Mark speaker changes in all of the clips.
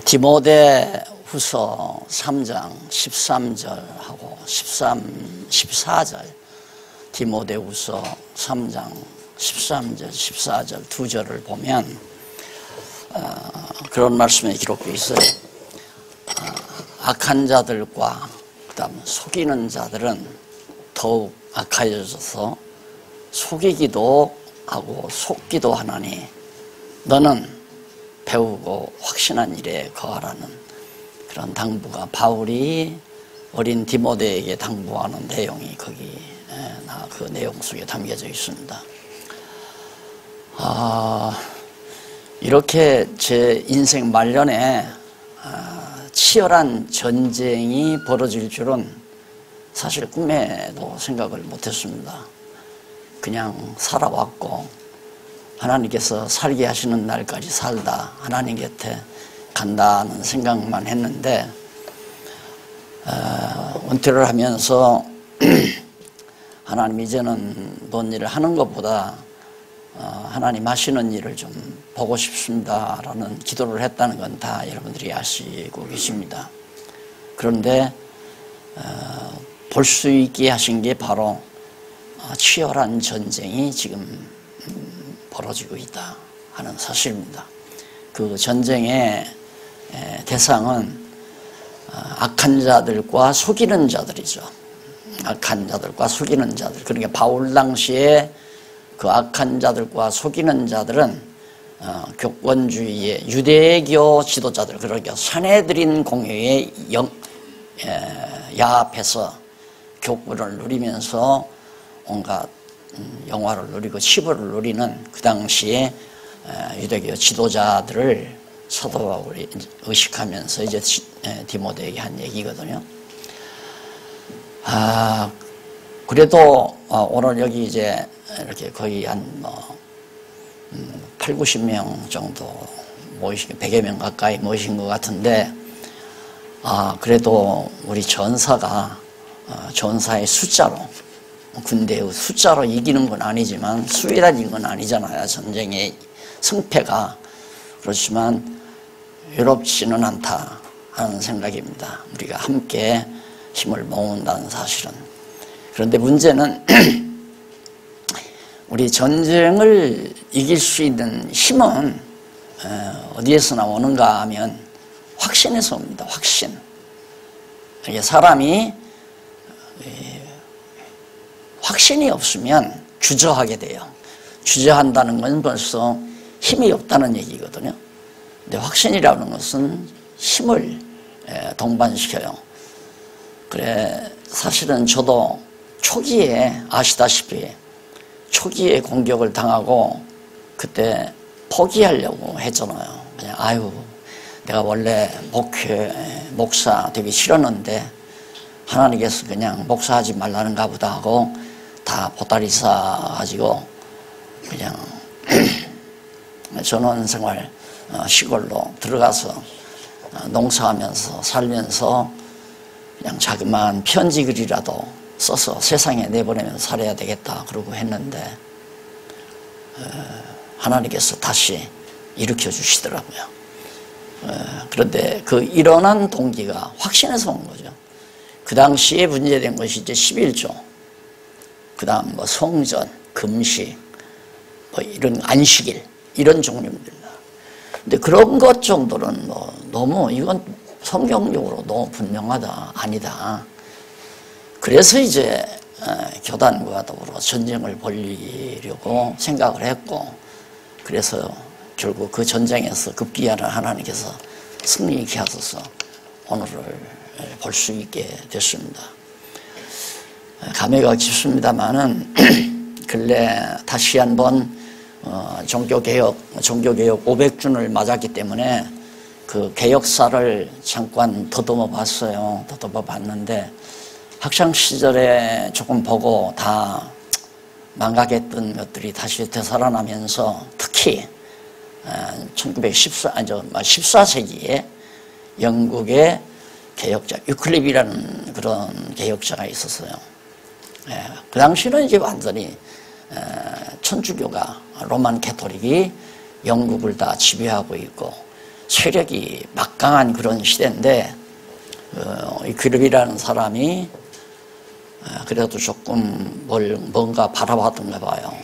Speaker 1: 디모데 후서 3장 13절하고 14절, 디모데 후서 3장 13절, 14절 두 절을 보면 그런 말씀이 기록되어 있어요. 악한 자들과 그다음 속이는 자들은 더욱 악하여져서 속이기도 하고 속기도 하나니 너는 배우고 확신한 일에 거하라는 그런 당부가 바울이 어린 디모데에게 당부하는 내용이 거기 그 내용 속에 담겨져 있습니다. 이렇게 제 인생 말년에 치열한 전쟁이 벌어질 줄은 사실 꿈에도 생각을 못했습니다. 그냥 살아왔고 하나님께서 살게 하시는 날까지 살다 하나님 곁에 간다는 생각만 했는데 은퇴를 하면서 하나님 이제는 뭔 일을 하는 것보다 하나님 하시는 일을 좀 보고 싶습니다라는 기도를 했다는 건 다 여러분들이 아시고 계십니다. 그런데 볼 수 있게 하신 게 바로 치열한 전쟁이 지금 벌어지고 있다 하는 사실입니다. 그 전쟁의 대상은 악한 자들과 속이는 자들이죠. 악한 자들과 속이는 자들. 그러니까 바울 당시에 그 악한 자들과 속이는 자들은 교권주의의 유대교 지도자들, 그러니까 사내들인 공회의 야합해서 교권을 누리면서 온갖 영화를 누리고 치부를 누리는 그 당시에 유대교 지도자들을 사도 바울이 의식하면서 이제 디모데에게 한 얘기거든요. 그래도 오늘 여기 이제 이렇게 거의 한 8, 90명 정도 모이신, 100여 명 가까이 모이신 것 같은데, 그래도 우리 전사가 전사의 숫자로, 군대의 숫자로 이기는 건 아니지만 수비라는 건 아니잖아요. 전쟁의 승패가. 그렇지만 외롭지는 않다 하는 생각입니다. 우리가 함께 힘을 모은다는 사실은. 그런데 문제는 우리 전쟁을 이길 수 있는 힘은 어디에서 나오는가 하면 확신에서 옵니다. 확신. 이게 사람이 확신이 없으면 주저하게 돼요. 주저한다는 건 벌써 힘이 없다는 얘기거든요. 근데 확신이라는 것은 힘을 동반시켜요. 그래, 사실은 저도 초기에 아시다시피 초기에 공격을 당하고 그때 포기하려고 했잖아요. 그냥 내가 원래 목사 되기 싫었는데 하나님께서 그냥 목사하지 말라는가 보다 하고 다 보따리 싸가지고 그냥 전원생활 시골로 들어가서 농사하면서 살면서 그냥 자그마한 편지글이라도 써서 세상에 내보내면서 살아야 되겠다 그러고 했는데 하나님께서 다시 일으켜 주시더라고요. 그런데 그 일어난 동기가 확신에서 온 거죠. 그 당시에 문제된 것이 이제 11조, 그 다음 성전, 금식, 이런 안식일, 이런 종류입니다. 근데 그런 것 정도는 너무 이건 성경적으로 너무 분명하다, 아니다. 그래서 이제 교단과 더불어 전쟁을 벌이려고 생각을 했고, 그래서 결국 그 전쟁에서 급기야를 하나님께서 승리케 하셔서 오늘을 볼 수 있게 됐습니다. 감회가 깊습니다만은 근래 다시 한번 종교개혁 500주년을 맞았기 때문에 그 개혁사를 잠깐 더듬어 봤어요. 더듬어 봤는데 학창시절에 조금 보고 다 망각했던 것들이 다시 되살아나면서 특히 14세기에 영국의 개혁자, 유클립이라는 그런 개혁자가 있었어요. 그 당시는 이제 완전히 천주교가 로만 캐토릭이 영국을 다 지배하고 있고 세력이 막강한 그런 시대인데 이 그룹이라는 사람이 그래도 조금 뭔가 바라봤던가 봐요.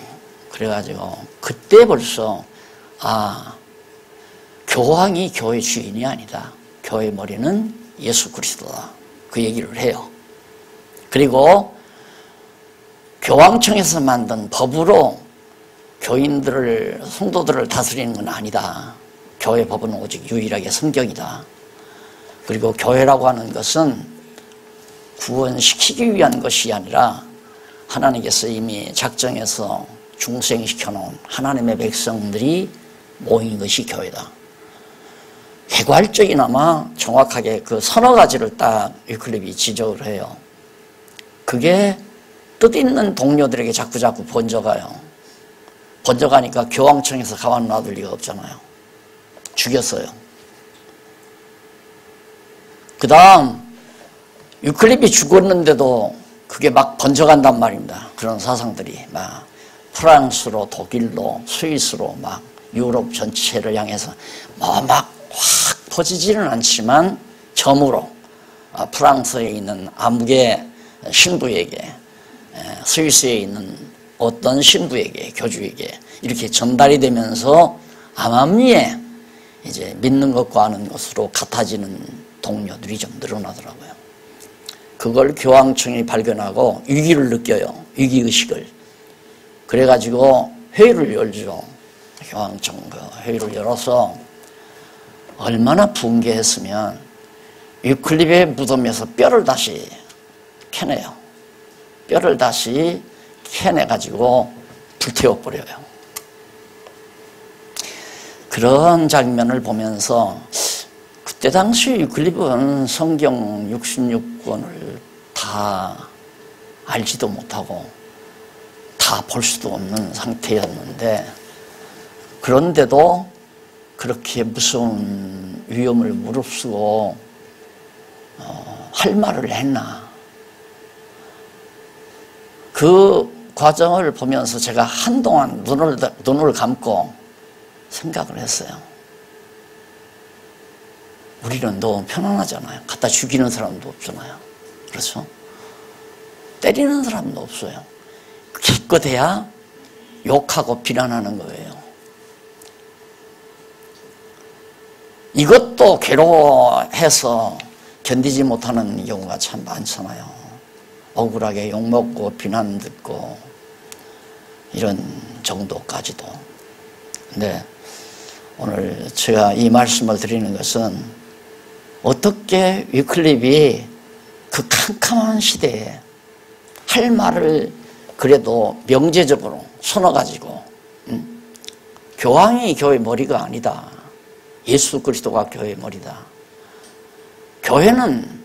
Speaker 1: 그래가지고 그때 벌써 교황이 교회 주인이 아니다. 교회 머리는 예수 그리스도다. 그 얘기를 해요. 그리고 교황청에서 만든 법으로 교인들을, 성도들을 다스리는 건 아니다. 교회 법은 오직 유일하게 성경이다. 그리고 교회라고 하는 것은 구원시키기 위한 것이 아니라 하나님께서 이미 작정해서 중생시켜 놓은 하나님의 백성들이 모인 것이 교회다. 개괄적이나마 정확하게 그 서너 가지를 딱 위클립이 지적을 해요. 그게 뜻있는 동료들에게 자꾸 번져가요. 번져가니까 교황청에서 가만 놔둘 리가 없잖아요. 죽였어요. 그 다음 위클립이 죽었는데도 그게 막 번져간단 말입니다. 그런 사상들이 막 프랑스로, 독일로, 스위스로 막 유럽 전체를 향해서 막 확 퍼지지는 않지만 점으로 프랑스에 있는 아무개 신부에게, 스위스에 있는 어떤 신부에게, 교주에게 이렇게 전달이 되면서 암암리에 이제 믿는 것과 아는 것으로 같아지는 동료들이 좀 늘어나더라고요. 그걸 교황청이 발견하고 위기를 느껴요. 위기의식을. 그래가지고 회의를 열죠. 교황청 회의를 열어서 얼마나 붕괴했으면 위클립의 무덤에서 뼈를 다시 캐내요. 뼈를 다시 캐내가지고 불태워버려요. 그런 장면을 보면서 그때 당시 위클립은 성경 66권을 다 알지도 못하고 다 볼 수도 없는 상태였는데 그런데도 그렇게 무서운 위험을 무릅쓰고 할 말을 했나. 그 과정을 보면서 제가 한동안 눈을 감고 생각을 했어요. 우리는 너무 편안하잖아요. 갖다 죽이는 사람도 없잖아요. 그렇죠? 때리는 사람도 없어요. 기껏해야 욕하고 비난하는 거예요. 이것도 괴로워해서 견디지 못하는 경우가 참 많잖아요. 억울하게 욕먹고 비난 듣고 이런 정도까지도. 근데 오늘 제가 이 말씀을 드리는 것은 어떻게 위클립이 그 캄캄한 시대에 할 말을 그래도 명제적으로 서너가지고 교황이 교회 머리가 아니다. 예수 그리스도가 교회의 머리다. 교회는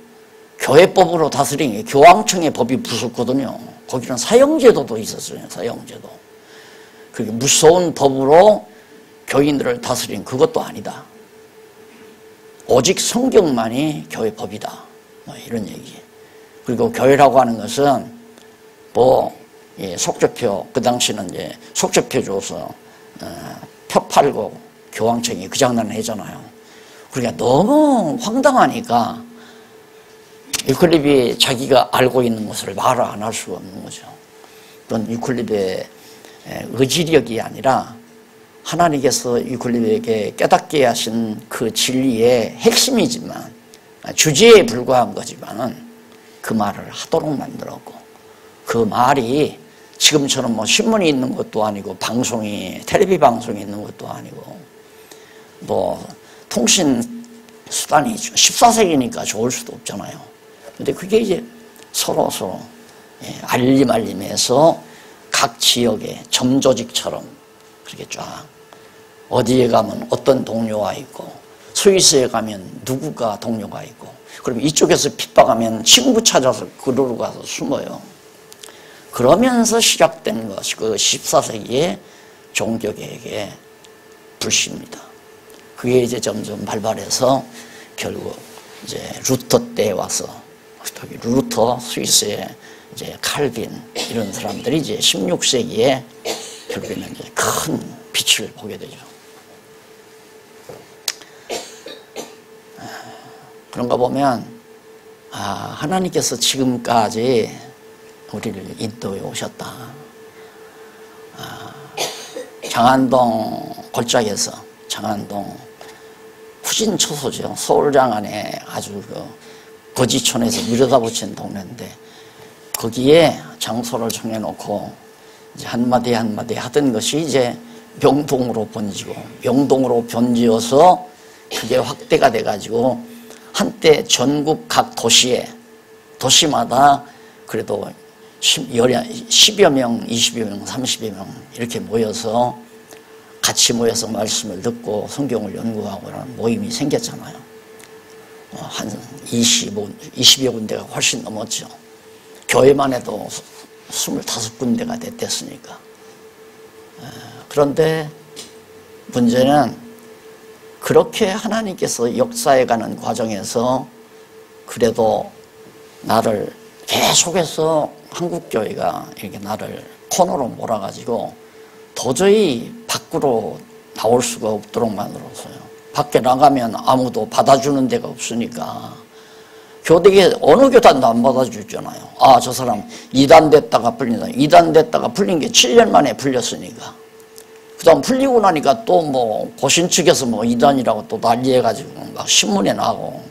Speaker 1: 교회법으로 다스리는 게 교황청의 법이 무섭거든요. 거기는 사형제도도 있었어요. 사형제도. 그게 무서운 법으로 교인들을 다스리는 그것도 아니다. 오직 성경만이 교회법이다. 뭐 이런 얘기. 그리고 교회라고 하는 것은 속죄표, 그 당시는 이제 속죄표 줘서 표 팔고 교황청이 그 장난을 했잖아요. 그러니까 너무 황당하니까 위클립이 자기가 알고 있는 것을 말을 안 할 수가 없는 거죠. 그건 위클립의 의지력이 아니라 하나님께서 위클립에게 깨닫게 하신 그 진리의 핵심이지만 주제에 불과한 거지만은 그 말을 하도록 만들었고 그 말이 지금처럼 신문이 있는 것도 아니고 텔레비 방송이 있는 것도 아니고 통신 수단이 14세기니까 좋을 수도 없잖아요. 근데 그게 이제 서로 알림해서 각 지역의 점조직처럼 그렇게 쫙 어디에 가면 어떤 동료가 있고 스위스에 가면 누구가 동료가 있고 그럼 이쪽에서 핍박하면 친구 찾아서 그러로 가서 숨어요. 그러면서 시작된 것이 그 14세기의 종교개혁의 불씨입니다. 그게 이제 점점 발발해서 결국 이제 루터 때 와서 루터, 스위스의 이제 칼빈 이런 사람들이 이제 16세기에 결국에는 이제 큰 빛을 보게 되죠. 그런 거 보면 하나님께서 지금까지 우리를 인도해 오셨다. 장안동 골짜기에서, 장안동 후진초소죠. 서울장안에 아주 거지촌에서 밀어다붙인 동네인데 거기에 장소를 정해놓고 이제 한마디 한마디 하던 것이 이제 명동으로 번지고, 명동으로 번지어서 그게 확대가 돼가지고 한때 전국 각 도시마다 그래도 10여 명, 20여 명, 30여 명 이렇게 모여서 같이 모여서 말씀을 듣고 성경을 연구하고 그런 모임이 생겼잖아요. 한 20여 군데가 훨씬 넘었죠. 교회만 해도 25군데가 됐으니까. 그런데 문제는 그렇게 하나님께서 역사해가는 과정에서 그래도 나를 계속해서 한국교회가 이렇게 나를 코너로 몰아가지고 도저히 밖으로 나올 수가 없도록 만들었어요. 밖에 나가면 아무도 받아주는 데가 없으니까 교대에 어느 교단도 안 받아주잖아요. 저 사람 이단 됐다가 풀린다. 이단 됐다가 풀린 게 7년 만에 풀렸으니까. 그 다음 풀리고 나니까 또 고신 측에서 이단이라고 또 난리해가지고 막 신문에 나고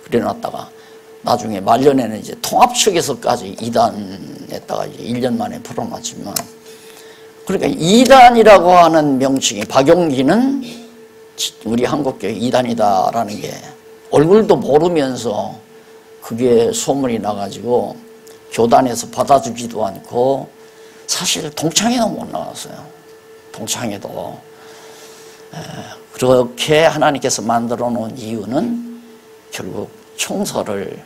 Speaker 1: 그래 놨다가 나중에 말년에는 이제 통합 측에서까지 이단했다가 이제 1년 만에 풀어놨지만, 그러니까 이단이라고 하는 명칭이, 박용기는 우리 한국교회 이단이다라는 게 얼굴도 모르면서 그게 소문이 나가지고 교단에서 받아주지도 않고 사실 동창회도 못 나왔어요. 동창회도. 그렇게 하나님께서 만들어 놓은 이유는 결국 총서를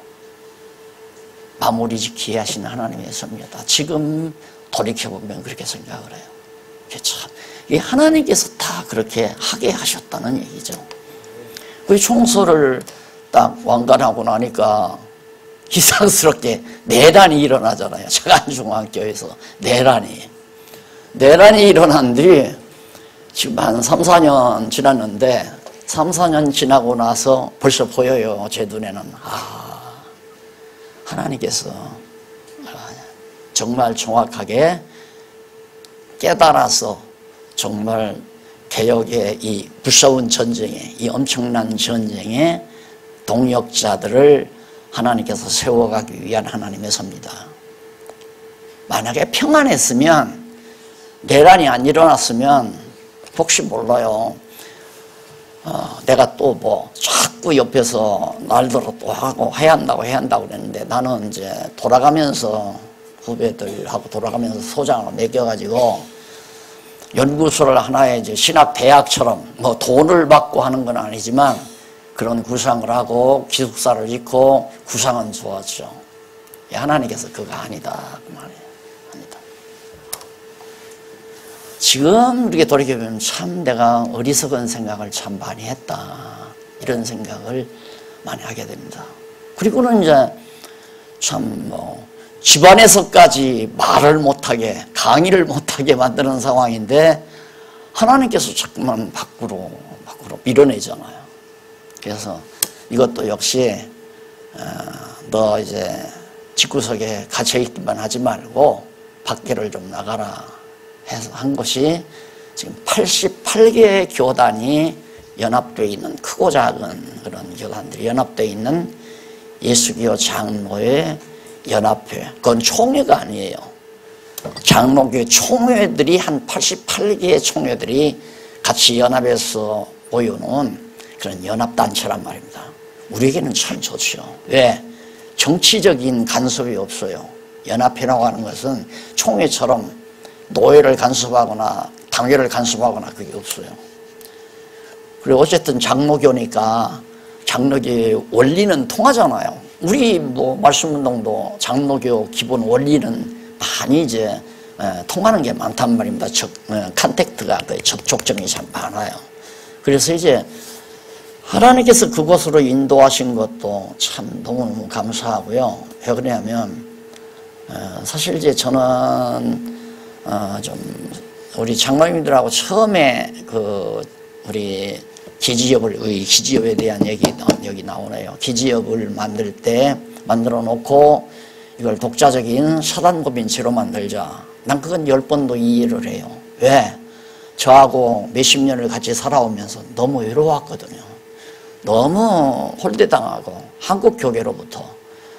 Speaker 1: 마무리 짓게 하신 하나님의 섭니다. 지금 돌이켜보면 그렇게 생각을 해요. 참, 이 하나님께서 다 그렇게 하게 하셨다는 얘기죠. 그 총서를 딱 완간하고 나니까 기상스럽게 내란이 일어나잖아요. 자간중앙교회에서 내란이 일어난 뒤 지금 한 3, 4년 지났는데 3, 4년 지나고 나서 벌써 보여요. 제 눈에는. 하나님께서 정말 정확하게 깨달아서 정말 개혁의 이 무서운 전쟁에, 이 엄청난 전쟁에 동역자들을 하나님께서 세워가기 위한 하나님의 섭니다. 만약에 평안했으면, 내란이 안 일어났으면 혹시 몰라요. 내가 또 자꾸 옆에서 날들어 또 하고 해야 한다고 그랬는데, 나는 이제 돌아가면서 후배들하고 돌아가면서 소장을 매겨가지고 연구소를 하나의 이제 신학대학처럼 돈을 받고 하는 건 아니지만 그런 구상을 하고 기숙사를 짓고 구상은 좋았죠. 하나님께서 그거 아니다 그 말이에요. 아니다. 지금 이렇게 돌이켜보면 참 내가 어리석은 생각을 참 많이 했다, 이런 생각을 많이 하게 됩니다. 그리고는 이제 참 집안에서까지 말을 못하게, 강의를 못하게 만드는 상황인데 하나님께서 자꾸만 밖으로 밀어내잖아요. 그래서 이것도 역시 너 이제 집구석에 갇혀있기만 하지 말고 밖에를 좀 나가라 해서 한 것이 지금 88개의 교단이 연합되어 있는, 크고 작은 그런 교단들이 연합되어 있는 예수교 장로의 연합회. 그건 총회가 아니에요. 장로교 총회들이 한 88개의 총회들이 같이 연합해서 모여놓은 그런 연합단체란 말입니다. 우리에게는 참 좋죠. 왜? 정치적인 간섭이 없어요. 연합회라고 하는 것은 총회처럼 노예를 간섭하거나 당회를 간섭하거나 그게 없어요. 그리고 어쨌든 장로교니까 장로교의 원리는 통하잖아요. 우리 말씀운동도 장로교 기본 원리는 많이 이제 통하는 게 많단 말입니다. 컨택트가, 접촉점이 참 많아요. 그래서 이제 하나님께서 그곳으로 인도하신 것도 참 너무너무 감사하고요. 왜 그러냐면 사실 이제 저는 좀 우리 장로님들하고 처음에 우리 기지업에 대한 얘기 여기 나오네요. 기지업을 만들어 놓고 이걸 독자적인 사단법인체로 만들자. 난 그건 10번도 이해를 해요. 왜? 저하고 몇십 년을 같이 살아오면서 너무 외로웠거든요. 너무 홀대당하고 한국교계로부터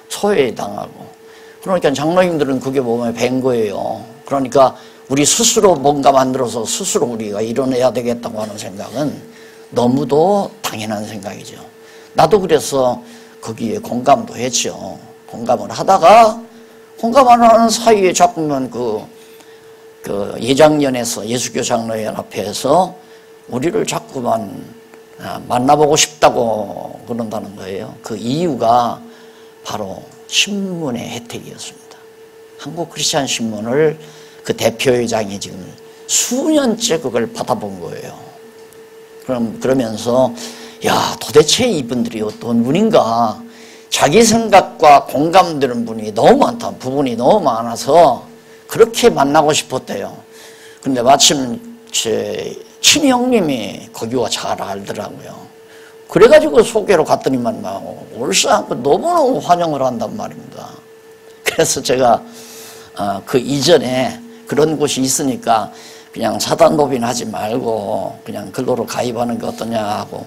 Speaker 1: 소외당하고. 그러니까 장로님들은 그게 보면 뵌 거예요. 그러니까 우리 스스로 뭔가 만들어서 스스로 우리가 이뤄내야 되겠다고 하는 생각은 너무도 당연한 생각이죠. 나도 그래서 거기에 공감도 했죠. 공감을 하다가 공감 안 하는 사이에 자꾸만 그 예장년에서 예수교 장로연합회에서 우리를 자꾸만 만나보고 싶다고 그런다는 거예요. 그 이유가 바로 신문의 혜택이었습니다. 한국 크리스찬 신문을 그 대표회장이 지금 수년째 그걸 받아본 거예요. 그러면서 야, 도대체 이분들이 어떤 분인가, 자기 생각과 공감되는 분이 너무 많다, 부분이 너무 많아서 그렇게 만나고 싶었대요. 근데 마침 제 친형님이 거기와 잘 알더라고요. 그래가지고 소개로 갔더니만 막 올싸하고 너무너무 환영을 한단 말입니다. 그래서 제가 그 이전에 그런 곳이 있으니까 그냥 사단법인 하지 말고 그냥 근로로 가입하는 게 어떠냐 하고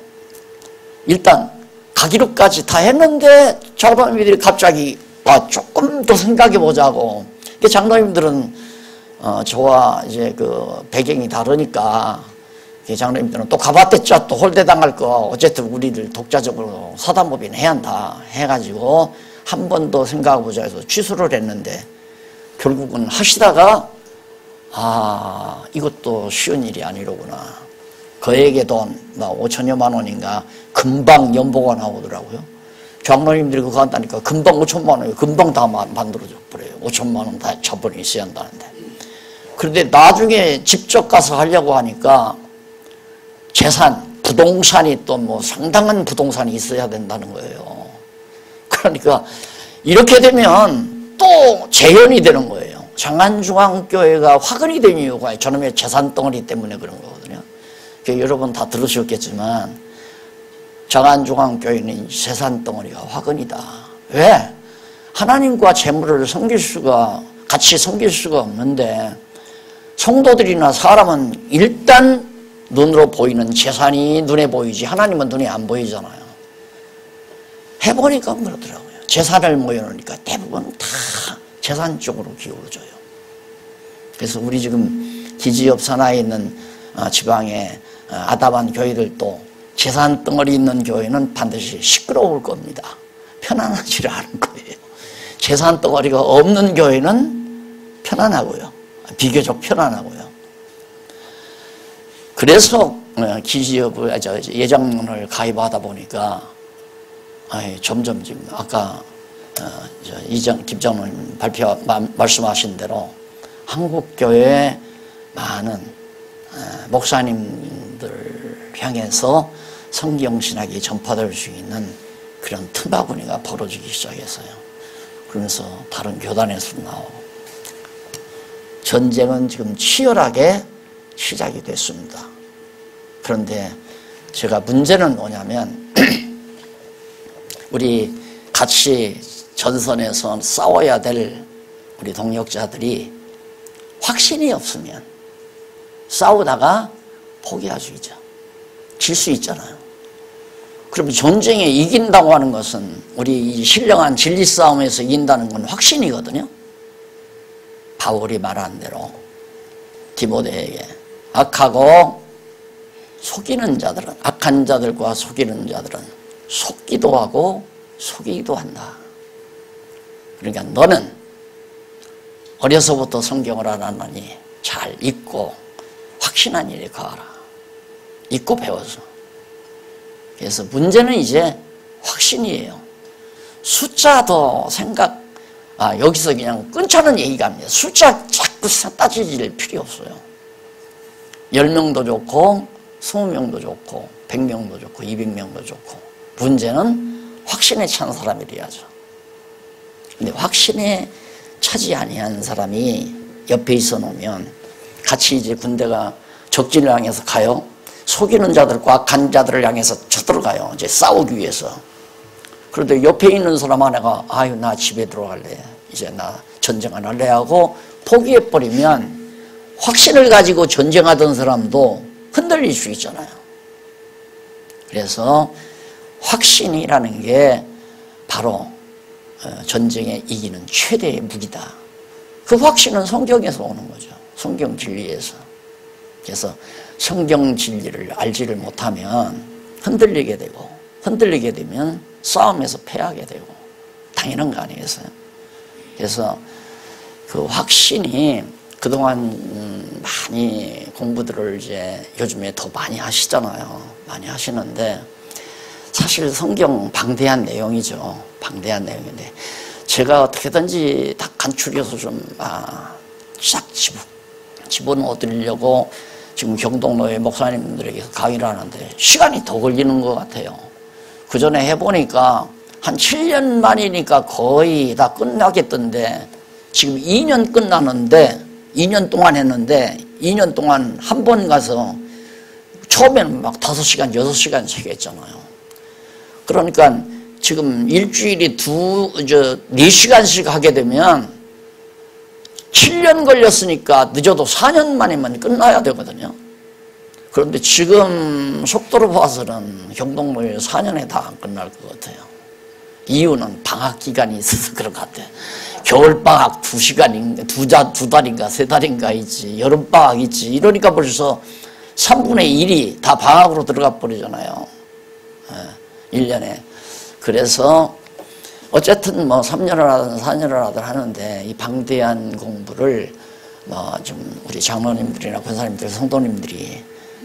Speaker 1: 일단 가기로까지 다 했는데 장로님들이 갑자기 조금 더 생각해 보자고. 장로님들은 저와 이제 그 배경이 다르니까 장로님들은 또 가봤댔죠. 또 홀대당할 거 어쨌든 우리를 독자적으로 사단법인 해야 한다 해가지고 한 번 더 생각해보자 해서 취소를 했는데 결국은 하시다가 이것도 쉬운 일이 아니로구나. 거액의 돈 5천여만 원인가 금방 연보가 나오더라고요. 장로님들이 그거 한다니까 금방 5천만 원이 금방 다 만들어져 버려요. 5천만 원 다 자본이 있어야 한다는데. 그런데 나중에 직접 가서 하려고 하니까 재산, 부동산이 또 뭐 상당한 부동산이 있어야 된다는 거예요. 그러니까 이렇게 되면 또 재현이 되는 거예요. 장안중앙교회가 화근이 된 이유가 저놈의 재산 덩어리 때문에 그런 거거든요. 여러분 다 들으셨겠지만 장안중앙교회는 재산 덩어리가 화근이다. 왜? 하나님과 재물을 같이 섬길 수가 없는데 성도들이나 사람은 일단 눈으로 보이는 재산이 눈에 보이지 하나님은 눈에 안 보이잖아요. 해보니까 그러더라고요. 재산을 모여놓으니까 대부분 다 재산 쪽으로 기울어져요. 그래서 우리 지금 기지업 산하에 있는 지방의 아담한 교회들도 재산 덩어리 있는 교회는 반드시 시끄러울 겁니다. 편안하지 않은 거예요. 재산 덩어리가 없는 교회는 편안하고요. 비교적 편안하고요. 그래서 기지업을 예장론을 가입하다 보니까 점점 지금 아까 김장로님 말씀하신 대로 한국교회 많은 목사님들 향해서 성경신학이 전파될 수 있는 그런 틈바구니가 벌어지기 시작했어요. 그러면서 다른 교단에서 나오고 전쟁은 지금 치열하게 시작이 됐습니다. 그런데 제가 문제는 뭐냐면 우리 같이 전선에서 싸워야 될 우리 동역자들이 확신이 없으면 싸우다가 포기할 수 있죠. 질 수 있잖아요. 그럼 전쟁에 이긴다고 하는 것은 우리 이 신령한 진리 싸움에서 이긴다는 건 확신이거든요. 바울이 말한 대로 디모데에게 악한 자들과 속이는 자들은 속기도 하고 속이기도 한다. 그러니까 너는 어려서부터 성경을 알았느니 잘 읽고 확신한 일에 가라. 읽고 배워서. 그래서 문제는 이제 확신이에요. 숫자도 여기서 그냥 끊자는 얘기가 아닙니다. 숫자 자꾸 따질 필요 없어요. 10명도 좋고 20명도 좋고 100명도 좋고 200명도 좋고 문제는 확신에 찬 사람이 돼야죠. 근데 확신에 차지 아니한 사람이 옆에 있어 놓으면 같이 이제 군대가 적진을 향해서 가요. 속이는 자들과 악한 자들을 향해서 쳐들어가요. 이제 싸우기 위해서. 그런데 옆에 있는 사람 하나가 아유 나 집에 들어갈래. 이제 나 전쟁 안 할래 하고 포기해버리면 확신을 가지고 전쟁하던 사람도 흔들릴 수 있잖아요. 그래서 확신이라는 게 바로 전쟁에 이기는 최대의 무기다. 그 확신은 성경에서 오는 거죠. 성경 진리에서. 그래서 성경 진리를 알지를 못하면 흔들리게 되고, 흔들리게 되면 싸움에서 패하게 되고 당연한 거 아니겠어요? 그래서 그 확신이 그동안 많이 공부들을 이제 요즘에 더 많이 하시잖아요. 많이 하시는데 사실 성경 방대한 내용이죠. 방대한 내용인데 제가 어떻게든지 다 간추려서 좀 싹 집어넣어 드리려고 지금 경동로의 목사님들에게 강의를 하는데 시간이 더 걸리는 것 같아요. 그 전에 해보니까 한 7년 만이니까 거의 다 끝나겠던데 지금 2년 끝나는데 2년 동안 했는데 2년 동안 한 번 가서 처음에는 막 5시간, 6시간씩 했잖아요. 그러니까 지금 일주일이 4시간씩 하게 되면 7년 걸렸으니까 늦어도 4년 만이면 끝나야 되거든요. 그런데 지금 속도로 봐서는 경동모일 4년에 다 안 끝날 것 같아요. 이유는 방학 기간이 있어서 그런 것 같아요. 겨울방학 2달인가 3달인가 있지, 여름방학 있지, 이러니까 벌써 3분의 1이 다 방학으로 들어가 버리잖아요. 1년에. 그래서 어쨌든 뭐 3년을 하든 4년을 하든 하는데 이 방대한 공부를 뭐 좀 우리 장로님들이나 권사님들, 성도님들이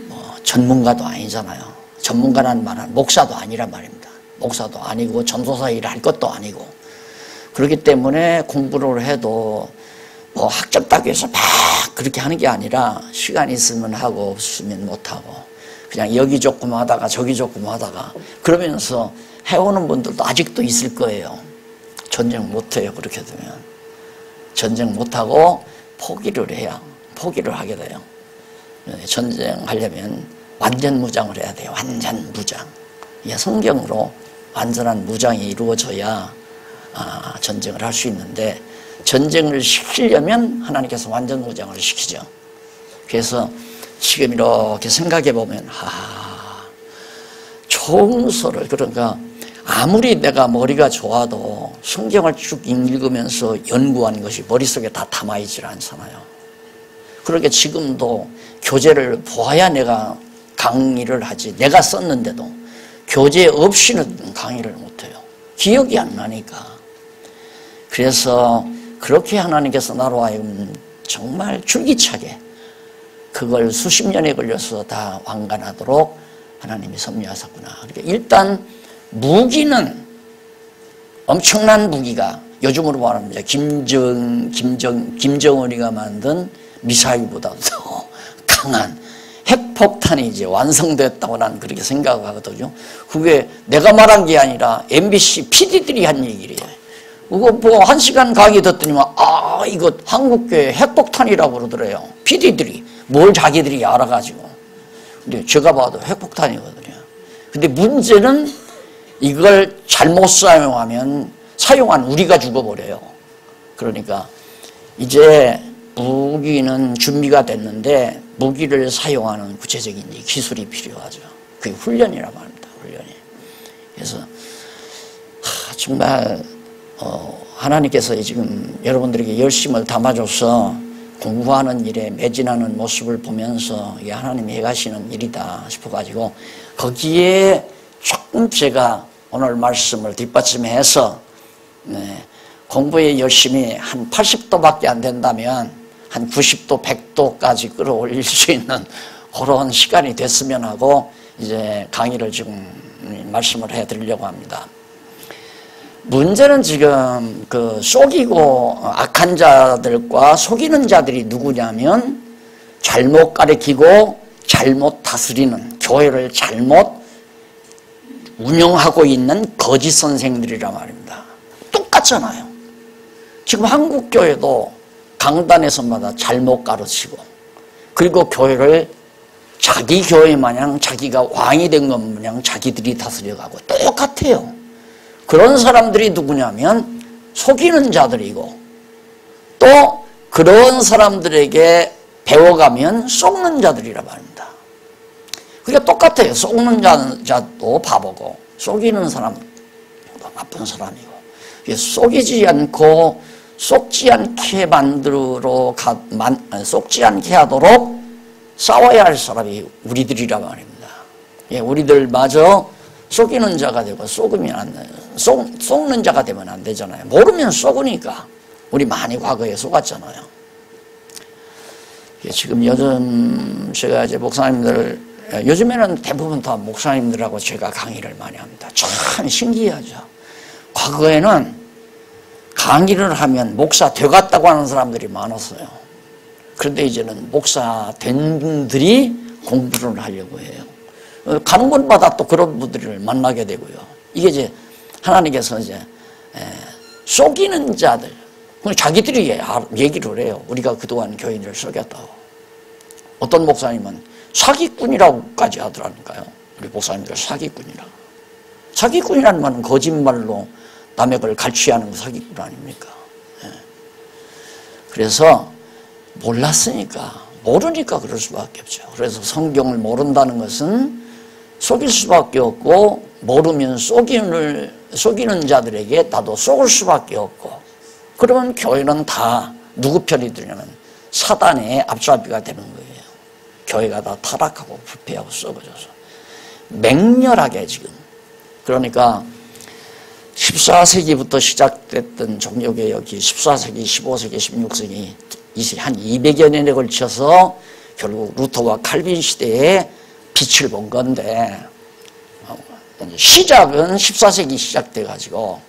Speaker 1: 뭐 전문가도 아니잖아요. 전문가라는 말은 목사도 아니란 말입니다. 목사도 아니고 전도사 일을 할 것도 아니고 그렇기 때문에 공부를 해도 뭐 학점 따기 위해서 막 그렇게 하는 게 아니라 시간이 있으면 하고 없으면 못하고 그냥 여기 조금 하다가 저기 조금 하다가 그러면서 해오는 분들도 아직도 있을 거예요. 전쟁 못해요. 그렇게 되면 전쟁 못하고 포기를 해야 포기를 하게 돼요. 전쟁하려면 완전 무장을 해야 돼요. 완전 무장. 성경으로 완전한 무장이 이루어져야 전쟁을 할 수 있는데 전쟁을 시키려면 하나님께서 완전 무장을 시키죠. 그래서 지금 이렇게 생각해 보면 총서를 그러니까 아무리 내가 머리가 좋아도 성경을 쭉 읽으면서 연구한 것이 머릿속에 다 담아있질 않잖아요. 그러니까 지금도 교재를 보아야 내가 강의를 하지 내가 썼는데도 교재 없이는 강의를 못해요. 기억이 안 나니까. 그래서 그렇게 하나님께서 나로 하여금 정말 줄기차게 그걸 수십 년에 걸려서 다 완간하도록 하나님이 섭리하셨구나. 그러니까 일단 무기는 엄청난 무기가 요즘으로 말하면 김정은이가 만든 미사일보다도 더 강한 핵폭탄이 이제 완성됐다고 나는 그렇게 생각하거든요. 그게 내가 말한 게 아니라 MBC PD들이 한 얘기래요. 그거 뭐 1시간 강의 듣더니만 이거 한국교회 핵폭탄이라고 그러더래요. PD들이 뭘 자기들이 알아가지고. 근데 제가 봐도 핵폭탄이거든요. 근데 문제는 이걸 잘못 사용한 우리가 죽어버려요. 그러니까 이제 무기는 준비가 됐는데 무기를 사용하는 구체적인 기술이 필요하죠. 그게 훈련이란 말입니다. 훈련이. 그래서 정말 하나님께서 지금 여러분들에게 열심을 담아줘서 공부하는 일에 매진하는 모습을 보면서 이게 하나님이 해가시는 일이다 싶어가지고 거기에 조금 제가 오늘 말씀을 뒷받침해서 공부에 열심히 한 80도밖에 안 된다면 한 90도, 100도까지 끌어올릴 수 있는 그런 시간이 됐으면 하고 이제 강의를 지금 말씀을 해드리려고 합니다. 문제는 지금 그 속이고 악한 자들과 속이는 자들이 누구냐면 잘못 가르치고 잘못 다스리는 교회를 잘못 운영하고 있는 거짓 선생들이란 말입니다. 똑같잖아요. 지금 한국 교회도 강단에서마다 잘못 가르치고 그리고 교회를 자기 교회 마냥 자기가 왕이 된 것 마냥 자기들이 다스려가고 똑같아요. 그런 사람들이 누구냐면 속이는 자들이고 또 그런 사람들에게 배워가면 속는 자들이라 말입니다. 그게 똑같아요. 속는 자도 바보고 속이는 사람도 나쁜 사람이고 속이지 않고 속지 않게 속지 않게 하도록 싸워야 할 사람이 우리들이라 말입니다. 우리들마저 속이는 자가 되고 속는 자가 되면 안 되잖아요. 모르면 속으니까. 우리 많이 과거에 속았잖아요. 지금 요즘 제가 이제 목사님들, 요즘에는 대부분 다 목사님들하고 제가 강의를 많이 합니다. 참 신기하죠. 과거에는 강의를 하면 목사 되갔다고 하는 사람들이 많았어요. 그런데 이제는 목사 된 분들이 공부를 하려고 해요. 가는 곳마다 또 그런 분들을 만나게 되고요. 이게 이제 하나님께서 이제 속이는 자들, 자기들이 얘기를 해요. 우리가 그동안 교인을 속였다고. 어떤 목사님은 사기꾼이라고까지 하더라니까요. 우리 목사님들 사기꾼이라고. 사기꾼이라는 말은 거짓말로 남의 걸 갈취하는 사기꾼 아닙니까? 그래서 몰랐으니까, 모르니까 그럴 수밖에 없죠. 그래서 성경을 모른다는 것은 속일 수밖에 없고, 모르면 속이는 자들에게 나도 속을 수밖에 없고, 그러면 교회는 다 누구 편이 되냐면 사단의 앞잡이가 되는 거예요. 교회가 다 타락하고 부패하고 썩어져서 맹렬하게 지금. 그러니까 14세기부터 시작됐던 종교개혁이 14세기, 15세기, 16세기 한 200여 년에 걸쳐서 결국 루터와 칼빈 시대에 빛을 본 건데, 시작은 14세기 시작돼가지고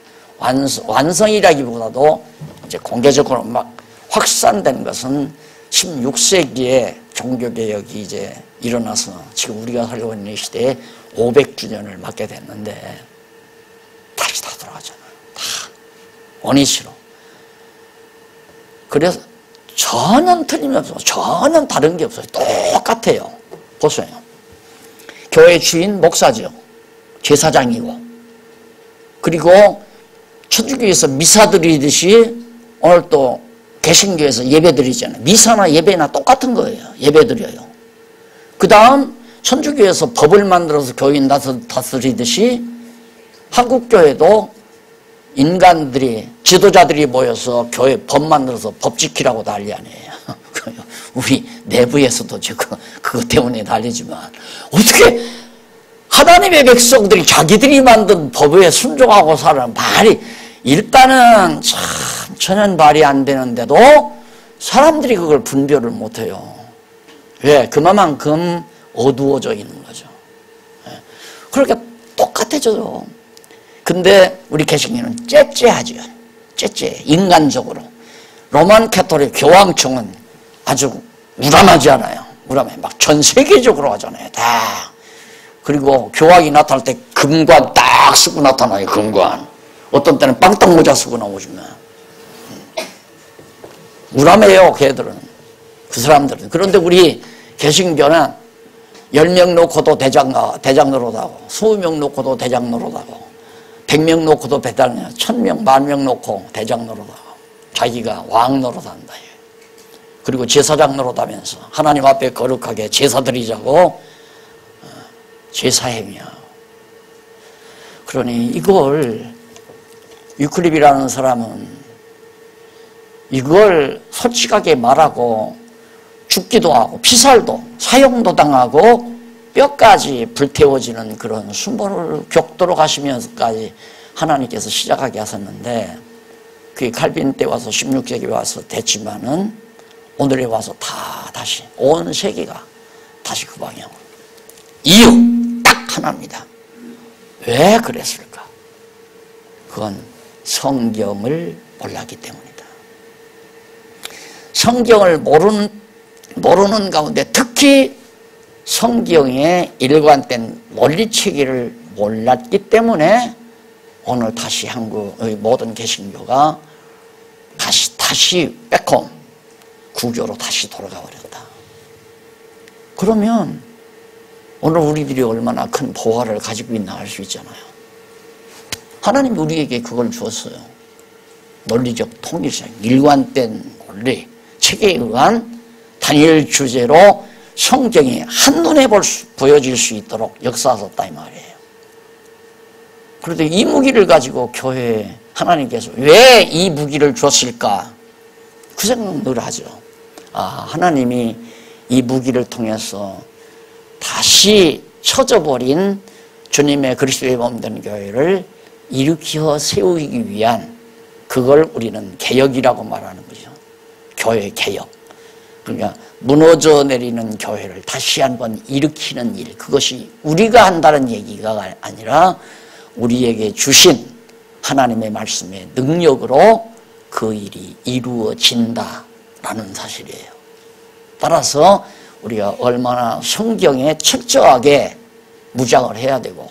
Speaker 1: 완성이라기보다도 이제 공개적으로 막 확산된 것은 16세기에 종교개혁이 이제 일어나서 지금 우리가 살고 있는 시대에 500주년을 맞게 됐는데 다시 다 돌아가잖아요. 다 원위치로. 그래서 전혀 틀림없어. 전혀 다른 게 없어요. 똑같아요. 보세요. 교회 주인 목사죠. 제사장이고. 그리고 천주교에서 미사 드리듯이 오늘 또 개신교에서 예배 드리잖아요. 미사나 예배나 똑같은 거예요. 예배 드려요. 그 다음 천주교에서 법을 만들어서 교인 다스리듯이 한국교회도 인간들이, 지도자들이 모여서 교회 법 만들어서 법 지키라고 난리 아니에요. 우리 내부에서도 지금 그것 때문에 난리지만, 어떻게 하나님의 백성들이 자기들이 만든 법에 순종하고 사는 말이, 일단은 참 전혀 말이 안 되는데도 사람들이 그걸 분별을 못해요. 왜? 그만큼 어두워져 있는 거죠. 그러니까 똑같아져요. 근데 우리 개신교는 째째하죠. 째째, 인간적으로. 로만 캐톨릭 교황청은 아주 우람하지 않아요. 우람해. 막 전 세계적으로 하잖아요. 다. 그리고 교황이 나타날 때 금관 딱 쓰고 나타나요. 금관. 어떤 때는 빵떡 모자 쓰고 나오지만. 우람해요. 걔들은. 그 사람들은. 그런데 우리 개신교는 10명 놓고도 대장 노릇하고, 20명 놓고도 대장 노릇하고, 100명 놓고도 대장, 1000명, 10,000명 놓고 대장 노릇하고, 자기가 왕 노릇한다. 그리고 제사장 노릇하면서 하나님 앞에 거룩하게 제사 드리자고 제사행위야. 그러니 이걸 유클립이라는 사람은 이걸 솔직하게 말하고 죽기도 하고 피살도 사형도 당하고 뼈까지 불태워지는 그런 순번을 격도로 가시면서까지 하나님께서 시작하게 하셨는데, 그게 칼빈 때 와서 16세기에 와서 됐지만은 오늘에 와서 다 다시 온 세계가 다시 그 방향으로. 이유 딱 하나입니다. 왜 그랬을까? 그건 성경을 몰랐기 때문이다. 성경을 모르는 가운데 특히 성경의 일관된 원리체계를 몰랐기 때문에 오늘 다시 한국의 모든 개신교가 다시 백홈 구교로 다시 돌아가 버렸다. 그러면 오늘 우리들이 얼마나 큰 보화를 가지고 있나 알 수 있잖아요. 하나님이 우리에게 그걸 주었어요. 논리적 통일성, 일관된 논리, 책에 의한 단일 주제로 성경이 한눈에 보여질 수 있도록 역사하셨다 이 말이에요. 그런데 이 무기를 가지고 교회에 하나님께서 왜 이 무기를 줬을까? 그 생각 늘 하죠. 하나님이 이 무기를 통해서 다시 처져버린 주님의 그리스도의 몸된 교회를 일으켜 세우기 위한, 그걸 우리는 개혁이라고 말하는 거죠. 교회 개혁. 그러니까 무너져 내리는 교회를 다시 한번 일으키는 일, 그것이 우리가 한다는 얘기가 아니라 우리에게 주신 하나님의 말씀의 능력으로 그 일이 이루어진다라는 사실이에요. 따라서 우리가 얼마나 성경에 철저하게 무장을 해야 되고,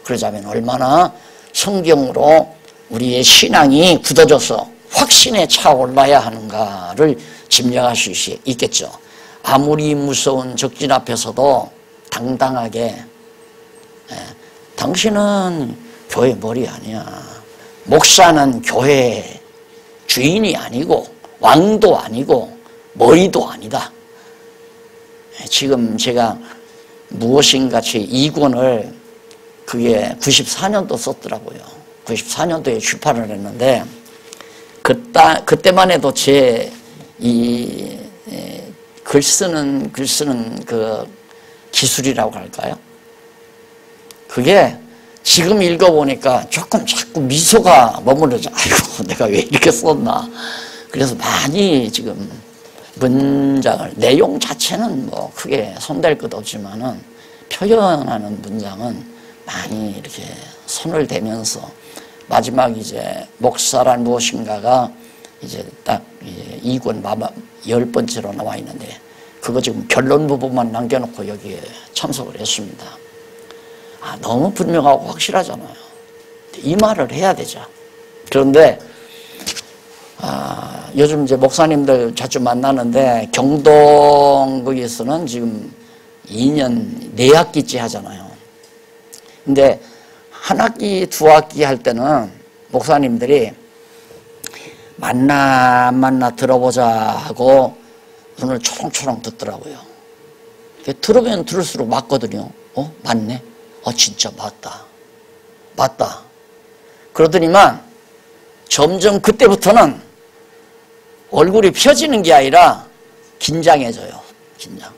Speaker 1: 그러자면 얼마나 성경으로 우리의 신앙이 굳어져서 확신에 차올라야 하는가를 짐작할 수 있겠죠. 아무리 무서운 적진 앞에서도 당당하게, 당신은 교회 머리 아니야. 목사는 교회 주인이 아니고 왕도 아니고 머리도 아니다. 지금 제가 무엇인가 제 2권을 그게 94년도 썼더라고요. 94년도에 출판을 했는데 그때만 해도 제 이 글 쓰는 그 기술이라고 할까요? 그게 지금 읽어보니까 조금 자꾸 미소가 머무르죠. 아이고, 내가 왜 이렇게 썼나. 그래서 많이 지금 문장을, 내용 자체는 뭐 크게 손댈 것 없지만은 표현하는 문장은 많이 이렇게 손을 대면서 마지막 이제 목사란 무엇인가가 이제 딱 2권 10번째로 나와 있는데 그거 지금 결론 부분만 남겨놓고 여기에 참석을 했습니다. 너무 분명하고 확실하잖아요. 이 말을 해야 되죠. 그런데 요즘 이제 목사님들 자주 만나는데 경동 거기에서는 지금 2년 4학기째 하잖아요. 근데 한 학기, 2학기 할 때는 목사님들이 만나 들어보자 하고 눈을 초롱초롱 듣더라고요. 들으면 들을수록 맞거든요. 맞네. 진짜 맞다. 그러더니만 점점 그때부터는 얼굴이 펴지는 게 아니라 긴장해져요. 긴장.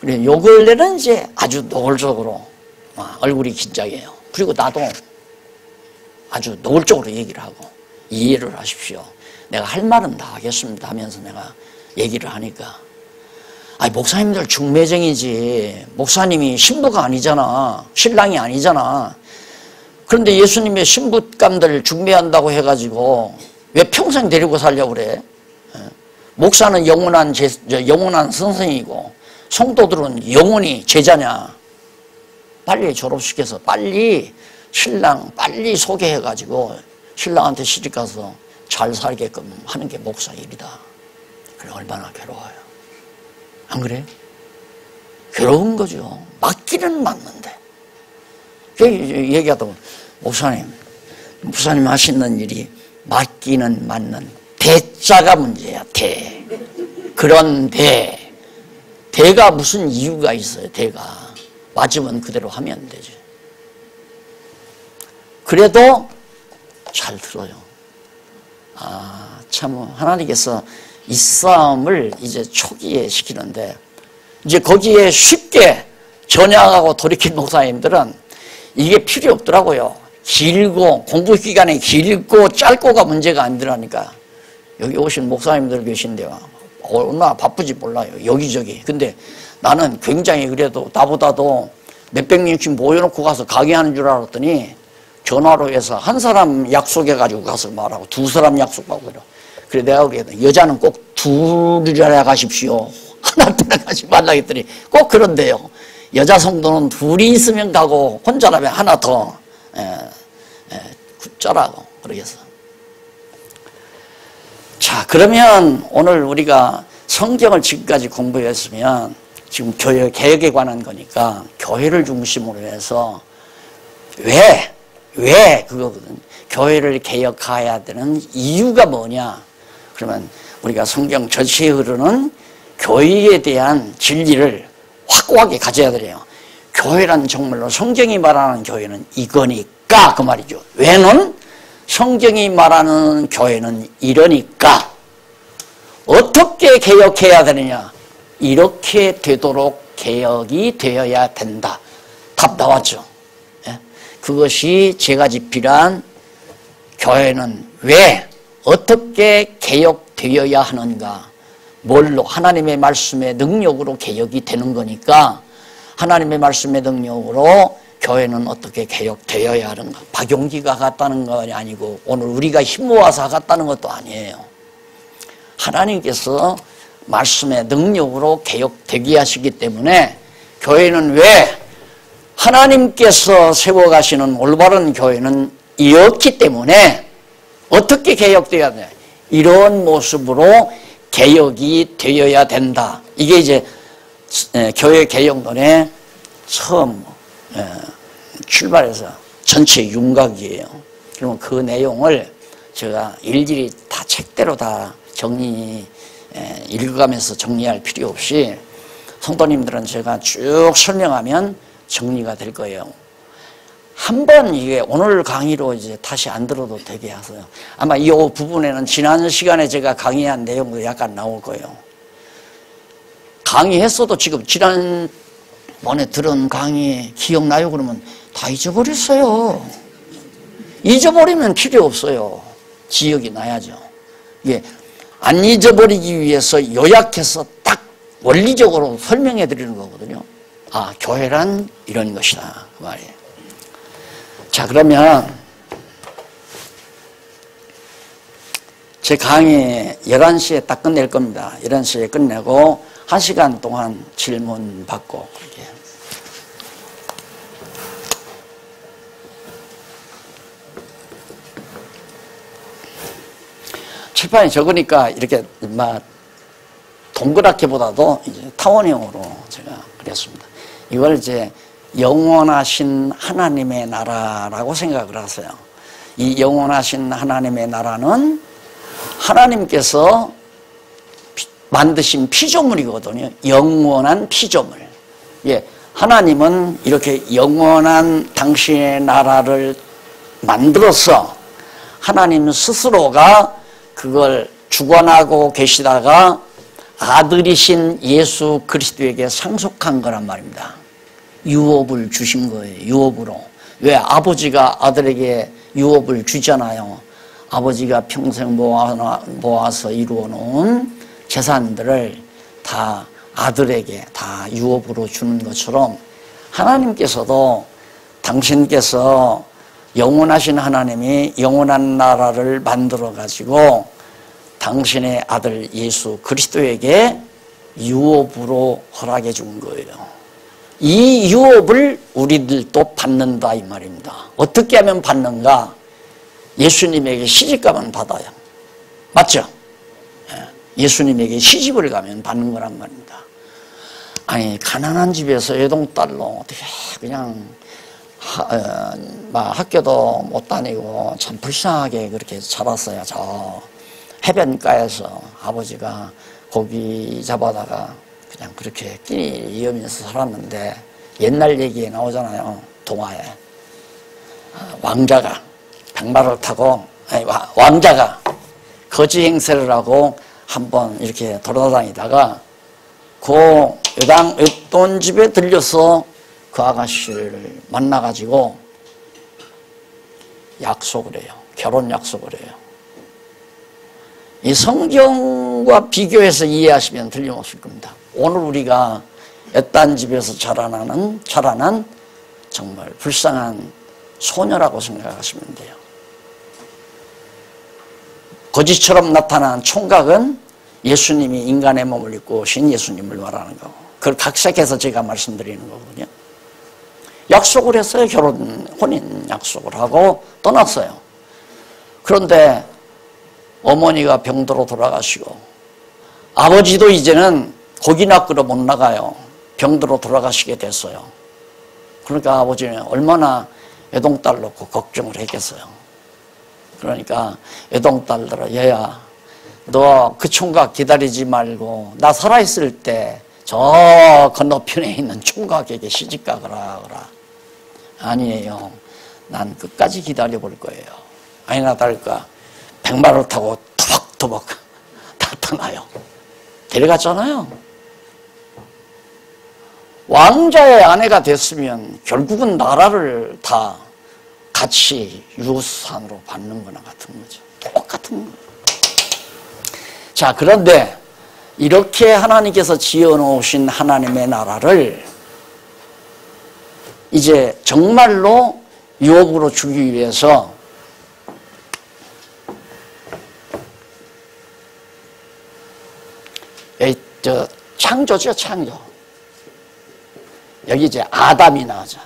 Speaker 1: 그리고 요 근래는 이제 아주 노골적으로 얼굴이 긴장해요. 그리고 나도 아주 노골적으로 얘기를 하고, 이해를 하십시오. 내가 할 말은 다 하겠습니다 하면서 내가 얘기를 하니까, 목사님들 중매쟁이지, 목사님이 신부가 아니잖아, 신랑이 아니잖아. 그런데 예수님의 신부감들 중매한다고 해가지고 왜 평생 데리고 살려고 그래? 목사는 영원한 선생이고 성도들은 영원히 제자냐. 빨리 졸업시켜서 빨리 신랑 빨리 소개해가지고 신랑한테 시집가서 잘 살게끔 하는 게 목사 일이다. 그래, 얼마나 괴로워요. 안 그래? 괴로운 거죠. 맞기는 맞는데. 얘기하다 보면 목사님 하시는 일이 맞기는 맞는 대자가 문제야. 그런데 대가 무슨 이유가 있어요. 대가 맞으면 그대로 하면 되지. 그래도 잘 들어요. 참 하나님께서 이 싸움을 이제 초기에 시키는데, 이제 거기에 쉽게 전향하고 돌이킨 목사님들은 이게 필요 없더라고요. 길고, 공부 기간이 길고 짧고가 문제가 아니더라니까. 여기 오신 목사님들 계신데요. 얼마나 바쁘지 몰라요. 여기저기. 근데 나는 굉장히 그래도 나보다도 몇백 명씩 모여놓고 가서 강의하는 줄 알았더니 전화로 해서 한 사람 약속해가지고 가서 말하고 두 사람 약속하고 그래. 그래 내가 그랬더니 여자는 꼭 둘이라 가십시오. 하나 따라가지 말라 했더니 꼭 그런데요. 여자 성도는 둘이 있으면 가고 혼자라면 하나 더 짜라고 그러겠어. 자, 그러면 오늘 우리가 성경을 지금까지 공부했으면 지금 교회 개혁에 관한 거니까 교회를 중심으로 해서 왜 그거거든. 교회를 개혁해야 되는 이유가 뭐냐? 그러면 우리가 성경 전체에 흐르는 교회에 대한 진리를 확고하게 가져야 돼요. 교회란 정말로 성경이 말하는 교회는 이거니까 그 말이죠. 왜는 성경이 말하는 교회는 이러니까 어떻게 개혁해야 되느냐? 이렇게 되도록 개혁이 되어야 된다. 답 나왔죠. 예? 그것이 제가 집필한 교회는 왜 어떻게 개혁되어야 하는가? 뭘로? 하나님의 말씀의 능력으로 개혁이 되는 거니까 하나님의 말씀의 능력으로 교회는 어떻게 개혁되어야 하는가? 박용기가 갔다는 건 아니고 오늘 우리가 힘 모아서 갔다는 것도 아니에요. 하나님께서 말씀의 능력으로 개혁되게 하시기 때문에 교회는 왜 하나님께서 세워가시는 올바른 교회는 이렇기 때문에 어떻게 개혁되어야 되냐? 이런 모습으로 개혁이 되어야 된다. 이게 이제 교회 개혁론의 처음 출발해서 전체 윤곽이에요. 그러면 그 내용을 제가 일일이 다 책대로 다 읽어가면서 정리할 필요 없이 성도님들은 제가 쭉 설명하면 정리가 될 거예요. 한번 이게 오늘 강의로 이제 다시 안 들어도 되게 하세요. 아마 이 부분에는 지난 시간에 제가 강의한 내용도 약간 나올 거예요. 강의했어도 지금 지난번에 들은 강의 기억나요? 그러면 다 잊어버렸어요. 잊어버리면 필요 없어요. 기억이 나야죠. 이게 안 잊어버리기 위해서 요약해서 딱 원리적으로 설명해 드리는 거거든요. 아, 교회란 이런 것이다. 그 말이에요. 자, 그러면 제 강의 11시에 딱 끝낼 겁니다. 11시에 끝내고 1시간 동안 질문 받고 그렇게. 칠판에 적으니까 이렇게 막 동그랗게보다도 이제 타원형으로 제가 그렸습니다. 이걸 이제 영원하신 하나님의 나라라고 생각을 하세요. 이 영원하신 하나님의 나라는 하나님께서 만드신 피조물이거든요. 영원한 피조물. 예, 하나님은 이렇게 영원한 당신의 나라를 만들어서 하나님 스스로가 그걸 주관하고 계시다가 아들이신 예수 그리스도에게 상속한 거란 말입니다. 유업을 주신 거예요. 유업으로. 왜? 아버지가 아들에게 유업을 주잖아요. 아버지가 평생 모아서 이루어놓은 재산들을 다 아들에게 다 유업으로 주는 것처럼 하나님께서도 당신께서 영원하신 하나님이 영원한 나라를 만들어 가지고 당신의 아들 예수 그리스도에게 유업으로 허락해 준 거예요. 이 유업을 우리들도 받는다 이 말입니다. 어떻게 하면 받는가? 예수님에게 시집가면 받아요. 맞죠? 예수님에게 시집을 가면 받는 거란 말입니다. 아니 가난한 집에서 외동딸로 어떻게 그냥 학교도 못 다니고 참 불쌍하게 그렇게 자랐어요. 저 해변가에서 아버지가 고기 잡아다가 그냥 그렇게 끼니 이으면서 살았는데 옛날 얘기에 나오잖아요. 동화에 왕자가 백마를 타고 왕자가 거지 행세를 하고 한번 이렇게 돌아다니다가 그 어떤 집에 들려서 그 아가씨를 만나가지고 약속을 해요. 결혼 약속을 해요. 이 성경과 비교해서 이해하시면 틀림없을 겁니다. 오늘 우리가 외딴 집에서 자라난 정말 불쌍한 소녀라고 생각하시면 돼요. 거지처럼 나타난 총각은 예수님이 인간의 몸을 입고 오신 예수님을 말하는 거고 그걸 각색해서 제가 말씀드리는 거거든요. 약속을 했어요. 혼인 약속을 하고 떠났어요. 그런데 어머니가 병들어 돌아가시고 아버지도 이제는 고기나 끌어 못 나가요. 병들어 돌아가시게 됐어요. 그러니까 아버지는 얼마나 애동딸 놓고 걱정을 했겠어요. 그러니까 애동딸들아, 얘야, 너 그 총각 기다리지 말고 나 살아있을 때 저 건너편에 있는 총각에게 시집가거라. 아니에요. 난 끝까지 기다려볼 거예요. 아니나 다를까 백마를 타고 터벅터벅 나타나요. 데려갔잖아요. 왕자의 아내가 됐으면 결국은 나라를 다 같이 유산으로 받는 거나 같은 거죠. 똑같은 거예요. 자, 그런데 이렇게 하나님께서 지어놓으신 하나님의 나라를 이제 정말로 유혹으로 주기 위해서 창조죠, 창조. 여기 이제 아담이 나오죠.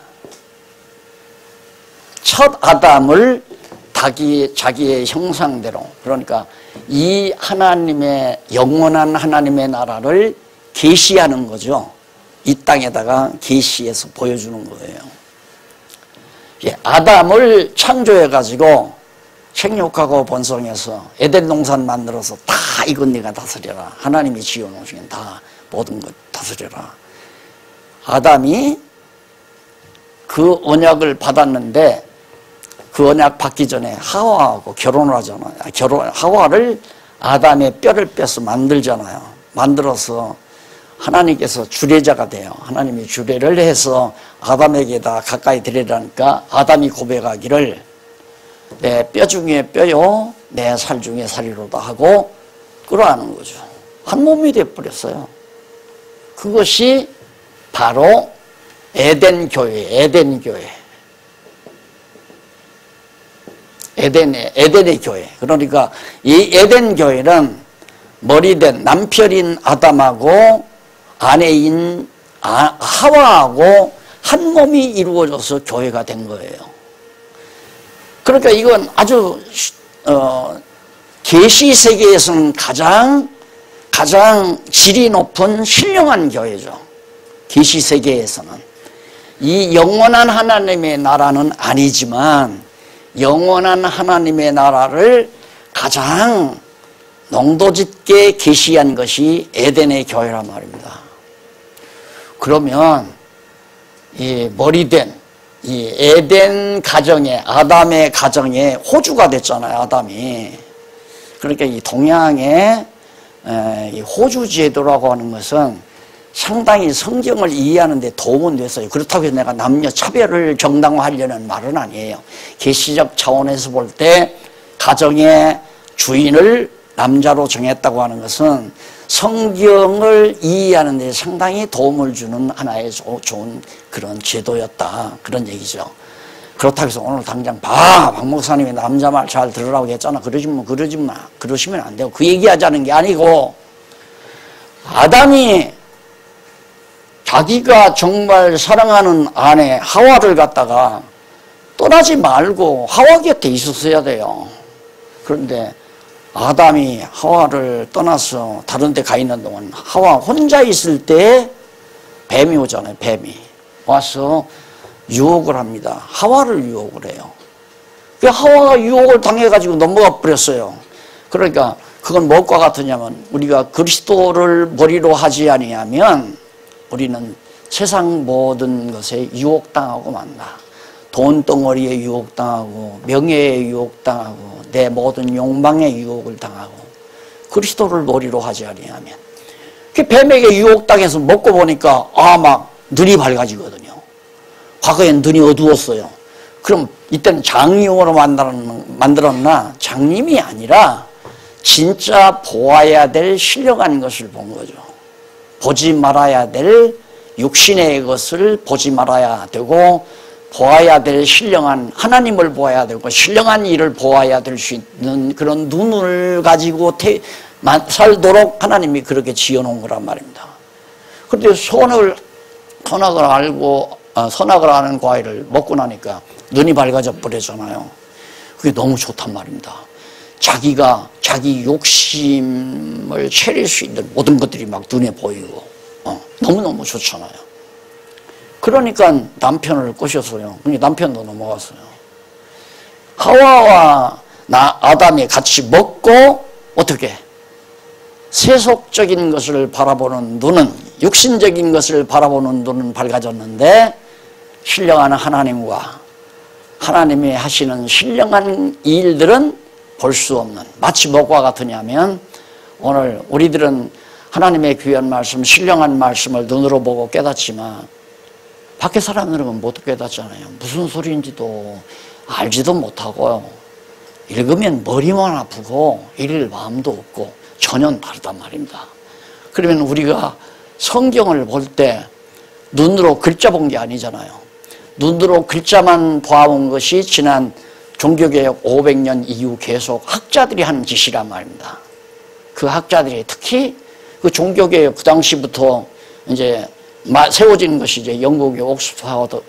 Speaker 1: 첫 아담을 자기의 형상대로, 그러니까 이 하나님의 영원한 하나님의 나라를 계시하는 거죠. 이 땅에다가 계시해서 보여주는 거예요. 아담을 창조해가지고 생육하고 번성해서 에덴 동산 만들어서 다 이건 네가 다스려라. 하나님이 지어놓으신 다 모든 것 다스려라. 아담이 그 언약을 받았는데 그 언약 받기 전에 하와하고 결혼을 하잖아요. 하와를 아담의 뼈를 빼서 만들잖아요. 만들어서 하나님께서 주례자가 돼요. 하나님이 주례를 해서 아담에게다 가까이 데리라니까 아담이 고백하기를 내 뼈 중에 뼈요 내 살 중에 살이로다 하고 끌어안는 거죠. 한 몸이 되어버렸어요. 그것이 바로 에덴 교회, 에덴의 교회. 그러니까 이 에덴 교회는 머리된 남편인 아담하고 아내인 하와하고 한 몸이 이루어져서 교회가 된 거예요. 그러니까 이건 아주 계시 세계에서는 가장 질이 높은 신령한 교회죠. 계시 세계에서는 이 영원한 하나님의 나라는 아니지만 영원한 하나님의 나라를 가장 농도 짙게 계시한 것이 에덴의 교회란 말입니다. 그러면 이 머리된 이 에덴 가정에 아담의 가정에 호주가 됐잖아요. 아담이. 그러니까 이 동양의 이 호주 제도라고 하는 것은 상당히 성경을 이해하는 데 도움은 됐어요. 그렇다고 해서 내가 남녀 차별을 정당화하려는 말은 아니에요. 계시적 차원에서 볼 때 가정의 주인을 남자로 정했다고 하는 것은 성경을 이해하는 데 상당히 도움을 주는 하나의 좋은 그런 제도였다. 그런 얘기죠. 그렇다고 해서 오늘 당장 박 목사님이 남자 말 잘 들으라고 했잖아. 그러시면 안 돼요. 그 얘기하자는 게 아니고 아담이 자기가 정말 사랑하는 아내 하와를 갖다가 떠나지 말고 하와 곁에 있었어야 돼요. 그런데 아담이 하와를 떠나서 다른 데 가 있는 동안 하와 혼자 있을 때 뱀이 오잖아요. 뱀이 와서 유혹을 합니다. 하와를 유혹을 해요. 그 하와가 유혹을 당해가지고 넘어가 버렸어요. 그러니까 그건 무엇과 같으냐면 우리가 그리스도를 머리로 하지 아니하면 우리는 세상 모든 것에 유혹당하고 만다. 돈덩어리에 유혹당하고 명예에 유혹당하고 내 모든 욕망에 유혹을 당하고 그리스도를 머리로 하지 아니하면 그 뱀에게 유혹당해서 먹고 보니까 막 눈이 밝아지거든요. 과거엔 눈이 어두웠어요. 그럼 이때는 장님으로 만들었나? 장님이 아니라 진짜 보아야 될 신령한 것을 본 거죠. 보지 말아야 될 육신의 것을 보지 말아야 되고 보아야 될 신령한 하나님을 보아야 되고 신령한 일을 보아야 될 수 있는 그런 눈을 가지고 살도록 하나님이 그렇게 지어놓은 거란 말입니다. 그런데 선악을 아는 과일을 먹고 나니까 눈이 밝아져 버렸잖아요. 그게 너무 좋단 말입니다. 자기 욕심을 채릴 수 있는 모든 것들이 막 눈에 보이고 너무너무 좋잖아요. 그러니까 남편을 꼬셔서요. 남편도 넘어갔어요. 하와와 아담이 같이 먹고 어떻게? 세속적인 것을 바라보는 눈은, 육신적인 것을 바라보는 눈은 밝아졌는데 신령한 하나님과 하나님이 하시는 신령한 일들은 볼 수 없는, 마치 뭐와 같으냐면 오늘 우리들은 하나님의 귀한 말씀, 신령한 말씀을 눈으로 보고 깨닫지만 밖에 사람들은 못 깨닫잖아요. 무슨 소리인지도 알지도 못하고 읽으면 머리만 아프고 읽을 마음도 없고 전혀 다르단 말입니다. 그러면 우리가 성경을 볼 때 눈으로 글자 본 게 아니잖아요. 눈으로 글자만 봐온 것이 지난 종교개혁 500년 이후 계속 학자들이 한 짓이란 말입니다. 그 학자들이 특히 그 종교개혁 그 당시부터 이제 세워진 것이 이제 영국의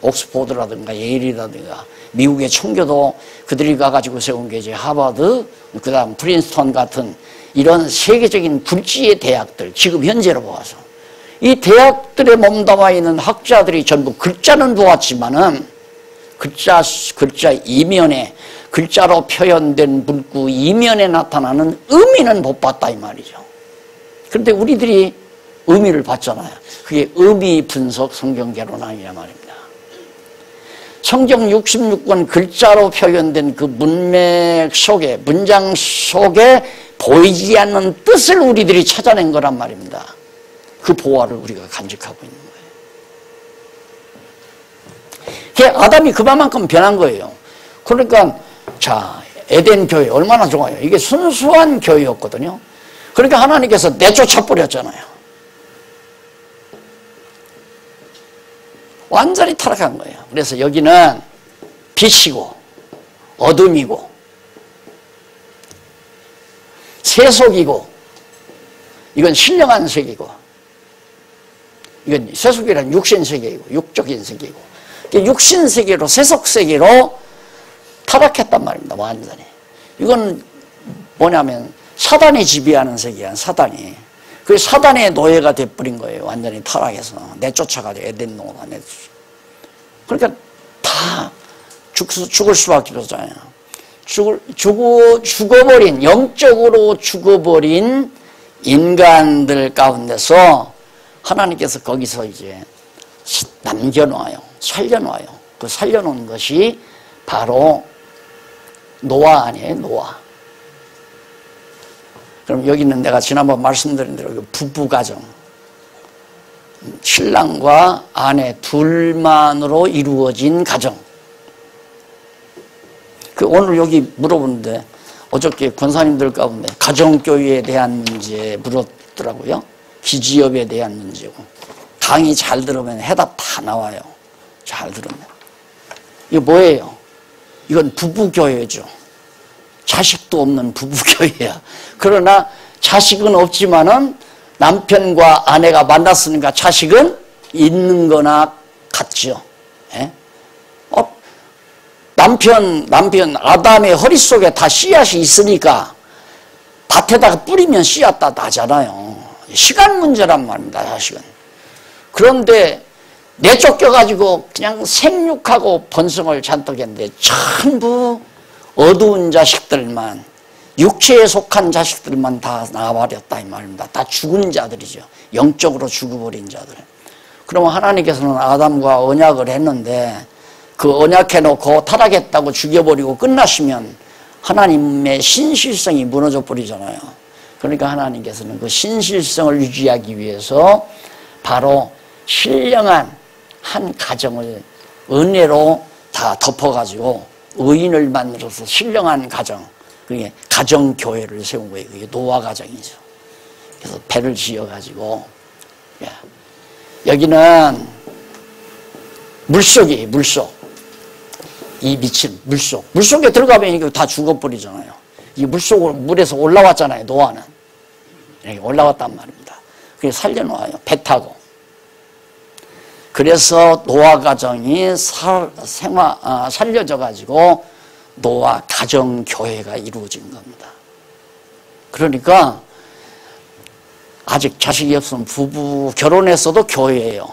Speaker 1: 옥스포드라든가 예일이라든가 미국의 청교도 그들이 가가지고 세운 게 이제 하버드, 그 다음 프린스턴 같은 이런 세계적인 불지의 대학들, 지금 현재로 보아서 이 대학들에 몸담아 있는 학자들이 전부 글자는 보았지만은 글자 이면에, 글자로 표현된 문구 이면에 나타나는 의미는 못 봤다 이 말이죠. 그런데 우리들이 의미를 봤잖아요. 그게 의미 분석 성경 개론이란 말입니다. 성경 66권 글자로 표현된 그 문맥 속에, 문장 속에 보이지 않는 뜻을 우리들이 찾아낸 거란 말입니다. 그 보화를 우리가 간직하고 있는 거예요. 아담이 그만큼 변한 거예요. 그러니까 자, 에덴 교회 얼마나 좋아요. 이게 순수한 교회였거든요. 그러니까 하나님께서 내쫓아 버렸잖아요. 완전히 타락한 거예요. 그래서 여기는 빛이고 어둠이고 세속이고, 이건 신령한 세계고, 이건 세속이란 육신 세계이고 육적인 세계이고, 육신 세계로 세속 세계로 타락했단 말입니다. 완전히. 이건 뭐냐면 사단이 지배하는 세계야. 사단이. 그 사단의 노예가 돼버린 거예요. 완전히 타락해서 내쫓아가지고 에덴동으로 내쫓아. 그러니까 다 죽을 수밖에 없잖아요. 죽어버린, 영적으로 죽어버린 인간들 가운데서 하나님께서 거기서 이제 남겨놓아요. 살려놓아요. 그 살려놓은 것이 바로 노아 아니에요, 노아. 그럼 여기는 내가 지난번 말씀드린 대로 부부가정, 신랑과 아내 둘만으로 이루어진 가정. 오늘 여기 물어보는데 어저께 권사님들 가운데 가정교회에 대한 문제 물었더라고요. 기지업에 대한 문제고. 강의 잘 들으면 해답 다 나와요. 잘 들으면. 이거 뭐예요? 이건 부부교회죠. 자식도 없는 부부교회야. 그러나 자식은 없지만은 남편과 아내가 만났으니까 자식은 있는 거나 같죠. 예? 남편 아담의 허리 속에 다 씨앗이 있으니까 밭에다가 뿌리면 씨앗 다 나잖아요. 시간 문제란 말입니다, 자식은. 그런데 내쫓겨가지고 그냥 생육하고 번성을 잔뜩 했는데 전부 어두운 자식들만, 육체에 속한 자식들만 다 나와버렸다 이 말입니다. 다 죽은 자들이죠. 영적으로 죽어버린 자들. 그러면 하나님께서는 아담과 언약을 했는데 그 언약해놓고 타락했다고 죽여버리고 끝나시면 하나님의 신실성이 무너져 버리잖아요. 그러니까 하나님께서는 그 신실성을 유지하기 위해서 바로 신령한 한 가정을 은혜로 다 덮어가지고 의인을 만들어서 신령한 가정, 그게 가정교회를 세운 거예요. 그게 노아 가정이죠. 그래서 배를 지어가지고, 여기는 물속. 이 미친 물속. 물속에 들어가면 이거 다 죽어버리잖아요. 이 물에서 올라왔잖아요, 노아는. 이렇게 올라왔단 말입니다. 그게 살려놓아요, 배 타고. 그래서 노아 가정이 살려져가지고 노아 가정교회가 이루어진 겁니다. 그러니까 아직 자식이 없으면 부부 결혼했어도 교회예요.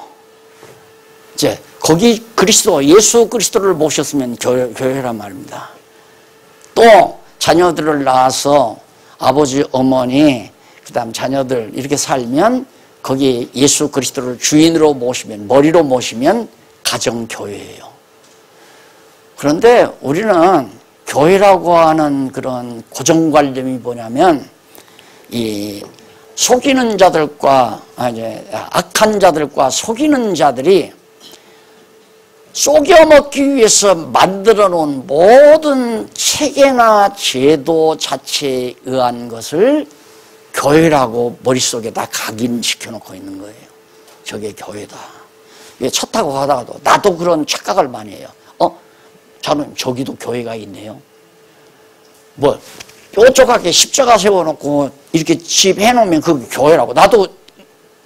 Speaker 1: 이제 거기 그리스도 예수 그리스도를 모셨으면 교회란 말입니다. 또 자녀들을 낳아서 아버지 어머니 그다음 자녀들 이렇게 살면 거기에 예수 그리스도를 주인으로 모시면 머리로 모시면 가정교회예요. 그런데 우리는 교회라고 하는 그런 고정관념이 뭐냐면 이 속이는 자들과 악한 자들과 속이는 자들이 속여먹기 위해서 만들어 놓은 모든 체계나 제도 자체에 의한 것을 교회라고 머릿속에다 각인시켜 놓고 있는 거예요. 저게 교회다. 차 타고 가다가도 나도 그런 착각을 많이 해요. 저는 저기도 교회가 있네요. 뭐 뾰족하게 십자가 세워놓고 이렇게 집 해놓으면 그게 교회라고. 나도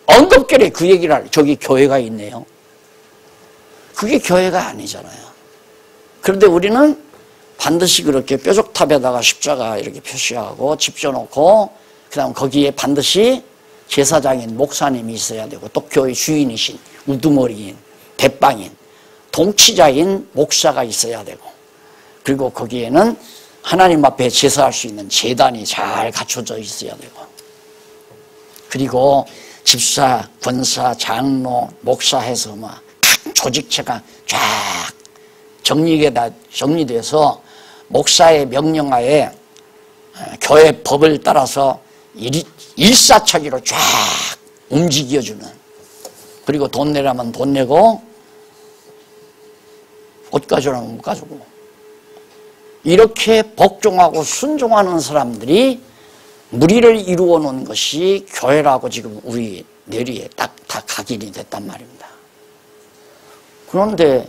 Speaker 1: 언급결에 그 얘기를 하래. 저기 교회가 있네요. 그게 교회가 아니잖아요. 그런데 우리는 반드시 그렇게 뾰족탑에다가 십자가 이렇게 표시하고 집 지어놓고 그 다음 거기에 반드시 제사장인 목사님이 있어야 되고 또 교회 주인이신 우두머리인 대빵인 동치자인 목사가 있어야 되고 그리고 거기에는 하나님 앞에 제사할 수 있는 제단이 잘 갖춰져 있어야 되고 그리고 집사, 권사, 장로, 목사 해서 막 각 조직체가 쫙 정리돼서 목사의 명령하에 교회 법을 따라서 일사차기로 쫙 움직여주는 그리고 돈 내라면 돈 내고 옷 가져라면 못 가지고 이렇게 복종하고 순종하는 사람들이 무리를 이루어 놓은 것이 교회라고 지금 우리 뇌리에 딱 다 각인이 됐단 말입니다. 그런데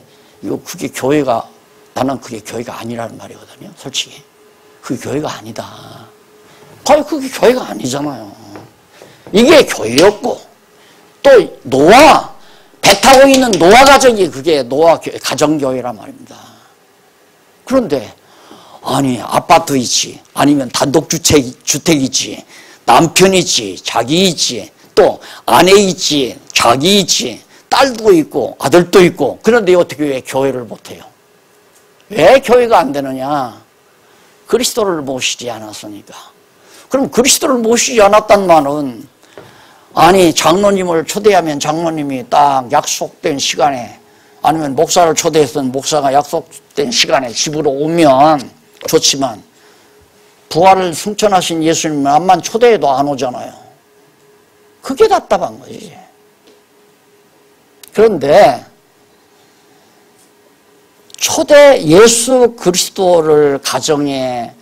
Speaker 1: 그게 교회가 나는 그게 교회가 아니라는 말이거든요. 솔직히 그게 교회가 아니다. 아니 그게 교회가 아니잖아요. 이게 교회였고 또 노아 배 타고 있는 노아 가정이 그게 노아 가정교회란 말입니다. 그런데 아니 아파트 있지 아니면 단독주택 있지 남편 있지 자기 있지 또 아내 있지 자기 있지 딸도 있고 아들도 있고 그런데 어떻게 왜 교회를 못해요? 왜 교회가 안 되느냐? 그리스도를 모시지 않았으니까. 그럼 그리스도를 모시지 않았단 말은 아니 장로님을 초대하면 장로님이 딱 약속된 시간에 아니면 목사를 초대했던 목사가 약속된 시간에 집으로 오면 좋지만 부활을 승천하신 예수님은 암만 초대해도 안 오잖아요. 그게 답답한 거지. 그런데 초대 예수 그리스도를 가정의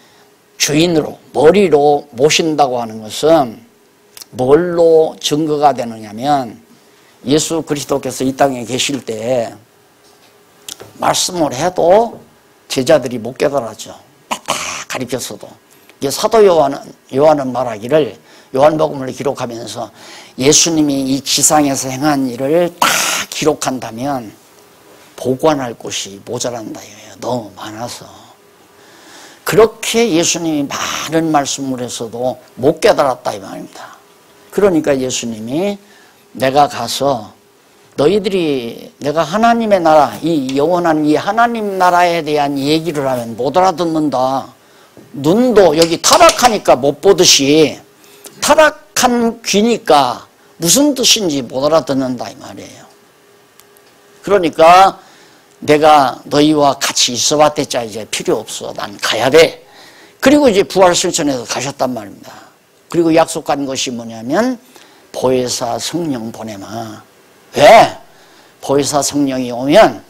Speaker 1: 주인으로 머리로 모신다고 하는 것은 뭘로 증거가 되느냐면 예수 그리스도께서 이 땅에 계실 때 말씀을 해도 제자들이 못 깨달았죠. 딱 가르쳤어도. 이게 사도 요한은 말하기를 요한복음을 기록하면서 예수님이 이 지상에서 행한 일을 다 기록한다면 보관할 곳이 모자란다 이거예요. 너무 많아서. 그렇게 예수님이 많은 말씀을 했어도 못 깨달았다 이 말입니다. 그러니까 예수님이 내가 가서 너희들이 내가 하나님의 나라 이 영원한 이 하나님 나라에 대한 얘기를 하면 못 알아듣는다. 눈도 여기 타락하니까 못 보듯이 타락한 귀니까 무슨 뜻인지 못 알아듣는다 이 말이에요. 그러니까 내가 너희와 같이 있어봤댔자 이제 필요 없어. 난 가야 돼. 그리고 이제 부활승천해서 가셨단 말입니다. 그리고 약속한 것이 뭐냐면 보혜사 성령 보내마. 왜? 보혜사 성령이 오면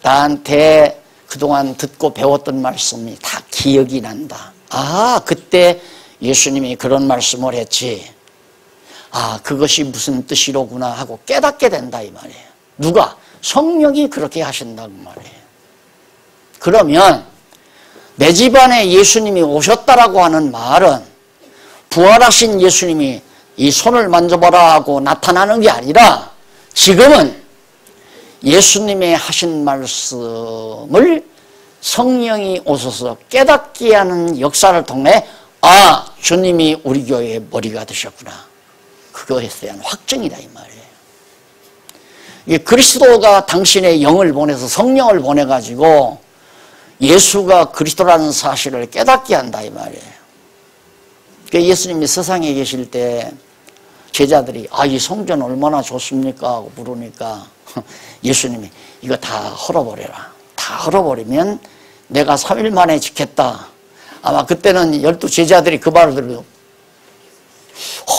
Speaker 1: 나한테 그동안 듣고 배웠던 말씀이 다 기억이 난다. 아, 그때 예수님이 그런 말씀을 했지. 아, 그것이 무슨 뜻이로구나 하고 깨닫게 된다 이 말이에요. 누가? 성령이 그렇게 하신다고 말이에요. 그러면 내 집안에 예수님이 오셨다라고 하는 말은 부활하신 예수님이 이 손을 만져보라 하고 나타나는 게 아니라 지금은 예수님의 하신 말씀을 성령이 오셔서 깨닫게 하는 역사를 통해 아, 주님이 우리 교회의 머리가 되셨구나. 그것에 대한 확증이다 이 말이에요. 이게 그리스도가 당신의 영을 보내서 성령을 보내가지고 예수가 그리스도라는 사실을 깨닫게 한다 이 말이에요. 그러니까 예수님이 세상에 계실 때 제자들이 이 성전 얼마나 좋습니까? 하고 물으니까 예수님이 이거 다 헐어버려라. 다 헐어버리면 내가 3일 만에 짓겠다. 아마 그때는 12 제자들이 그 말을 들으면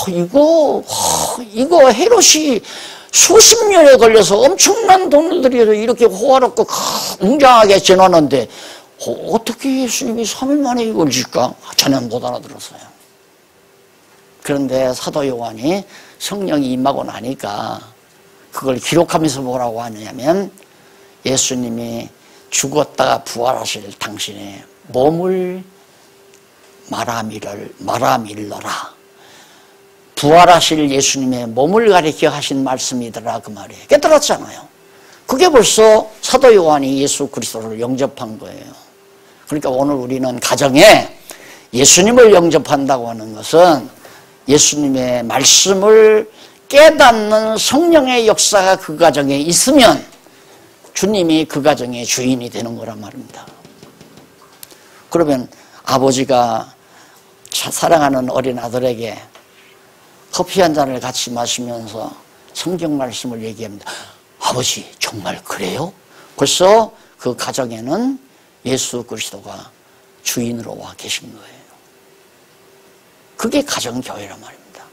Speaker 1: 이거 헤롯이 수십 년에 걸려서 엄청난 돈을 들여서 이렇게 호화롭고 웅장하게 지났는데 어떻게 예수님이 3일 만에 이걸 짓까? 저는 못 알아들었어요. 그런데 사도 요한이 성령이 임하고 나니까 그걸 기록하면서 뭐라고 하느냐면 예수님이 죽었다가 부활하실 당신의 몸을 말아밀러라. 부활하실 예수님의 몸을 가리켜 하신 말씀이더라 그 말이에요. 깨달았잖아요. 그게 벌써 사도 요한이 예수 그리스도를 영접한 거예요. 그러니까 오늘 우리는 가정에 예수님을 영접한다고 하는 것은 예수님의 말씀을 깨닫는 성령의 역사가 그 가정에 있으면 주님이 그 가정의 주인이 되는 거란 말입니다. 그러면 아버지가 사랑하는 어린 아들에게 커피 한 잔을 같이 마시면서 성경 말씀을 얘기합니다. 아버지 정말 그래요? 벌써 그 가정에는 예수 그리스도가 주인으로 와 계신 거예요. 그게 가정교회란 말입니다.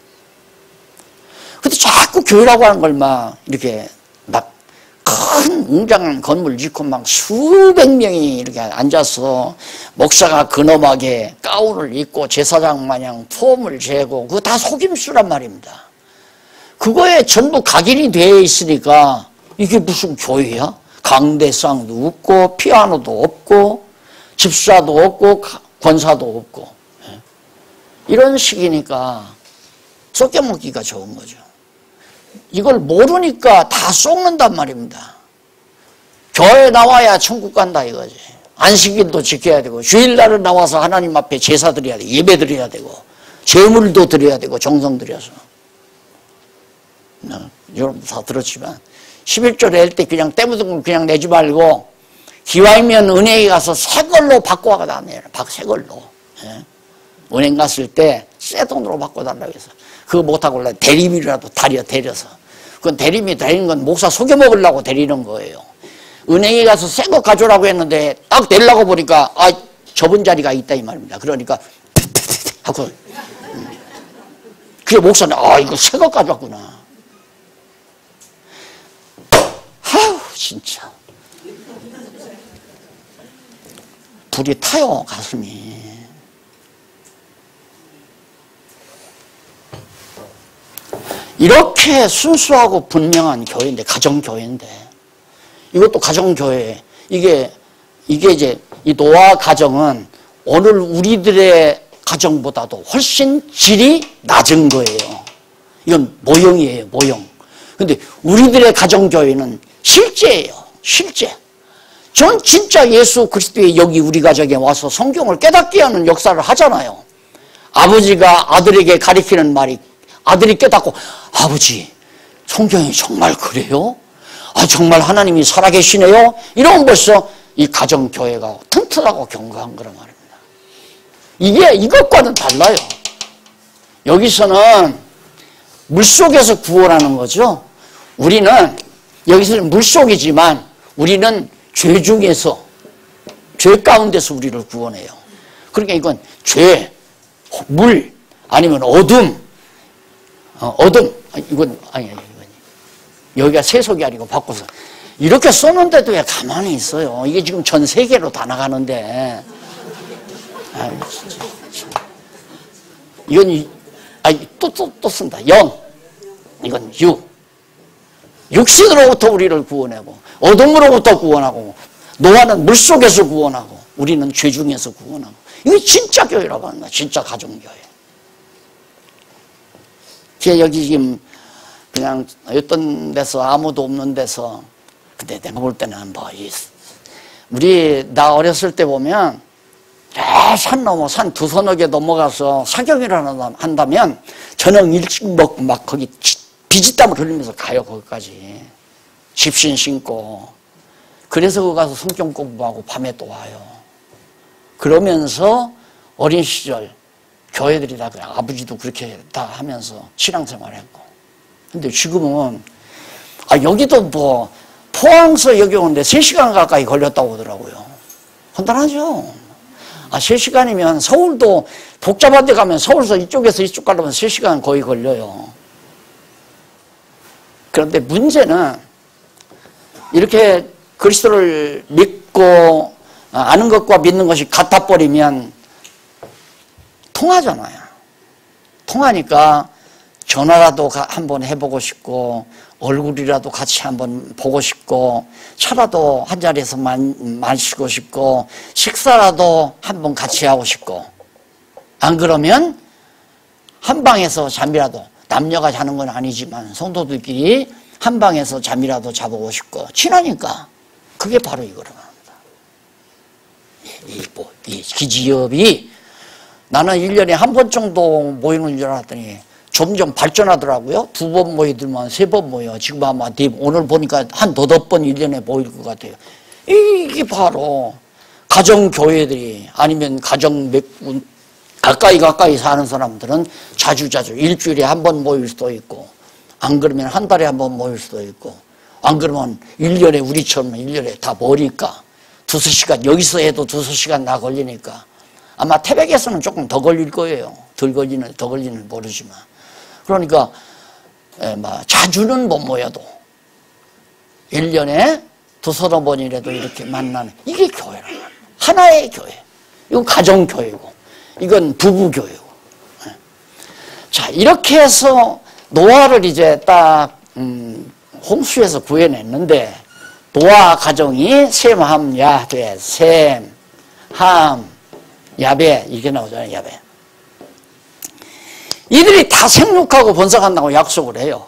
Speaker 1: 근데 자꾸 교회라고 하는 걸 막 이렇게 막 큰 웅장한 건물 짓고 막 수백 명이 이렇게 앉아서 목사가 근엄하게 가운을 입고 제사장 마냥 폼을 재고 그거 다 속임수란 말입니다. 그거에 전부 각인이 되어 있으니까 이게 무슨 교회야? 강대상도 없고 피아노도 없고 집사도 없고 권사도 없고 이런 식이니까 섞여먹기가 좋은 거죠. 이걸 모르니까 다 속는단 말입니다. 교회 나와야 천국 간다 이거지. 안식일도 지켜야 되고 주일날은 나와서 하나님 앞에 제사 드려야 되고 예배 드려야 되고 제물도 드려야 되고 정성 들여서. 여러분 다 들었지만 11조 낼 때 그냥 때 묻은 걸 그냥 내지 말고 기왕이면 은행에 가서 새 걸로 바꿔 와가 내요. 새 걸로. 은행 갔을 때 새 돈으로 바꿔달라고 해서 그거 못하고 대리비라도 데려서 그건 대리비 데리는 건 목사 속여 먹으려고 데리는 거예요. 은행에 가서 새 거 가져오라고 했는데 딱 내려고 보니까 접은 자리가 있다 이 말입니다. 그러니까 하고 그게 목사는 이거 새 거 가져왔구나. 아우 진짜 불이 타요 가슴이. 이렇게 순수하고 분명한 교회인데 가정교회인데 이것도 가정교회 이게 이제 이 노아 가정은 오늘 우리들의 가정보다도 훨씬 질이 낮은 거예요. 이건 모형이에요 모형. 근데 우리들의 가정교회는 실제예요 실제. 전 진짜 예수 그리스도의 여기 우리 가정에 와서 성경을 깨닫게 하는 역사를 하잖아요. 아버지가 아들에게 가리키는 말이 아들이 깨닫고 아버지 성경이 정말 그래요? 정말 하나님이 살아계시네요? 이러면 벌써 이 가정교회가 튼튼하고 견고한 거란 말입니다. 이게 이것과는 달라요. 여기서는 물속에서 구원하는 거죠. 우리는 여기서는 물속이지만 우리는 죄 중에서 죄 가운데서 우리를 구원해요. 그러니까 이건 죄, 물 아니면 어둠 이건 여기가 세속이 아니고 바꿔서 이렇게 썼는데도 왜 가만히 있어요. 이게 지금 전 세계로 다 나가는데 이건 또 쓴다. 영 이건 육신으로부터 우리를 구원하고 어둠으로부터 구원하고 노아는 물속에서 구원하고 우리는 죄 중에서 구원하고 이게 진짜 교회라고 한다. 진짜 가정교회. 여기 지금 그냥 어떤 데서 아무도 없는 데서 근데 내가 볼 때는 나 어렸을 때 보면 산 넘어 산 두서너 개 넘어가서 사경이를 한다면 저녁 일찍 먹고 막 거기 비지땀을 흘리면서 가요. 거기까지 집신 신고. 그래서 거기 가서 성경 공부하고 밤에 또 와요. 그러면서 어린 시절 교회들이 다 그냥 아버지도 그렇게 다 하면서 신앙생활했고. 근데 지금은 여기도 뭐 포항서 여기 오는데 3시간 가까이 걸렸다고 하더라고요. 혼돈하죠. 3시간이면 서울도 복잡한 데 가면 서울서 이쪽에서 이쪽 가려면 3시간 거의 걸려요. 그런데 문제는 이렇게 그리스도를 믿고 아는 것과 믿는 것이 같아버리면 통하잖아요. 통하니까 전화라도 한번 해보고 싶고 얼굴이라도 같이 한번 보고 싶고 차라도 한 자리에서 마시고 싶고 식사라도 한번 같이 하고 싶고 안 그러면 한 방에서 잠이라도 남녀가 자는 건 아니지만 성도들끼리 한 방에서 잠이라도 자보고 싶고 친하니까 그게 바로 이거라고 합니다. 이 기지협이 나는 1년에 한 번 정도 모이는 줄 알았더니 점점 발전하더라고요. 2번 모이들만 3번 모여. 지금 아마 오늘 보니까 한 8번 1년에 모일 것 같아요. 이게 바로 가정교회들이 아니면 가정 몇 분 가까이 사는 사람들은 자주자주 일주일에 한 번 모일 수도 있고 안 그러면 한 달에 한 번 모일 수도 있고 안 그러면 1년에 우리처럼 1년에 다 머니까 2-3시간 여기서 해도 2-3시간 나 걸리니까 아마 태백에서는 조금 더 걸릴 거예요. 더 걸리는 모르지만 그러니까 자주는 못 모여도 1년에 2-3번이라도 이렇게 만나는 이게 교회라는 거예요. 하나의 교회. 이건 가정교회고 이건 부부교회고. 자 이렇게 해서 노아를 이제 딱 홍수에서 구해냈는데 노아 가정이 셈, 함, 야베, 셈, 함, 야베 이렇게 나오잖아요. 야베. 이들이 다 생육하고 번성한다고 약속을 해요.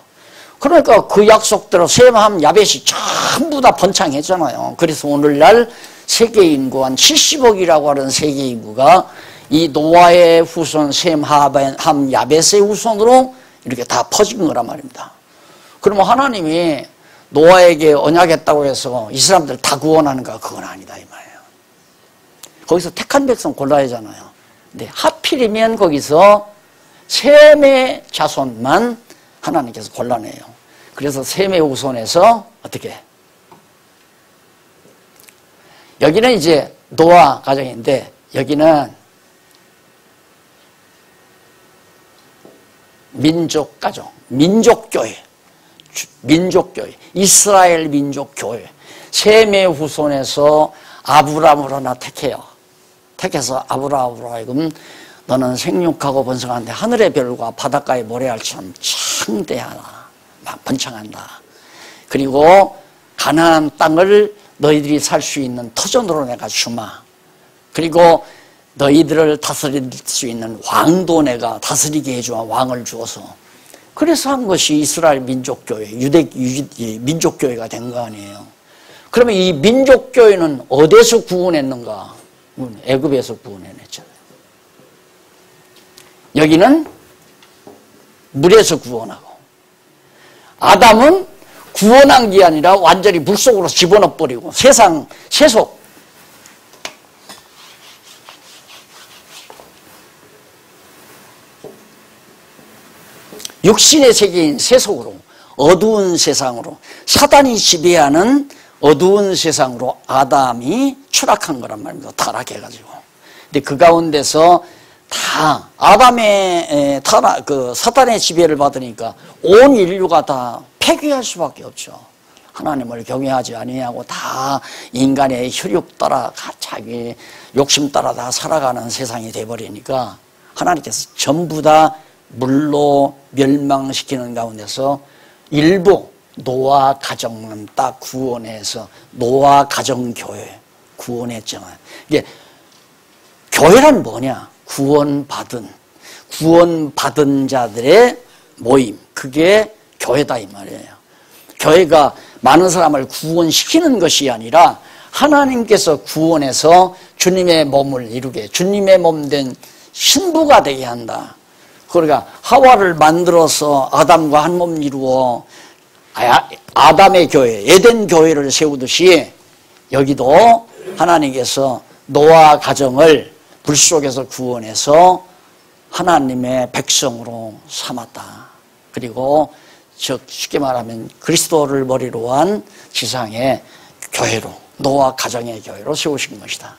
Speaker 1: 그러니까 그 약속대로 셈, 함, 야벳이 전부 다 번창했잖아요. 그래서 오늘날 세계 인구 한 70억이라고 하는 세계 인구가 이 노아의 후손 셈, 함, 야벳의 후손으로 이렇게 다 퍼진 거란 말입니다. 그러면 하나님이 노아에게 언약했다고 해서 이 사람들 다 구원하는가? 그건 아니다 이 말이에요. 거기서 택한 백성 골라야 하잖아요. 근데 하필이면 거기서 셈의 자손만 하나님께서 골라내요. 그래서 셈의 후손에서 어떻게? 여기는 이제 노아 가정인데 여기는 민족 가정, 민족교회, 이스라엘 민족교회. 셈의 후손에서 아브라함을 하나 택해요. 택해서 아브라함으로 하여금 너는 생육하고 번성하는데 하늘의 별과 바닷가의 모래알처럼 창대하다. 막 번창한다. 그리고 가나안 땅을 너희들이 살 수 있는 터전으로 내가 주마. 그리고 너희들을 다스릴 수 있는 왕도 내가 다스리게 해주마. 왕을 주어서. 그래서 한 것이 이스라엘 민족교회, 민족교회가 된 거 아니에요. 그러면 이 민족교회는 어디서 구원했는가? 애굽에서 구원해냈잖아요. 여기는 물에서 구원하고 아담은 구원한 게 아니라 완전히 물속으로 집어넣어버리고 세상 세속 육신의 세계인 세속으로 어두운 세상으로 사단이 지배하는 어두운 세상으로 아담이 추락한 거란 말입니다. 타락해가지고. 근데 그 가운데서 다 아담의 사탄의 지배를 받으니까 온 인류가 다 폐귀할 수밖에 없죠. 하나님을 경외하지 아니하고 다 인간의 혈육 따라 자기 욕심 따라 다 살아가는 세상이 돼버리니까 하나님께서 전부 다 물로 멸망시키는 가운데서 일부 노아 가정만 딱 구원해서 노아 가정교회 구원했잖아요. 이게 교회란 뭐냐? 구원받은 자들의 모임, 그게 교회다 이 말이에요. 교회가 많은 사람을 구원시키는 것이 아니라 하나님께서 구원해서 주님의 몸을 이루게, 주님의 몸 된 신부가 되게 한다. 그러니까 하와를 만들어서 아담과 한 몸 이루어 아담의 교회, 에덴 교회를 세우듯이 여기도 하나님께서 노아 가정을 물속에서 구원해서 하나님의 백성으로 삼았다. 그리고 즉 쉽게 말하면 그리스도를 머리로 한 지상의 교회로, 노아 가정의 교회로 세우신 것이다.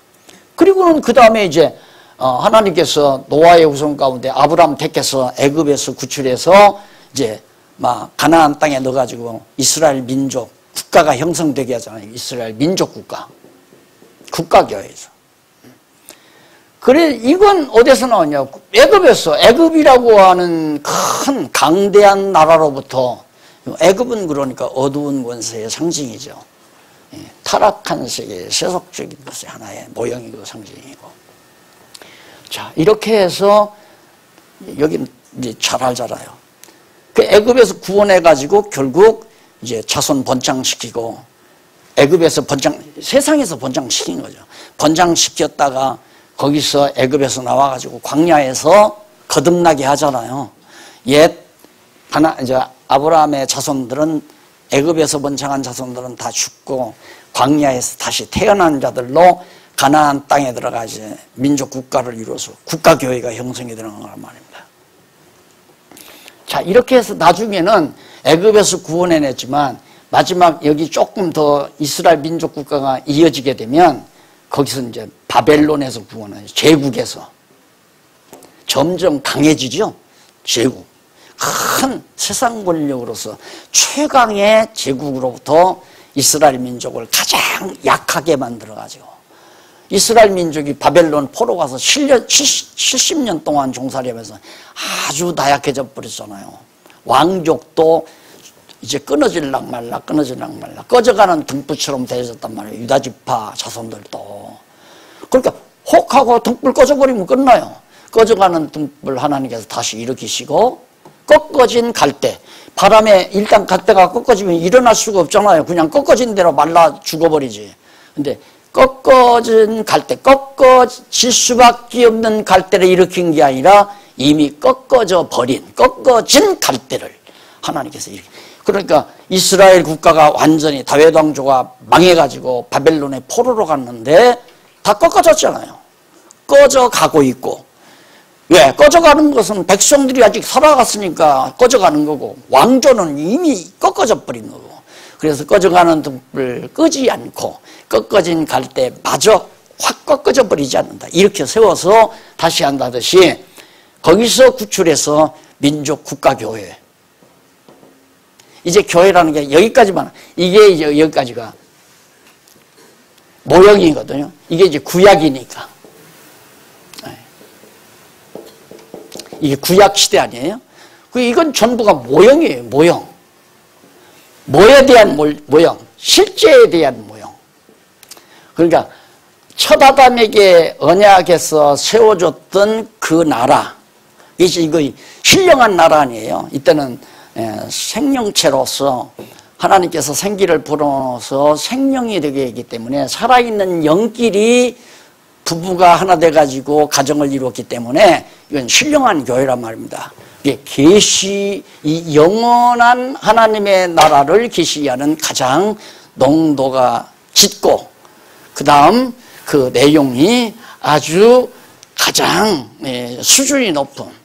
Speaker 1: 그리고는 그 다음에 이제 하나님께서 노아의 후손 가운데 아브라함 택해서 애굽에서 구출해서 이제 막 가나안 땅에 넣어가지고 이스라엘 민족 국가가 형성되게 하잖아요. 이스라엘 민족 국가교회에서. 그래, 이건 어디서 나왔냐? 애굽에서, 애굽이라고 하는 큰 강대한 나라로부터, 애굽은 그러니까 어두운 권세의 상징이죠. 타락한 세계의 세속적인 것의 하나의 모형이고 상징이고. 자, 이렇게 해서 여기 이제 잘 알잖아요. 그 애굽에서 구원해가지고 결국 이제 자손 번창시키고 애굽에서 세상에서 번창시킨 거죠. 번창시켰다가 거기서 애굽에서 나와가지고 광야에서 거듭나게 하잖아요. 이제 아브라함의 자손들은 애굽에서 번창한 자손들은 다 죽고 광야에서 다시 태어난 자들로 가나안 땅에 들어가 이제 민족 국가를 이루어서 국가교회가 형성이 되는 거란 말입니다. 자, 이렇게 해서 나중에는 애굽에서 구원해냈지만 마지막 여기 조금 더 이스라엘 민족 국가가 이어지게 되면 거기서 이제 바벨론에서 구원해요. 제국에서 점점 강해지죠. 제국, 큰 세상 권력으로서 최강의 제국으로부터 이스라엘 민족을 가장 약하게 만들어가지고 이스라엘 민족이 바벨론 포로 가서 70년 동안 종살이하면서 아주 나약해져 버렸잖아요. 왕족도 이제 끊어질락 말락 꺼져가는 등불처럼 되어졌단 말이에요. 유다지파 자손들도. 그러니까 혹하고 등불 꺼져버리면 끝나요. 꺼져가는 등불 하나님께서 다시 일으키시고 꺾어진 갈대, 바람에 일단 갈대가 꺾어지면 일어날 수가 없잖아요. 그냥 꺾어진 대로 말라 죽어버리지. 근데 꺾어진 갈대, 꺾어질 수밖에 없는 갈대를 일으킨 게 아니라 이미 꺾어진 갈대를 하나님께서 일으킨. 그러니까 이스라엘 국가가 완전히 다윗 왕조가 망해가지고 바벨론의 포로로 갔는데 다 꺾어졌잖아요. 꺼져가고 있고. 왜? 꺼져가는 것은 백성들이 아직 살아갔으니까 꺼져가는 거고 왕조는 이미 꺾어져 버린 거고. 그래서 꺼져가는 등불 끄지 않고 꺾어진 갈대마저 확 꺾어져 버리지 않는다. 이렇게 세워서 다시 한다듯이 거기서 구출해서 민족 국가교회. 이제 교회라는 게 여기까지만, 이게 이제 여기까지가 모형이거든요. 이게 이제 구약이니까. 이게 구약 시대 아니에요? 이건 전부가 모형이에요, 모형. 뭐에 대한 모형? 실제에 대한 모형. 그러니까 첫 아담에게 언약에서 세워줬던 그 나라. 이거 신령한 나라 아니에요. 이때는 생명체로서 하나님께서 생기를 불어넣어서 생명이 되게 했기 때문에 살아있는 영끼리 부부가 하나 돼가지고 가정을 이루었기 때문에 이건 신령한 교회란 말입니다. 이게 이 영원한 하나님의 나라를 계시하는 가장 농도가 짙고 그 다음 그 내용이 아주 가장 수준이 높은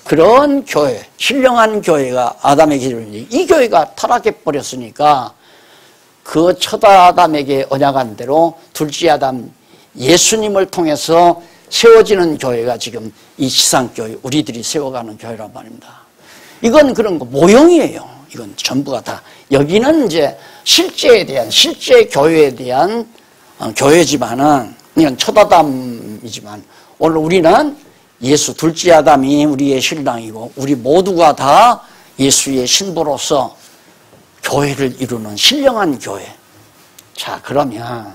Speaker 1: 그런 교회, 신령한 교회가 아담의 기준인데 이 교회가 타락해버렸으니까 그 첫 아담에게 언약한 대로 둘째 아담 예수님을 통해서 세워지는 교회가 지금 이 지상교회, 우리들이 세워가는 교회란 말입니다. 이건 그런 거 모형이에요. 이건 전부가 다. 여기는 이제 실제 교회에 대한 교회지만은, 이건 첫 아담이지만, 오늘 우리는 예수 둘째 아담이 우리의 신랑이고, 우리 모두가 다 예수의 신부로서 교회를 이루는 신령한 교회. 자, 그러면,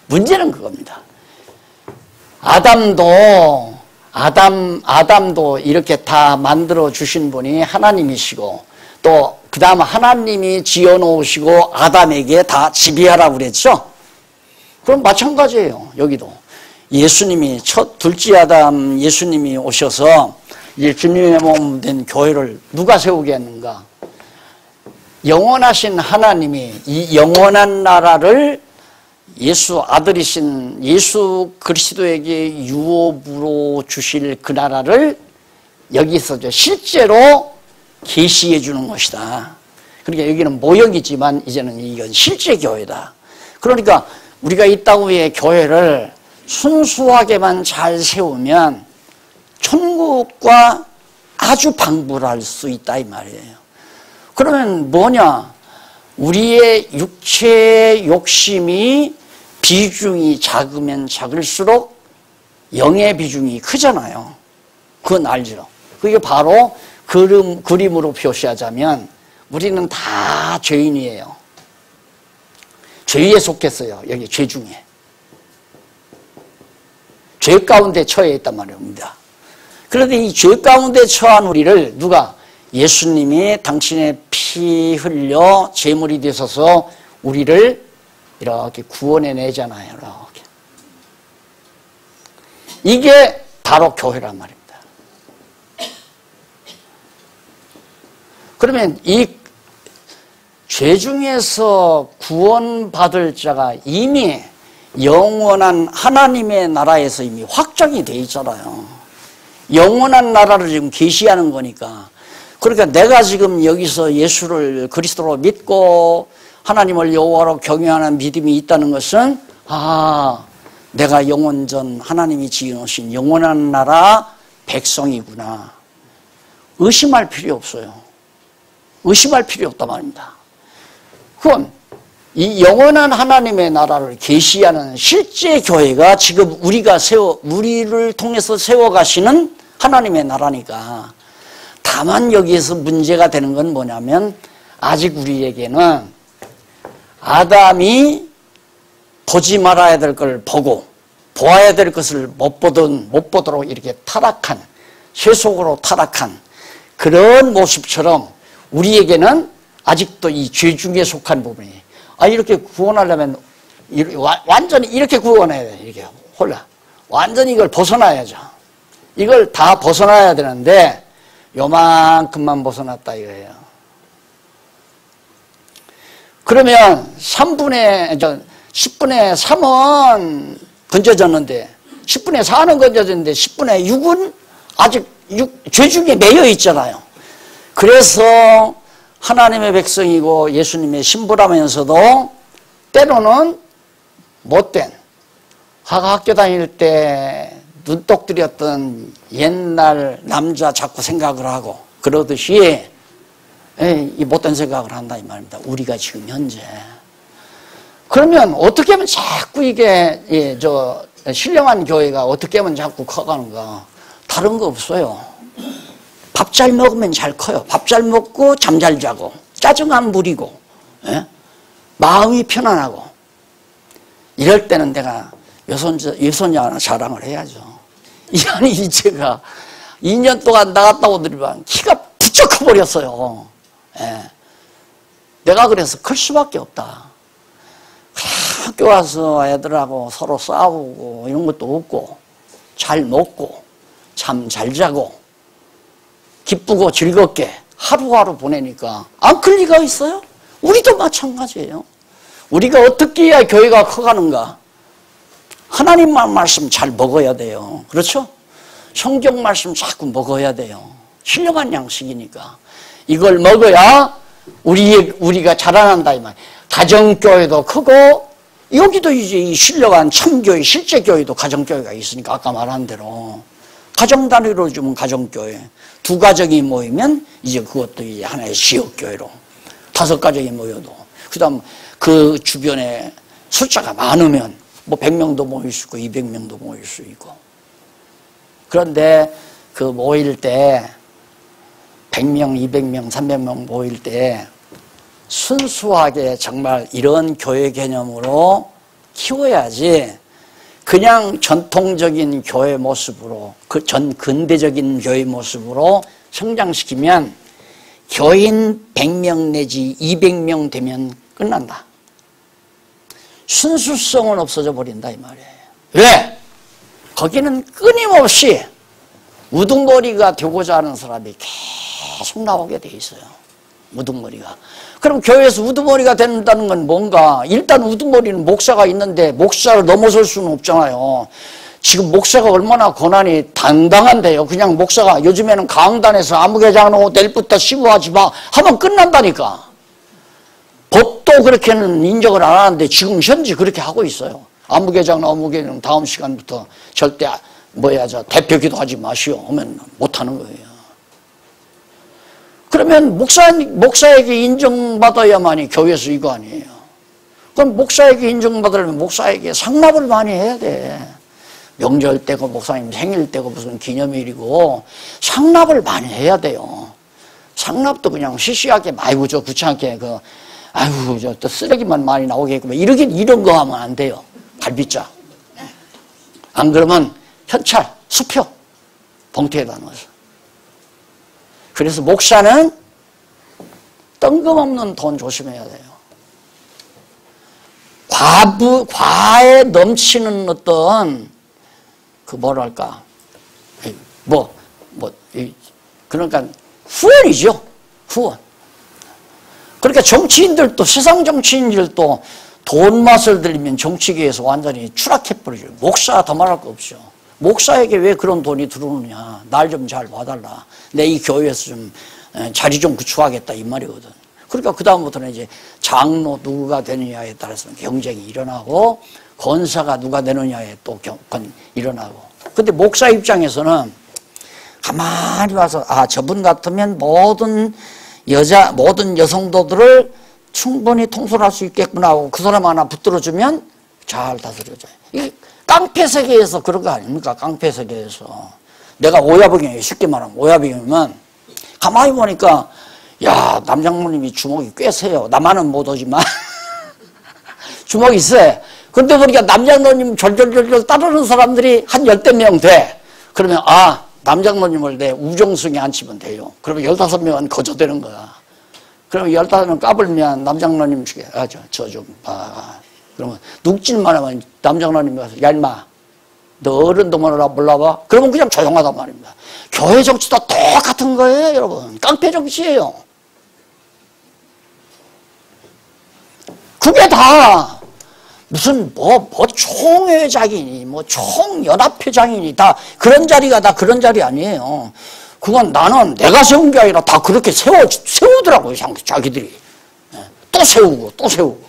Speaker 1: 문제는 그겁니다. 아담도 이렇게 다 만들어 주신 분이 하나님이시고 또 그 다음 하나님이 지어놓으시고 아담에게 다 지배하라고 그랬죠. 그럼 마찬가지예요. 여기도 예수님이 둘째 아담 예수님이 오셔서 이제 주님의 몸 된 교회를 누가 세우겠는가? 영원하신 하나님이 이 영원한 나라를 예수 아들이신 예수 그리스도에게 유업으로 주실 그 나라를 여기서 실제로 계시해 주는 것이다. 그러니까 여기는 모형이지만 이제는 이건 실제 교회다. 그러니까 우리가 이 땅 위에 교회를 순수하게만 잘 세우면 천국과 아주 방불할 수 있다 이 말이에요. 그러면 뭐냐? 우리의 육체의 욕심이 비중이 작으면 작을수록 영의 비중이 크잖아요. 그건 알죠. 그게 바로 그림으로 표시하자면 우리는 다 죄인이에요. 죄에 속했어요. 여기 죄 중에. 죄 가운데 처해 있단 말입니다. 그런데 이 죄 가운데 처한 우리를 누가? 예수님이 당신의 피 흘려 제물이 되셔서 우리를 이렇게 구원해내잖아요. 이렇게. 이게 바로 교회란 말입니다. 그러면 이 죄 중에서 구원받을 자가 이미 영원한 하나님의 나라에서 이미 확정이 돼 있잖아요. 영원한 나라를 지금 계시하는 거니까. 그러니까 내가 지금 여기서 예수를 그리스도로 믿고 하나님을 여호와로 경외하는 믿음이 있다는 것은 내가 영원전 하나님이 지어놓으신 영원한 나라 백성이구나. 의심할 필요 없어요. 의심할 필요 없단 말입니다. 그럼 이 영원한 하나님의 나라를 계시하는 실제 교회가 지금 우리를 통해서 세워가시는 하나님의 나라니까. 다만 여기에서 문제가 되는 건 뭐냐면 아직 우리에게는 아담이 보지 말아야 될 걸 보고 보아야 될 것을 못 보도록 이렇게 타락한, 세속으로 타락한 그런 모습처럼 우리에게는 아직도 이 죄 중에 속한 부분이 이렇게 구원하려면 완전히 이렇게 구원해야 돼. 이렇게 완전히 이걸 벗어나야죠. 이걸 다 벗어나야 되는데 요만큼만 벗어났다 이거예요. 그러면 10분의 3은 건져졌는데 10분의 4는 건져졌는데 10분의 6은 아직 죄 중에 매여 있잖아요. 그래서 하나님의 백성이고 예수님의 신부라면서도 때로는 못된 학교 다닐 때 눈독 들였던 옛날 남자 자꾸 생각을 하고 그러듯이 이 못된 생각을 한다 이 말입니다. 우리가 지금 현재. 그러면 어떻게 하면 자꾸 이게 신령한 교회가 어떻게 하면 자꾸 커가는가? 다른 거 없어요. 밥 잘 먹으면 잘 커요. 밥 잘 먹고 잠 잘 자고 짜증 안 부리고 마음이 편안하고 이럴 때는 내가 여손자 하나 자랑을 해야죠. 이 제가 2년 동안 나갔다 오더니만 키가 부쩍 커버렸어요. 내가 그래서 클 수밖에 없다. 학교 와서 애들하고 서로 싸우고 이런 것도 없고 잘 먹고 잠 잘 자고 기쁘고 즐겁게 하루하루 보내니까 안 클 리가 있어요? 우리도 마찬가지예요. 우리가 어떻게 해야 교회가 커가는가? 하나님만 말씀 잘 먹어야 돼요. 그렇죠? 성경 말씀 자꾸 먹어야 돼요. 신령한 양식이니까. 이걸 먹어야 우리가 자라난다 이 말. 가정교회도 크고 여기도 이제 이 신령한 참교회, 실제 교회도 가정교회가 있으니까 아까 말한 대로 가정 단위로 주면 가정교회, 2가정이 모이면 이제 그것도 이제 하나의 지역교회로 5가정이 모여도 그다음 그 주변에 숫자가 많으면 뭐 100명도 모일 수 있고 200명도 모일 수 있고. 그런데 그 모일 때 100명, 200명, 300명 모일 때 순수하게 정말 이런 교회 개념으로 키워야지 그냥 전통적인 교회 모습으로 근대적인 교회 모습으로 성장시키면 교인 100명 내지 200명 되면 끝난다. 순수성은 없어져 버린다 이 말이에요. 왜? 거기는 끊임없이 우두머리가 되고자 하는 사람이 계속 나오게 돼 있어요. 우두머리가. 그럼 교회에서 우두머리가 된다는 건 뭔가? 일단 우두머리는 목사가 있는데 목사를 넘어설 수는 없잖아요. 지금 목사가 얼마나 권한이 당당한데요. 그냥 목사가 요즘에는 강단에서 아무개장로 내일부터 시구하지 마 하면 끝난다니까. 법도 그렇게는 인정을 안 하는데 지금 현재 그렇게 하고 있어요. 아무개장로 아무개장 다음 시간부터 절대 대표기도 하지 마시오 하면 못하는 거예요. 그러면 목사에게 인정받아야만이 교회에서 이거 아니에요. 그럼 목사에게 인정받으려면 목사에게 상납을 많이 해야 돼. 명절 때고 목사님 생일 때고 무슨 기념일이고 상납을 많이 해야 돼요. 상납도 그냥 시시하게 아이고 저 귀찮게 아이고 저 또 쓰레기만 많이 나오겠구만 이런 거 하면 안 돼요. 갈비자. 안 그러면 현찰, 수표 봉투에다 넣어서. 그래서 목사는 뜬금없는 돈 조심해야 돼요. 과에 넘치는 어떤 뭐랄까 그러니까 후원이죠. 후원. 그러니까 정치인들도 세상 정치인들도 돈 맛을 들리면 정치계에서 완전히 추락해버리죠. 목사 더 말할 거 없죠. 목사에게 왜 그런 돈이 들어오느냐. 날 좀 잘 봐달라. 내 이 교회에서 좀 자리 좀 구축하겠다 이 말이거든. 그러니까 그 다음부터는 이제 장로 누가 되느냐에 따라서 경쟁이 일어나고 권사가 누가 되느냐에 또 일어나고. 근데 목사 입장에서는 가만히 와서 저분 같으면 모든 여성도들을 충분히 통솔할 수 있겠구나 하고 그 사람 하나 붙들어주면 잘 다스려져요. 이게 깡패 세계에서 그런 거 아닙니까? 깡패 세계에서. 내가 오야병이에요. 쉽게 말하면 오야병이면 가만히 보니까 야 남장모님이 주먹이 꽤 세요. 나만은 못 오지만 주먹이 세. 근데 보니까 남장모님 절절절절 따르는 사람들이 한 10명 돼. 그러면 남장모님을 내 우정승에 앉히면 돼요. 그러면 15명은 거저되는 거야. 그러면 15명 까불면 남장로님 중에 저 좀 봐. 그러면 눅질만 하면 남장로님이 가서 야 인마 너 어른도 몰라봐? 그러면 그냥 조용하단 말입니다. 교회 정치도 똑같은 거예요 여러분. 깡패 정치예요. 그게 다 무슨 총회장이니 총연합회장이니 다 그런 자리가 다 그런 자리 아니에요. 그건 나는 내가 세운 게 아니라 다 그렇게 세우더라고요 자기들이. 또 세우고 또 세우고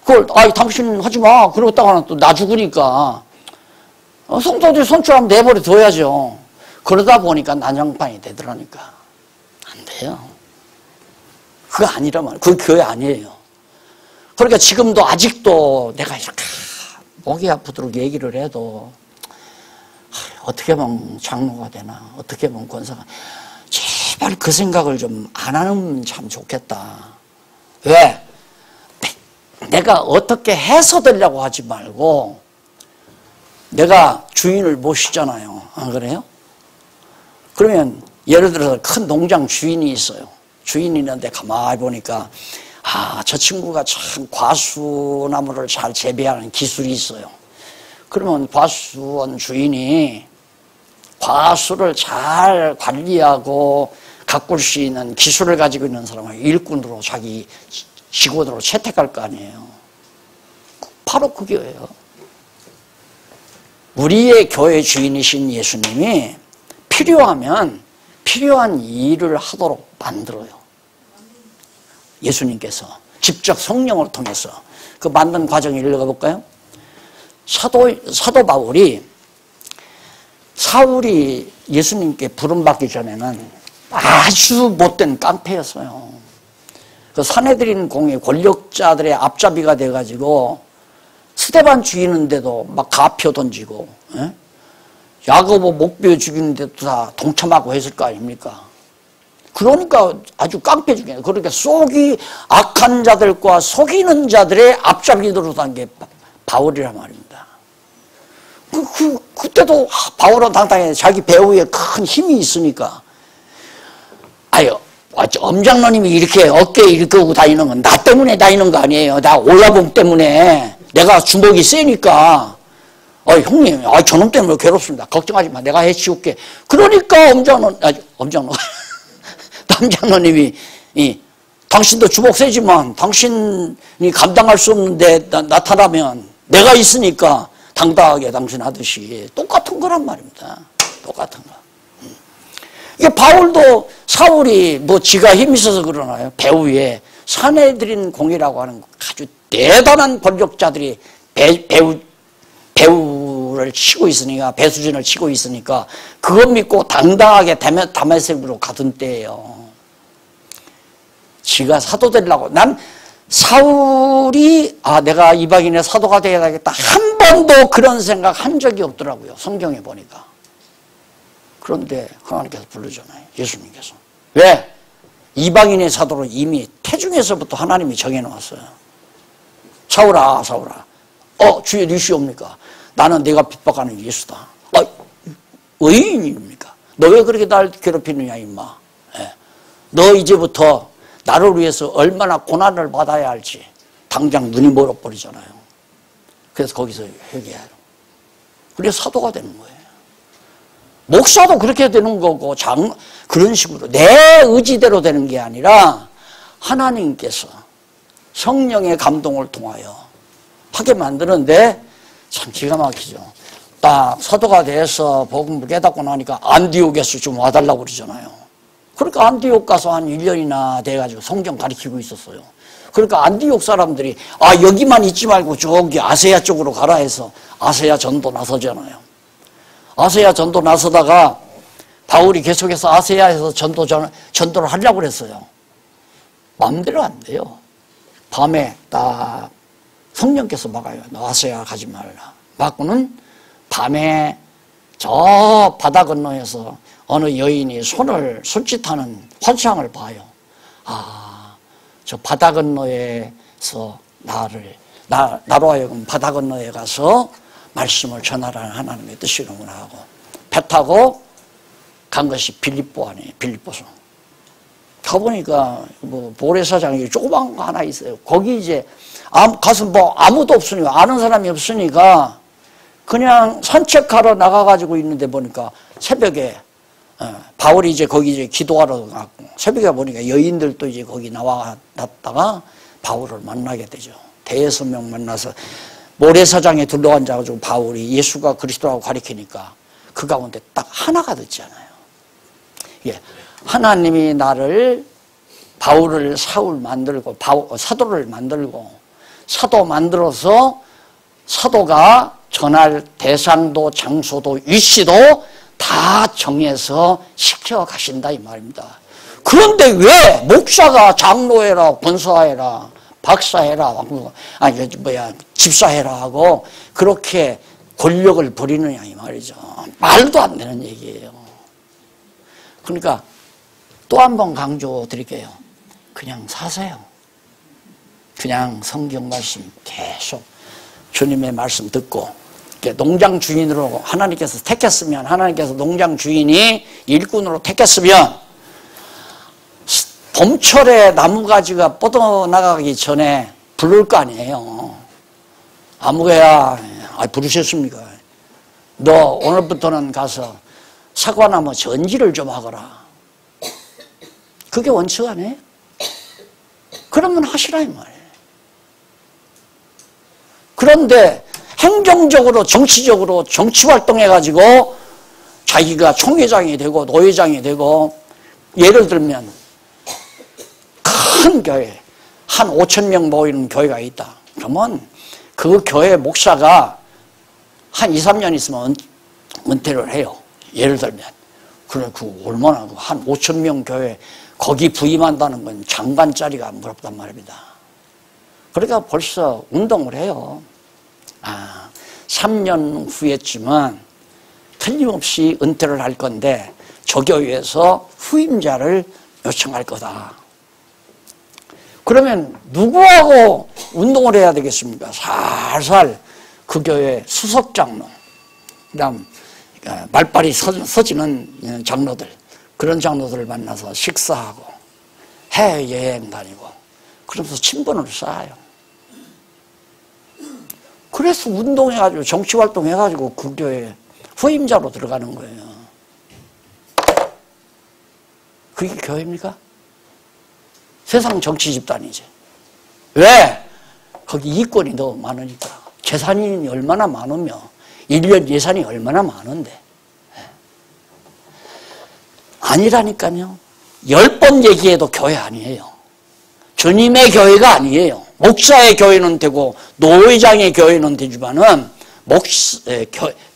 Speaker 1: 그걸 당신 하지 마 그러다가는 또 나 죽으니까 성도들이 손주하면 내버려 둬야죠. 그러다 보니까 난장판이 되더라니까. 안 돼요. 그거 아니라면 그 교회 아니에요. 그러니까 지금도 아직도 내가 이렇게 목이 아프도록 얘기를 해도 어떻게 하면 장로가 되나 어떻게 하면 권사가 제발 그 생각을 좀 안 하면 참 좋겠다. 왜? 내가 어떻게 해서 되려고 하지 말고 내가 주인을 모시잖아요. 안 그래요? 그러면 예를 들어서 큰 농장 주인이 있어요. 주인이 있는데 가만히 보니까 저 친구가 참 과수나무를 잘 재배하는 기술이 있어요. 그러면 과수원 주인이 과수를 잘 관리하고 가꿀 수 있는 기술을 가지고 있는 사람을 일꾼으로 자기 직원으로 채택할 거 아니에요. 바로 그게예요. 우리의 교회 주인이신 예수님이 필요하면 필요한 일을 하도록 만들어요. 예수님께서 직접 성령을 통해서 그 만든 과정을 읽어가 볼까요? 사도 바울이 사울이 예수님께 부름받기 전에는 아주 못된 깡패였어요. 그 산헤드린 공의 권력자들의 앞잡이가 돼가지고 스데반 죽이는데도 막 가표 던지고 야고보 목베어 죽이는데도 다 동참하고 했을 거 아닙니까? 그러니까 아주 깡패 중에 그러니까 속이 악한 자들과 속이는 자들의 앞잡이로 단 게 바울이란 말입니다. 그때도 바울은 당당해 자기 배후에 큰 힘이 있으니까 엄장로님이 이렇게 어깨에 이렇게 하고 다니는 건 나 때문에 다니는 거 아니에요. 나 올라봉 때문에. 내가 주먹이 세니까. 형님, 저놈 때문에 괴롭습니다. 걱정하지 마. 내가 해치울게. 그러니까 남장로님이, 당신도 주먹 세지만 당신이 감당할 수 없는데 나타나면 내가 있으니까 당당하게 당신 하듯이 똑같은 거란 말입니다. 똑같은 거. 이게 바울도 사울이 뭐 지가 힘이 있어서 그러나요? 배후에 사내들인 공이라고 하는 아주 대단한 권력자들이 배후를 치고 있으니까, 배수진을 치고 있으니까 그것 믿고 당당하게 다메섹으로 가던 때예요. 지가 사도 되려고. 난 사울이 내가 이방인의 사도가 되어야겠다 한 번도 그런 생각 한 적이 없더라고요. 성경에 보니까. 그런데 하나님께서 부르잖아요. 예수님께서. 왜? 이방인의 사도로 이미 태중에서부터 하나님이 정해놓았어요. 사울아, 사울아. 주의 니시옵니까? 나는 내가 핍박하는 예수다. 의인입니까? 너 왜 그렇게 날 괴롭히느냐 임마. 너 이제부터 나를 위해서 얼마나 고난을 받아야 할지 당장 눈이 멀어버리잖아요. 그래서 거기서 회개해요. 그래서 사도가 되는 거예요. 목사도 그렇게 되는 거고 그런 식으로 내 의지대로 되는 게 아니라 하나님께서 성령의 감동을 통하여 하게 만드는데 참 기가 막히죠. 딱 사도가 돼서 복음을 깨닫고 나니까 안디옥에서 좀 와달라고 그러잖아요. 그러니까 안디옥 가서 한 1년이나 돼가지고 성경 가르치고 있었어요. 그러니까 안디옥 사람들이 여기만 있지 말고 저기 아세아 쪽으로 가라 해서 아세아 전도 나서잖아요. 아세아 전도 나서다가 바울이 계속해서 아세아에서 전도를 하려고 그랬어요. 마음대로 안 돼요. 밤에 딱 성령께서 막아요. 너 아세아 가지 말라. 막고는 밤에 저 바다 건너에서 어느 여인이 손짓하는 환상을 봐요. 저 바다 건너에서 나로 하여금 바다 건너에 가서 말씀을 전하라는 하나님의 뜻이로구나 하고 배 타고 간 것이 빌립보 아니에요. 빌립보서. 가보니까 뭐 모래사장이 조그만 거 하나 있어요. 거기 이제 가서 뭐 아무도 없으니까 아는 사람이 없으니까 그냥 산책하러 나가가지고 있는데 보니까 새벽에 바울이 이제 거기 이제 기도하러 갔고 새벽에 보니까 여인들도 이제 거기 나왔다가 바울을 만나게 되죠. 대여섯 명 만나서 모래사장에 둘러앉아가지고 바울이 예수가 그리스도라고 가리키니까 그 가운데 딱 하나가 됐잖아요. 예, 하나님이 나를 바울을 사울 만들고 사도를 만들고 사도 만들어서 사도가 전할 대상도 장소도 위치도 다 정해서 시켜가신다 이 말입니다. 그런데 왜 목사가 장로해라 권사해라 박사해라 집사해라 하고 그렇게 권력을 부리느냐 이 말이죠. 말도 안 되는 얘기예요. 그러니까 또 한 번 강조 드릴게요. 그냥 사세요. 그냥 성경 말씀 계속 주님의 말씀 듣고 농장 주인으로 하나님께서 택했으면 하나님께서 농장 주인이 일꾼으로 택했으면 봄철에 나무가지가 뻗어나가기 전에 부를 거 아니에요. 아무개야 부르셨습니까? 너 오늘부터는 가서 사과나무 전지를 좀 하거라. 그게 원칙 아니에요? 그러면 하시라 이 말이에요. 그런데 행정적으로 정치적으로 정치활동해가지고 자기가 총회장이 되고 노회장이 되고 예를 들면 큰 교회 한 5,000명 모이는 교회가 있다. 그러면 그 교회 목사가 한 2, 3년 있으면 은퇴를 해요. 예를 들면. 그래, 얼마나 한 5,000명 교회 거기 부임한다는 건 장관짜리가 무섭단 말입니다. 그러니까 벌써 운동을 해요. 3년 후에쯤은 틀림없이 은퇴를 할 건데 저 교회에서 후임자를 요청할 거다. 그러면 누구하고 운동을 해야 되겠습니까? 살살 그 교회 수석장로, 그다음 말빨이 서지는 장로들, 그런 장로들을 만나서 식사하고 해외여행 다니고 그러면서 친분을 쌓아요. 그래서 운동해가지고 정치활동해가지고 그 교회에 후임자로 들어가는 거예요. 그게 교회입니까? 세상 정치 집단이지. 왜? 거기 이권이 너무 많으니까. 재산이 얼마나 많으며 1년 예산이 얼마나 많은데. 아니라니까요. 10번 얘기해도 교회 아니에요. 주님의 교회가 아니에요. 목사의 교회는 되고 노회장의 교회는 되지만은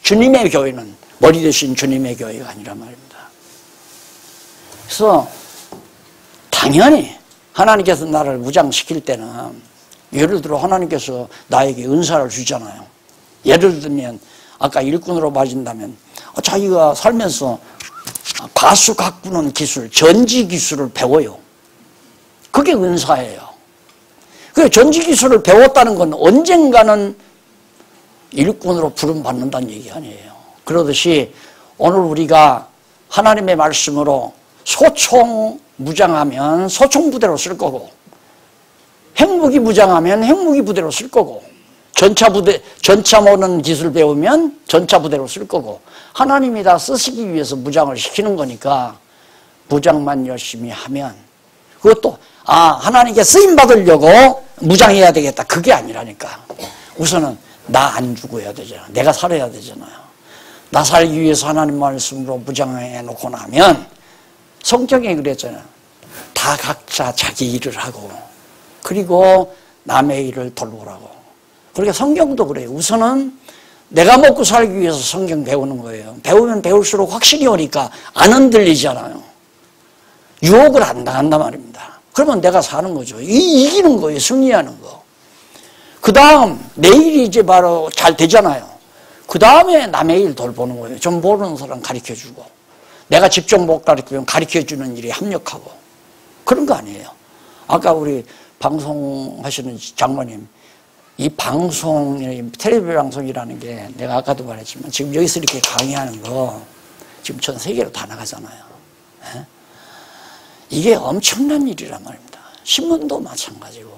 Speaker 1: 주님의 교회는 머리 대신 주님의 교회가 아니란 말입니다. 그래서 당연히 하나님께서 나를 무장시킬 때는 예를 들어 하나님께서 나에게 은사를 주잖아요. 예를 들면 아까 일꾼으로 맞은다면 자기가 살면서 가수 가꾸는 기술, 전지 기술을 배워요. 그게 은사예요. 그 전지 기술을 배웠다는 건 언젠가는 일꾼으로 부름받는다는 얘기 아니에요. 그러듯이 오늘 우리가 하나님의 말씀으로 소총 무장하면 소총 부대로 쓸 거고, 핵무기 무장하면 핵무기 부대로 쓸 거고, 전차 모는 기술 배우면 전차 부대로 쓸 거고, 하나님이 다 쓰시기 위해서 무장을 시키는 거니까 무장만 열심히 하면, 그것도 하나님께 쓰임 받으려고 무장해야 되겠다, 그게 아니라니까. 우선은 나 안 죽어야 되잖아. 내가 살아야 되잖아요. 나 살기 위해서 하나님 말씀으로 무장해 놓고 나면 성경에 그랬잖아요. 다 각자 자기 일을 하고 그리고 남의 일을 돌보라고. 그러니까 성경도 그래요. 우선은 내가 먹고 살기 위해서 성경 배우는 거예요. 배우면 배울수록 확실히 오니까 안 흔들리잖아요. 유혹을 안 당한단 말입니다. 그러면 내가 사는 거죠. 이기는 거예요. 승리하는 거. 그 다음 내 일이 이제 바로 잘 되잖아요. 그 다음에 남의 일 돌보는 거예요. 좀 모르는 사람 가르쳐주고, 내가 직접 못 가르치면 가르쳐주는 일에 합력하고, 그런 거 아니에요. 아까 우리 방송하시는 장모님, 이 방송, 텔레비전 방송이라는 게 내가 아까도 말했지만 지금 여기서 이렇게 강의하는 거 지금 전 세계로 다 나가잖아요. 이게 엄청난 일이란 말입니다. 신문도 마찬가지고.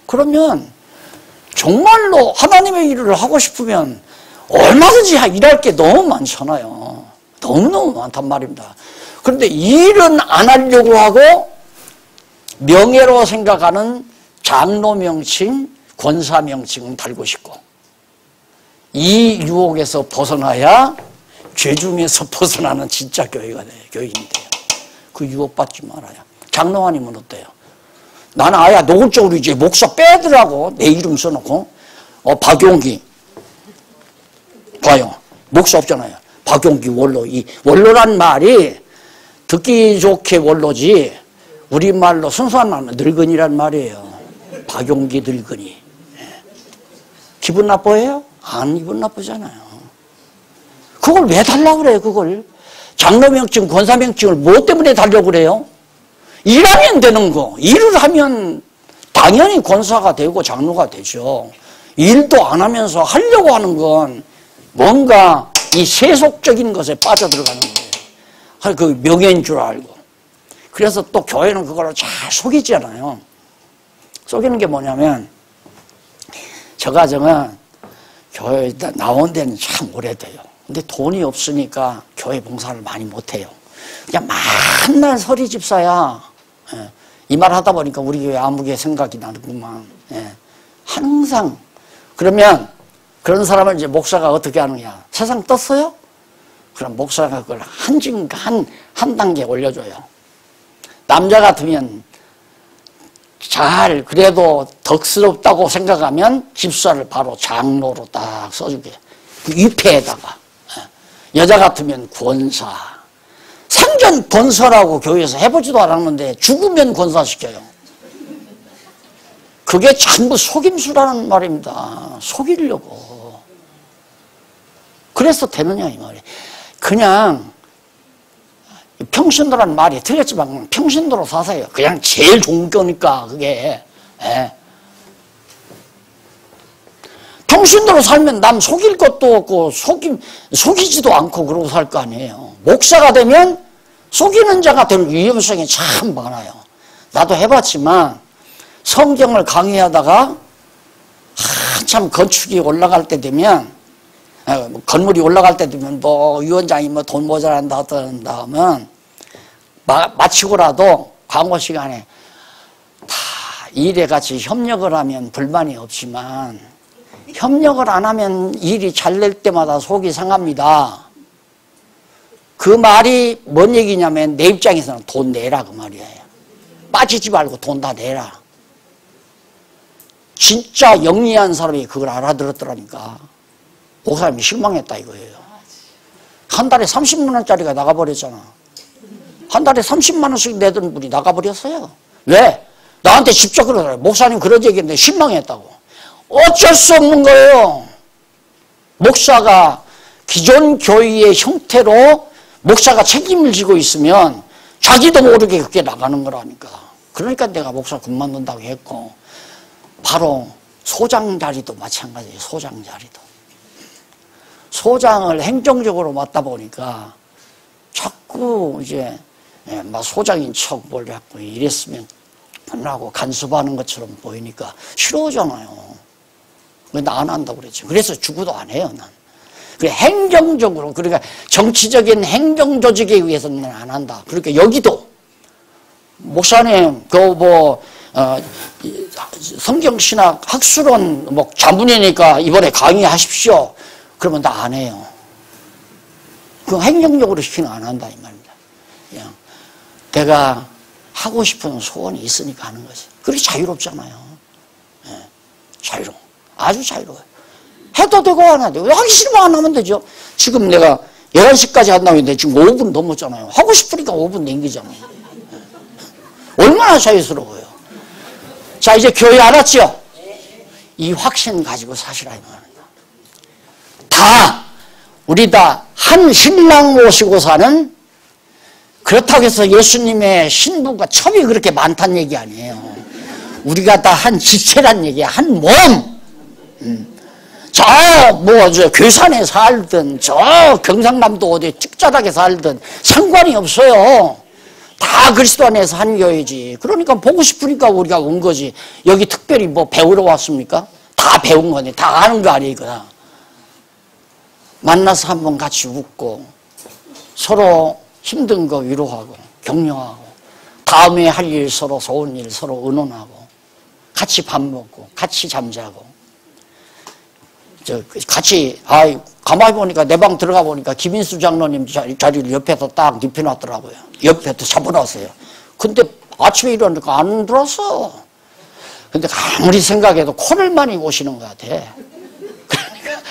Speaker 1: 그러면 정말로 하나님의 일을 하고 싶으면 얼마든지 일할 게 너무 많잖아요. 너무너무 많단 말입니다. 그런데 일은 안 하려고 하고 명예로 생각하는 장로 명칭, 권사 명칭은 달고 싶고, 이 유혹에서 벗어나야 죄중에서 벗어나는 진짜 교회가 돼요. 교인이 돼요. 그 유혹받지 말아요. 장로 아니면 어때요? 나는 아예 노골적으로 이제 목사 빼더라고. 내 이름 써놓고. 박용기. 봐요. 목사 없잖아요. 박용기 원로. 이 원로란 말이 듣기 좋게 원로지, 우리말로 순수한 말은 늙은이란 말이에요. 박용기 늙은이. 기분 나빠해요? 안 기분 나쁘잖아요. 그걸 왜 달라고 그래요, 그걸? 장로명칭, 권사명칭을 뭐 때문에 달려고 그래요? 일하면 되는 거. 일을 하면 당연히 권사가 되고 장로가 되죠. 일도 안 하면서 하려고 하는 건 뭔가 이 세속적인 것에 빠져들어가는 거예요. 그 명예인 줄 알고. 그래서 또 교회는 그걸로 잘 속이잖아요. 속이는 게 뭐냐면, 저 가정은 교회에 나온 데는 참 오래돼요. 근데 돈이 없으니까 교회 봉사를 많이 못해요. 그냥 맨날 서리 집사야. 이 말 하다 보니까 우리 교회 아무개 생각이 나는구만. 항상. 그러면 그런 사람을 이제 목사가 어떻게 하느냐. 세상 떴어요? 그럼 목사가 그걸 한 단계 올려줘요. 남자 같으면 잘 그래도 덕스럽다고 생각하면 집사를 바로 장로로 딱 써주게. 그 위패에다가. 여자 같으면 권사. 생전 권사라고 교회에서 해보지도 않았는데 죽으면 권사시켜요. 그게 전부 속임수라는 말입니다. 속이려고. 그래서 되느냐 이 말이에요. 그냥 평신도라는 말이 틀렸지만 평신도로 사세요. 그냥 제일 좋은 거니까 그게. 평신도로 살면 남 속일 것도 없고 속이지도 않고 그러고 살 거 아니에요. 목사가 되면 속이는 자가 될 위험성이 참 많아요. 나도 해봤지만 성경을 강의하다가 한참 건축이 올라갈 때 되면 건물이 올라갈 때 되면 뭐 위원장이 뭐 돈 모자란다 하면 마치고라도 광고 시간에 다 일에 같이 협력을 하면 불만이 없지만 협력을 안 하면 일이 잘 될 때마다 속이 상합니다. 그 말이 뭔 얘기냐면 내 입장에서는 돈 내라 그 말이에요. 빠지지 말고 돈 다 내라. 진짜 영리한 사람이 그걸 알아들었더라니까. 목사님이 실망했다 이거예요. 한 달에 30만 원짜리가 나가버렸잖아. 한 달에 30만 원씩 내던 분이 나가버렸어요. 왜? 나한테 직접 그러더라고요. 목사님 그런 얘기했는데 실망했다고. 어쩔 수 없는 거예요. 목사가 기존 교회의 형태로 목사가 책임을 지고 있으면 자기도 모르게 그렇게 나가는 거라니까. 그러니까 내가 목사 그만둔다고 했고, 바로 소장 자리도 마찬가지예요. 소장 자리도. 소장을 행정적으로 맡다 보니까 자꾸 이제 막 소장인 척 뭘 자꾸 이랬으면 하고 간섭하는 것처럼 보이니까 싫어하잖아요. 근데 나 안 한다고 그랬죠. 그래서 죽어도 안 해요, 난. 그래, 행정적으로, 그러니까 정치적인 행정 조직에 의해서는 안 한다. 그러니까 여기도, 목사님, 성경신학 학술원 자문이니까 이번에 강의하십시오. 그러면 나 안 해요. 그 행정적으로 시키면 안 한다, 이 말입니다. 그냥 내가 하고 싶은 소원이 있으니까 하는 거지. 그렇게 자유롭잖아요. 예, 자유로워. 아주 자유로워요. 해도 되고 안 해도 되고. 하기 싫으면 안 하면 되죠. 지금 내가 11시까지 한다고 했는데 지금 5분 넘었잖아요. 하고 싶으니까 5분 남기잖아요. 예. 얼마나 자유스러워요. 자, 이제 교회 알았죠? 이 확신 가지고 사시라 이 말입니다. 우리 다 한 신랑 모시고 사는, 그렇다고 해서 예수님의 신부가 첩이 그렇게 많다는 얘기 아니에요. 우리가 다 한 지체란 얘기야. 한 몸. 저 괴산에 살든 저 경상남도 어디 찍자락에 살든 상관이 없어요. 다 그리스도 안에서 한 교회지. 그러니까 보고 싶으니까 우리가 온 거지. 여기 특별히 뭐 배우러 왔습니까? 다 배운 거네. 다 아는 거 아니에요, 이거다. 만나서 한번 같이 웃고 서로 힘든 거 위로하고 격려하고 다음에 할 일 서로 좋은 일 서로 의논하고 같이 밥 먹고 같이 잠자고 같이 가만히 보니까 내 방 들어가 보니까 김인수 장로님 자리를 옆에서 딱 눕혀놨더라고요. 옆에 또 잡아놨어요. 근데 아침에 일어나니까 안 들어왔어. 근데 아무리 생각해도 코를 많이 고시는 것 같아. 그러니까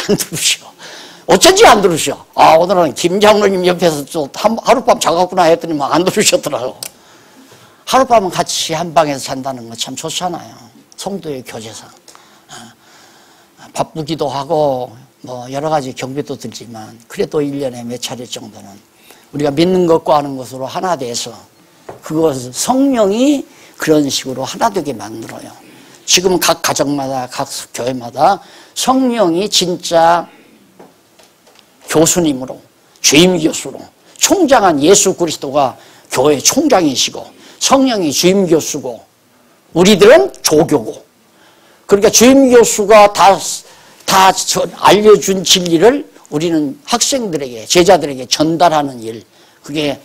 Speaker 1: 안 들으셔. 어쩐지 안 들으셔. 오늘은 김 장로님 옆에서 또 하룻밤 자갔구나 했더니 막 안 들으셨더라고. 하룻밤은 같이 한 방에서 잔다는 거 참 좋잖아요. 성도의 교제상. 바쁘기도 하고 뭐 여러 가지 경비도 들지만 그래도 1년에 몇 차례 정도는 우리가 믿는 것과 하는 것으로 하나 돼서 그것을 성령이 그런 식으로 하나 되게 만들어요. 지금 각 가정마다 각 교회마다 성령이 진짜 교수님으로 주임 교수로 총장한 예수 그리스도가 교회 총장이시고 성령이 주임 교수고 우리들은 조교고, 그러니까 주임 교수가 다 알려준 진리를 우리는 학생들에게 제자들에게 전달하는 일, 그게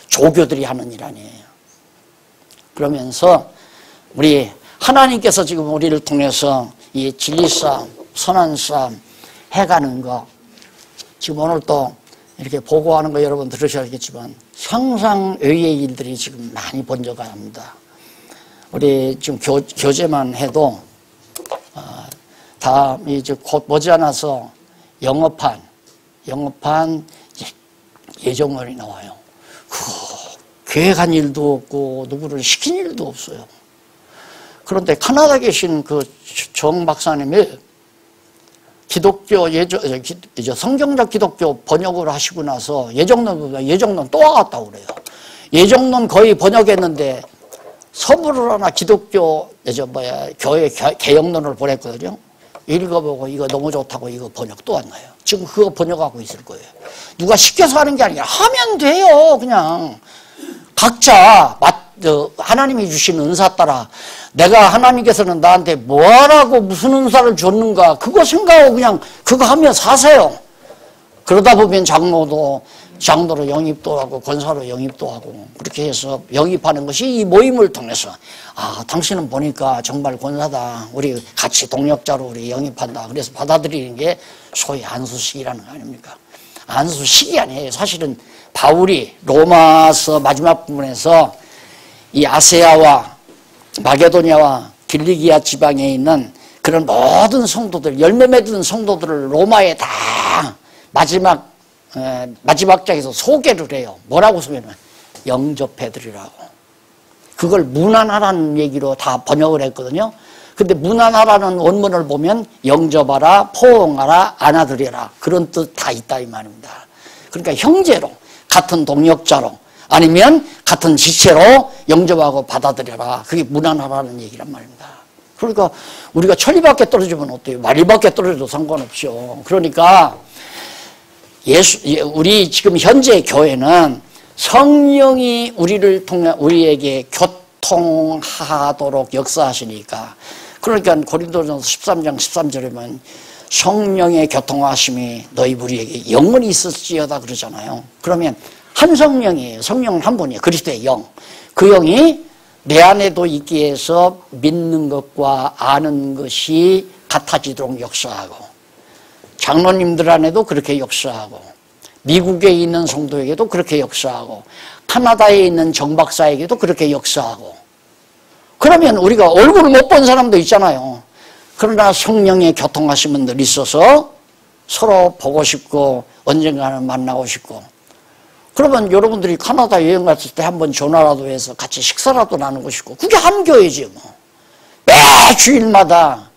Speaker 1: 조교들이 하는 일 아니에요. 그러면서 우리 하나님께서 지금 우리를 통해서 이 진리 싸움, 선한 싸움 해가는 거, 지금 오늘 또 이렇게 보고하는 거 여러분 들으셔야겠지만 상상외의 일들이 지금 많이 번져갑니다. 우리 지금 교재만 해도 다 이제 곧 머지않아서 영어판 예정론이 나와요. 계획한 일도 없고 누구를 시킨 일도 없어요. 그런데 카나다에 계신 그 정 박사님이 기독교 성경적 기독교 번역을 하시고 나서 예정론 또 와갔다고 그래요. 예정론 거의 번역했는데 서부를 하나 기독교 교회 개혁론을 보냈거든요. 읽어보고 이거 너무 좋다고 이거 번역 또 왔나요? 지금 그거 번역하고 있을 거예요. 누가 시켜서 하는 게 아니라 하면 돼요. 그냥 각자 하나님이 주신 은사 따라 내가 하나님께서는 나한테 뭐하라고 무슨 은사를 줬는가 그거 생각하고 그냥 그거 하며 사세요. 그러다 보면 장로로 영입도 하고 권사로 영입도 하고 그렇게 해서 영입하는 것이 이 모임을 통해서 당신은 보니까 정말 권사다. 우리 같이 동역자로 우리 영입한다. 그래서 받아들이는 게 소위 안수식이라는 거 아닙니까? 안수식이 아니에요. 사실은 바울이 로마서 마지막 부분에서 이 아세아와 마게도냐와 길리기아 지방에 있는 그런 모든 성도들, 열매 맺은 성도들을 로마에 다 마지막 장에서 소개를 해요. 뭐라고 소개하냐면 영접해드리라고. 그걸 문안하라는 얘기로 다 번역을 했거든요. 근데 문안하라는 원문을 보면 영접하라, 포옹하라, 안아드리라 그런 뜻 다 있다 이 말입니다. 그러니까 형제로, 같은 동역자로 아니면 같은 지체로 영접하고 받아들여라. 그게 문안하라는 얘기란 말입니다. 그러니까 우리가 천리밖에 떨어지면 어때요? 만리밖에 떨어져도 상관없죠. 그러니까 우리 지금 현재 교회는 성령이 우리를 통해 우리에게 교통하도록 역사하시니까 그러니까 고린도전서 13장 13절에는 성령의 교통하심이 너희 우리에게 영원히 있을지어다 그러잖아요. 그러면 한 성령이에요. 성령은 한 분이에요. 그리스도의 영. 그 영이 내 안에도 있기 위해서 믿는 것과 아는 것이 같아지도록 역사하고 장로님들 안에도 그렇게 역사하고 미국에 있는 성도에게도 그렇게 역사하고 캐나다에 있는 정박사에게도 그렇게 역사하고 그러면 우리가 얼굴을 못 본 사람도 있잖아요. 그러나 성령의 교통하심은 늘 있어서 서로 보고 싶고 언젠가는 만나고 싶고 그러면 여러분들이 캐나다 여행 갔을 때 한번 전화라도 해서 같이 식사라도 나누고 싶고 그게 한 교회지 뭐. 매 주일마다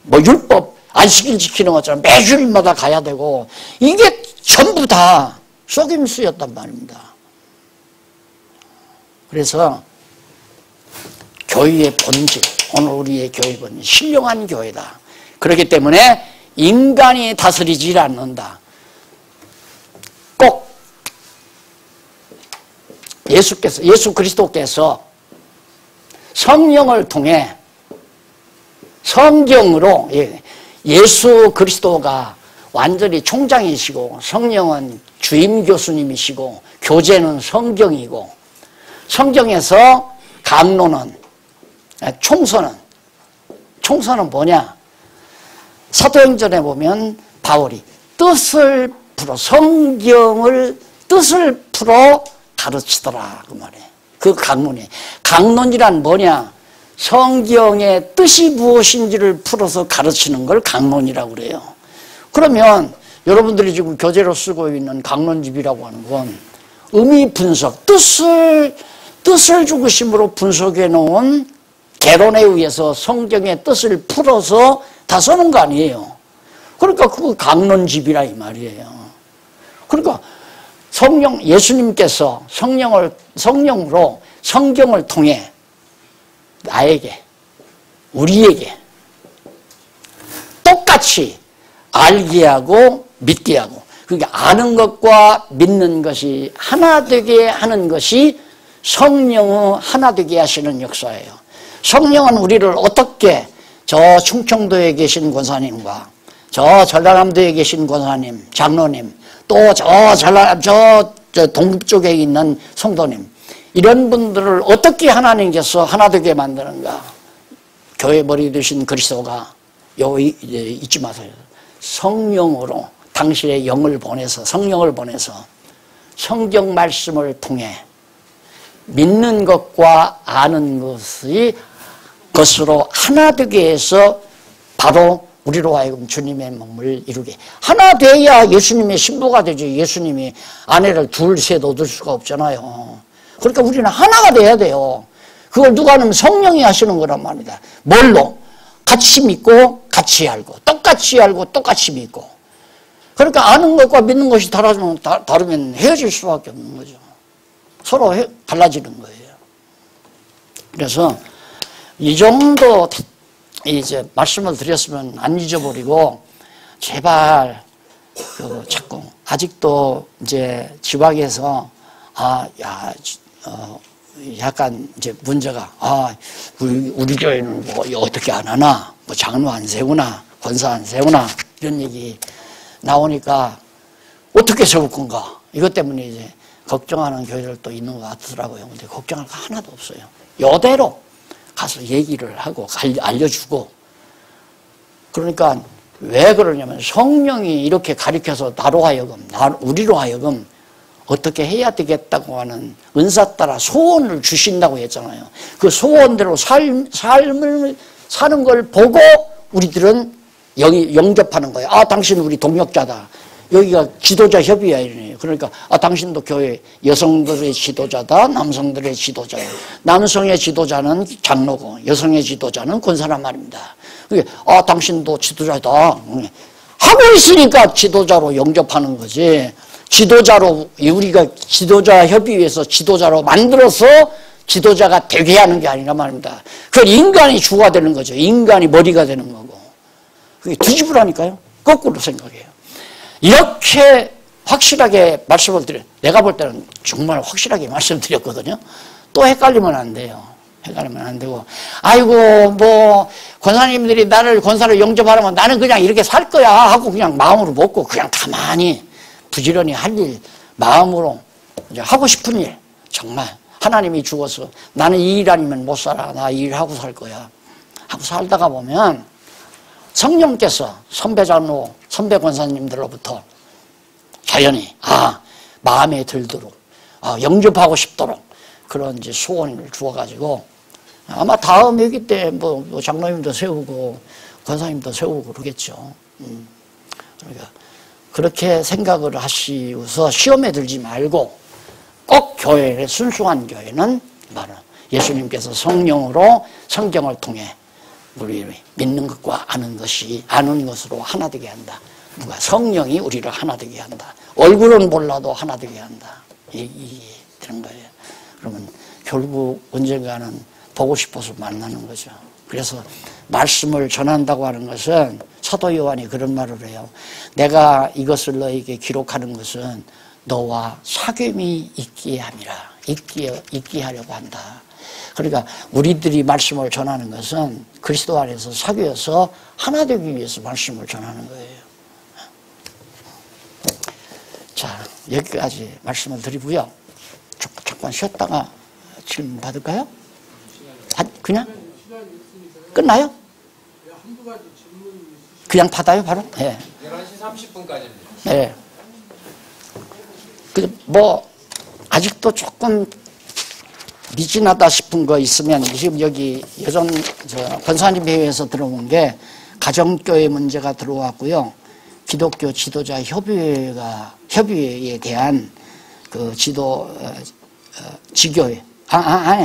Speaker 1: 뭐 율법 안식일 지키는 것처럼 매 주일마다 가야 되고 이게 전부 다 속임수였단 말입니다. 그래서 교회의 본질, 오늘 우리의 교회 본질, 신령한 교회다. 그렇기 때문에 인간이 다스리지 않는다. 꼭 예수 그리스도께서 성령을 통해 성경으로 예수 그리스도가 완전히 총장이시고 성령은 주임 교수님이시고 교제는 성경이고 성경에서 강론은 총선은 뭐냐? 사도행전에 보면 바울이 성경을 뜻을 풀어 가르치더라 그 말이에요. 그 강론이. 강론이란 뭐냐? 성경의 뜻이 무엇인지를 풀어서 가르치는 걸 강론이라고 그래요. 그러면 여러분들이 지금 교재로 쓰고 있는 강론집이라고 하는 건 의미 분석, 뜻을 중심으로 분석해 놓은 개론에 의해서 성경의 뜻을 풀어서 다 써놓은 거 아니에요. 그러니까 그거 강론집이라 이 말이에요. 그러니까 예수님께서 성령으로 성경을 통해 우리에게 똑같이 알게 하고 믿게 하고 그러니까 아는 것과 믿는 것이 하나 되게 하는 것이 성령의 하나 되게 하시는 역사예요. 성령은 우리를 어떻게 저 충청도에 계신 권사님과 저 전라남도에 계신 권사님, 장로님 또 저 동북 쪽에 있는 성도님 이런 분들을 어떻게 하나님께서 하나 되게 만드는가? 교회 머리 되신 그리스도가 잊지 마세요. 성령으로 당신의 영을 보내서 성령을 보내서 성경 말씀을 통해 믿는 것과 아는 것으로 하나 되게 해서 바로 우리로 하여금 주님의 몸을 이루게 하나 돼야 예수님의 신부가 되죠. 예수님이 아내를 둘, 셋 얻을 수가 없잖아요. 그러니까 우리는 하나가 돼야 돼요. 그걸 누가 하면 성령이 하시는 거란 말입니다. 뭘로? 같이 믿고 같이 알고 똑같이 알고 똑같이 믿고 그러니까 아는 것과 믿는 것이 다르면 헤어질 수밖에 없는 거죠. 서로 달라지는 거예요. 그래서 이 정도 이제 말씀을 드렸으면 안 잊어버리고 제발 자꾸 아직도 이제 지방에서 약간 이제 문제가, 우리 교회는 뭐 어떻게 안 하나, 뭐 장로 안 세우나, 권사 안 세우나, 이런 얘기 나오니까 어떻게 세울 건가? 이것 때문에 이제 걱정하는 교회들도 있는 것 같더라고요. 근데 걱정할 거 하나도 없어요. 이대로 가서 얘기를 하고 알려주고. 그러니까 왜 그러냐면 성령이 이렇게 가르쳐서 나로 하여금, 우리로 하여금 어떻게 해야 되겠다고 하는 은사 따라 소원을 주신다고 했잖아요. 그 소원대로 삶을 사는 걸 보고 우리들은 영접하는 거예요. 당신 우리 동역자다. 여기가 지도자 협의야 이러네요. 그러니까 당신도 교회 여성들의 지도자다, 남성들의 지도자다. 남성의 지도자는 장로고 여성의 지도자는 권사란 말입니다. 그게 당신도 지도자다 하고 있으니까 지도자로 영접하는 거지. 지도자로 우리가 지도자 협의회에서 지도자로 만들어서 지도자가 되게 하는 게 아니란 말입니다. 그 인간이 주가 되는 거죠. 인간이 머리가 되는 거고. 그게 뒤집으라니까요. 거꾸로 생각해요. 이렇게 확실하게 말씀을 드려요. 내가 볼 때는 정말 확실하게 말씀드렸거든요. 또 헷갈리면 안 돼요. 헷갈리면 안 되고, 뭐 권사님들이 나를 권사로 영접하려면 나는 그냥 이렇게 살 거야 하고 그냥 마음으로 먹고 그냥 가만히 부지런히 할 일, 마음으로 이제 하고 싶은 일, 정말 하나님이 주어서 나는 이 일 아니면 못 살아, 나 이 일 하고 살 거야 하고 살다가 보면 성령께서 선배 장로, 선배 권사님들로부터 자연히 마음에 들도록 영접하고 싶도록 그런 이제 소원을 주어가지고 아마 다음 회기 때 뭐 장로님도 세우고 권사님도 세우고 그러겠죠. 그러니까 그렇게 생각을 하시고서 시험에 들지 말고 꼭 교회에 순수한 교회는 바로 예수님께서 성령으로 성경을 통해 우리 믿는 것과 아는 것으로 하나 되게 한다. 누가 성령이 우리를 하나 되게 한다. 얼굴은 몰라도 하나 되게 한다. 이런 거예요. 그러면 결국 언젠가는 보고 싶어서 만나는 거죠. 그래서 말씀을 전한다고 하는 것은 사도 요한이 그런 말을 해요. 내가 이것을 너에게 기록하는 것은 너와 사귐이 있기에 함이라. 있게 하려고 한다. 그러니까 우리들이 말씀을 전하는 것은 그리스도 안에서 사귀어서 하나 되기 위해서 말씀을 전하는 거예요. 자, 여기까지 말씀을 드리고요. 잠깐 쉬었다가 질문 받을까요? 그냥? 끝나요? 그냥 받아요, 바로? 네.
Speaker 2: 11시 30분까지입니다.
Speaker 1: 네. 아직도 조금 미진하다 싶은 거 있으면 지금 여기 예전 권사님 회의에서 들어온 게 가정교회 문제가 들어왔고요. 기독교 지도자 협의회에 대한 그 지교회.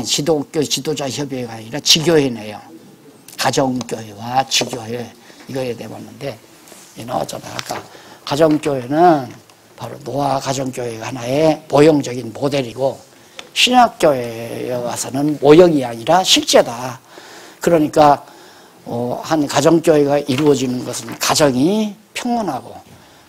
Speaker 1: 기독교 지도자 협의회가 아니라 지교회네요. 가정교회와 지교회. 이거에 대해 봤는데, 나왔잖아요. 아까 가정교회는 바로 노아 가정교회가 하나의 모형적인 모델이고, 신약교회에 와서는 모형이 아니라 실제다. 그러니까 한 가정교회가 이루어지는 것은 가정이 평온하고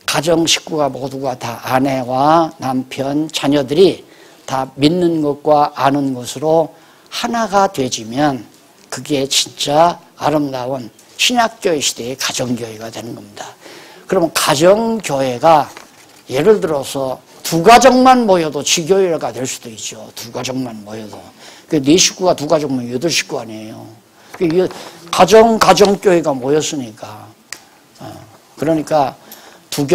Speaker 1: 가정 식구가 모두가 다 아내와 남편, 자녀들이 다 믿는 것과 아는 것으로 하나가 되지면 그게 진짜 아름다운 신약교회 시대의 가정교회가 되는 겁니다. 그러면 가정교회가 예를 들어서 두 가정만 모여도 지교회가 될 수도 있죠. 두 가정만 모여도. 네 식구가 두 가정만 8식구 아니에요. 가정교회가 모였으니까. 그러니까 두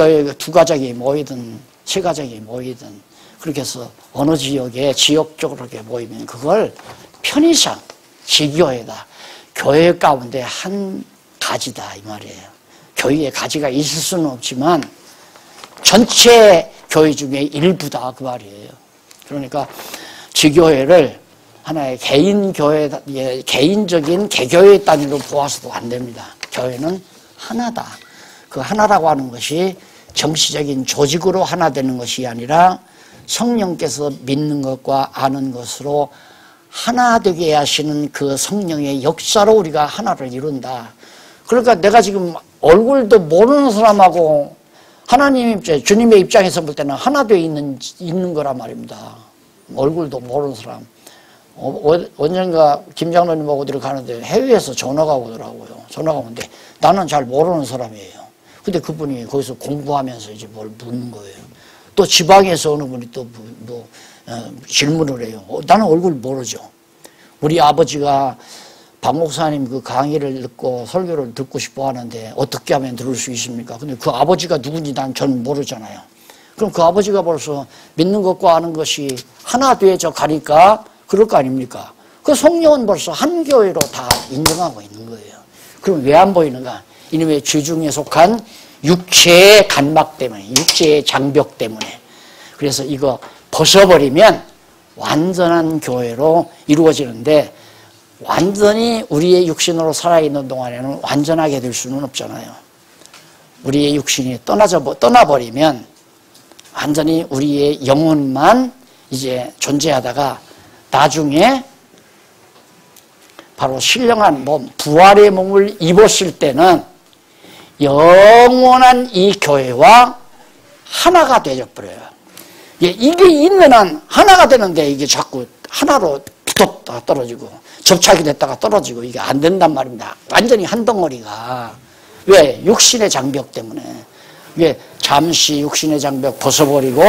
Speaker 1: 가정이 모이든 세 가정이 모이든 그렇게 해서 어느 지역적으로 이렇게 모이면 그걸 편의상 지교회다. 교회 가운데 한 가지다 이 말이에요. 교회에 가지가 있을 수는 없지만 전체 교회 중에 일부다 그 말이에요. 그러니까 지교회를 하나의 개인적인 개교회 단위로 보아서도 안 됩니다. 교회는 하나다. 그 하나라고 하는 것이 정치적인 조직으로 하나 되는 것이 아니라 성령께서 믿는 것과 아는 것으로 하나 되게 하시는 그 성령의 역사로 우리가 하나를 이룬다. 그러니까 내가 지금 얼굴도 모르는 사람하고 하나님 주님의 입장에서 볼 때는 하나 되어 있는 거란 말입니다. 얼굴도 모르는 사람. 언젠가 김 장로님하고 어디를 가는데 해외에서 전화가 오더라고요. 전화가 오는데 나는 잘 모르는 사람이에요. 근데 그분이 거기서 공부하면서 이제 뭘 묻는 거예요. 또 지방에서 어느 분이 또 질문을 해요. 나는 얼굴 모르죠. 우리 아버지가 박 목사님 그 강의를 듣고 설교를 듣고 싶어 하는데 어떻게 하면 들을 수 있습니까? 근데 그 아버지가 누군지 전 모르잖아요. 그럼 그 아버지가 벌써 믿는 것과 아는 것이 하나 되어져 가니까 그럴 거 아닙니까? 그 성령은 벌써 한 교회로 다 인정하고 있는 거예요. 그럼 왜 안 보이는가? 이놈의 죄 중에 속한 육체의 간막 때문에, 육체의 장벽 때문에. 그래서 이거 벗어버리면 완전한 교회로 이루어지는데 완전히 우리의 육신으로 살아있는 동안에는 완전하게 될 수는 없잖아요. 우리의 육신이 떠나버리면 완전히 우리의 영혼만 이제 존재하다가 나중에 바로 신령한 몸, 부활의 몸을 입었을 때는 영원한 이 교회와 하나가 되어버려요. 이게 있는 한 하나가 되는데 이게 자꾸 하나로 붙었다가 떨어지고 접착이 됐다가 떨어지고 이게 안 된단 말입니다. 완전히 한 덩어리가. 왜? 육신의 장벽 때문에. 이게 잠시 육신의 장벽 벗어버리고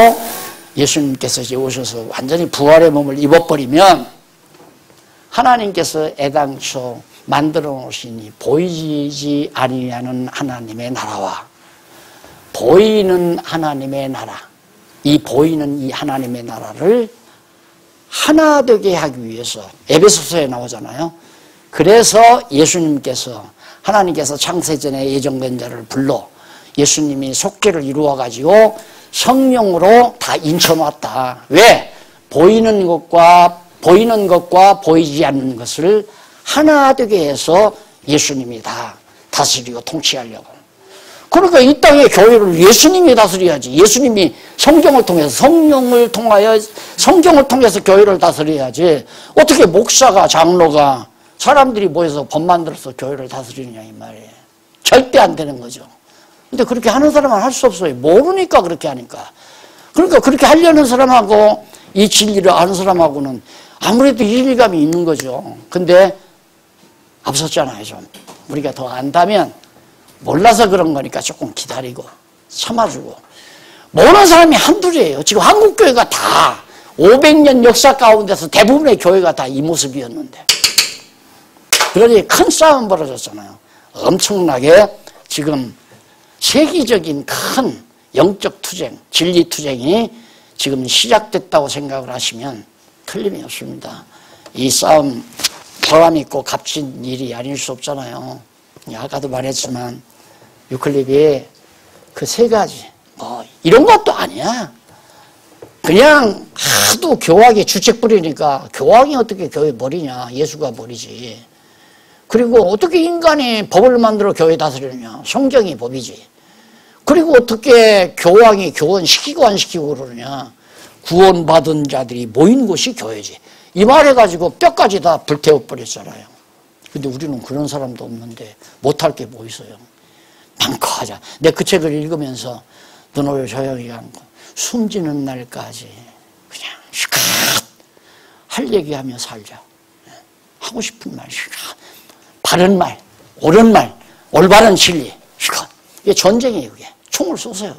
Speaker 1: 예수님께서 이제 오셔서 완전히 부활의 몸을 입어버리면 하나님께서 애당초 만들어 놓으시니 보이지 아니하는 하나님의 나라와 보이는 하나님의 나라, 이 보이는 이 하나님의 나라를 하나 되게 하기 위해서 에베소서에 나오잖아요. 그래서 예수님께서 하나님께서 창세전에 예정된 자를 불러 예수님이 속죄를 이루어가지고 성령으로 다 인쳐놨다. 왜? 보이는 것과 보이지 않는 것을 하나 되게 해서 예수님이 다 다스리고 통치하려고. 그러니까 이 땅의 교회를 예수님이 다스려야지. 예수님이 성경을 통해서 성경을 통해서 교회를 다스려야지. 어떻게 목사가 장로가 사람들이 모여서 법 만들어서 교회를 다스리느냐 이 말이에요. 절대 안 되는 거죠. 근데 그렇게 하는 사람은 할 수 없어요. 모르니까 그렇게 하니까. 그러니까 그렇게 하려는 사람하고 이 진리를 아는 사람하고는 아무래도 일리감이 있는 거죠. 근데 앞섰잖아요, 좀. 우리가 더 안다면 몰라서 그런 거니까 조금 기다리고 참아주고. 모르는 사람이 한둘이에요. 지금 한국교회가 다 500년 역사 가운데서 대부분의 교회가 다 이 모습이었는데. 그러니 큰 싸움 벌어졌잖아요. 엄청나게 지금 세계적인 큰 영적 투쟁, 진리 투쟁이 지금 시작됐다고 생각을 하시면 틀림이 없습니다. 이 싸움 보람 있고 값진 일이 아닐 수 없잖아요. 아까도 말했지만 유클립이 그 세 가지 이런 것도 아니야. 그냥 하도 교황이 주책 부리니까 교황이 어떻게 교회 머리냐. 예수가 머리지. 그리고 어떻게 인간이 법을 만들어 교회 다스리느냐. 성경이 법이지. 그리고 어떻게 교황이 교원시키고 안 시키고 그러느냐. 구원받은 자들이 모인 곳이 교회지. 이 말해가지고 뼈까지 다 불태워버렸잖아요. 근데 우리는 그런 사람도 없는데 못할 게 뭐 있어요. 많고 하자. 내 그 책을 읽으면서 눈을 조용히 감고 숨지는 날까지 그냥 시컷 할 얘기하며 살자. 하고 싶은 말 시컷. 바른 말, 옳은 말, 올바른 진리 시컷. 이게 전쟁이에요. 그게. 총을 쏘세요.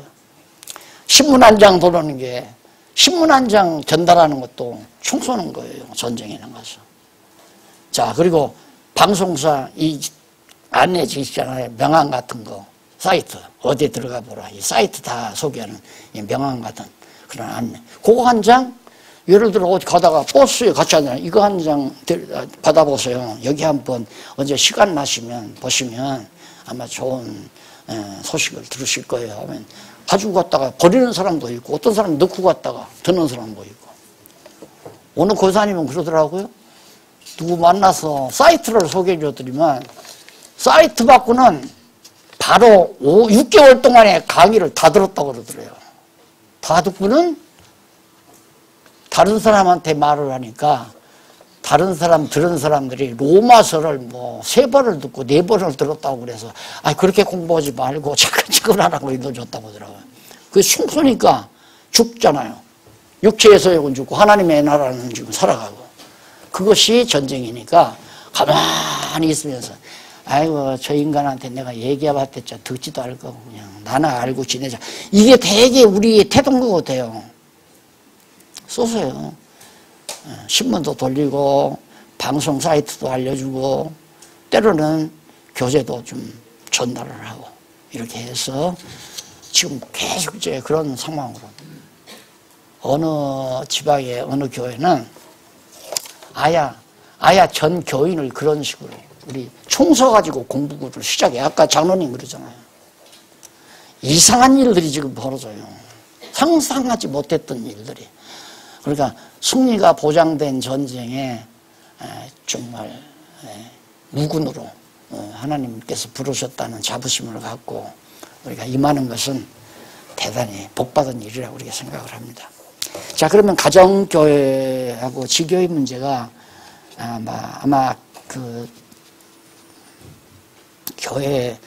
Speaker 1: 신문 한 장 도는 게 신문 한 장 전달하는 것도 총 쏘는 거예요. 전쟁에 나가서. 자, 그리고 방송사 이 안내지 있잖아요. 명함 같은 거. 사이트. 어디에 들어가 보라. 이 사이트 다 소개하는 이 명함 같은 그런 안내. 그거 한 장, 예를 들어 어디 가다가 버스에 같이 앉아. 이거 한 장 받아보세요. 여기 한번 언제 시간 나시면 보시면 아마 좋은 소식을 들으실 거예요. 하면 가지고 갔다가 버리는 사람도 있고 어떤 사람은 넣고 갔다가 드는 사람도 있고. 어느 고사님은 그러더라고요. 누구 만나서 사이트를 소개해 줬더니만 사이트 받고는 바로 6개월 동안의 강의를 다 들었다고 그러더래요. 다 듣고는 다른 사람한테 말을 하니까 다른 사람 들은 사람들이 로마서를 뭐 3번을 듣고 4번을 들었다고 그래서 그렇게 공부하지 말고 차근차근 하라고 읽어줬다고 하더라고요. 그게 숨소니까 죽잖아요. 육체의 소욕은 죽고 하나님의 나라는 지금 살아가고. 그것이 전쟁이니까 가만히 있으면서 아이고 저 인간한테 내가 얘기해봤댔자 듣지도 않을 거고 그냥 나나 알고 지내자. 이게 되게 우리의 태도인 것 같아요. 쏘세요. 신문도 돌리고 방송 사이트도 알려주고 때로는 교재도 좀 전달을 하고 이렇게 해서 지금 계속 이제 그런 상황으로 어느 지방의 어느 교회는 아야 전 교인을 그런 식으로 우리 총 서가지고 공부를 시작해. 아까 장로님 그러잖아요. 이상한 일들이 지금 벌어져요. 상상하지 못했던 일들이. 그러니까 승리가 보장된 전쟁에 정말 무군으로 하나님께서 부르셨다는 자부심을 갖고 우리가 임하는 것은 대단히 복받은 일이라고 우리가 생각을 합니다. 자, 그러면 가정교회하고 지교의 문제가 아마 그 교회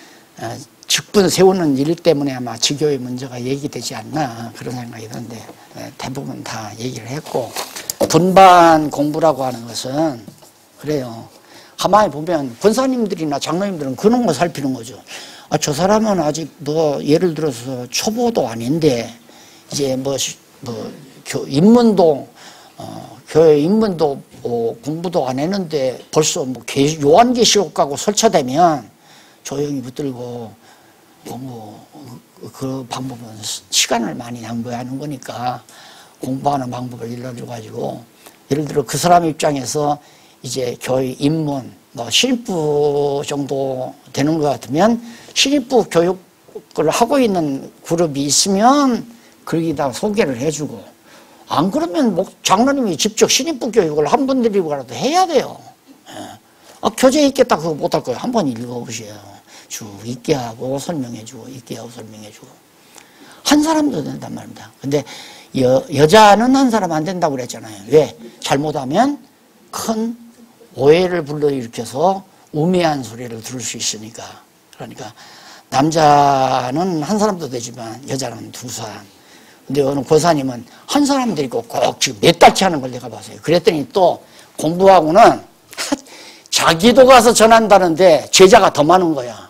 Speaker 1: 직분 세우는 일 때문에 아마 지교의 문제가 얘기되지 않나 그런 생각이 드는데 대부분 다 얘기를 했고 분반 공부라고 하는 것은 그래요. 가만히 보면 권사님들이나 장로님들은 그런 거 살피는 거죠. 저 사람은 아직 예를 들어서 초보도 아닌데 이제 입문도 교회 입문도 공부도 안 했는데 벌써 요한계시록 가고 설치되면 조용히 붙들고 그 방법은 시간을 많이 낭비하는 거니까 공부하는 방법을 일러줘가지고 예를 들어 그 사람 입장에서 이제 교회 입문 신입부 정도 되는 것 같으면 신입부 교육을 하고 있는 그룹이 있으면 거기다 소개를 해주고 안 그러면 장로님이 직접 신입부 교육을 한 번 드리고라도 해야 돼요. 교재에 있겠다 그거 못할 거예요. 한번 읽어보세요. 쭉 읽게 하고 설명해주고 읽게 하고 설명해주고 한 사람도 된단 말입니다. 근데 여자는 한 사람 안 된다고 그랬잖아요. 왜? 잘못하면 큰 오해를 불러일으켜서 우매한 소리를 들을 수 있으니까. 그러니까 남자는 한 사람도 되지만 여자는 두 사람. 근데 어느 고사님은 한 사람 데리고 꼭 지금 몇 달치 하는 걸 내가 봤어요. 그랬더니 또 공부하고는 자기도 가서 전한다는데 제자가 더 많은 거야.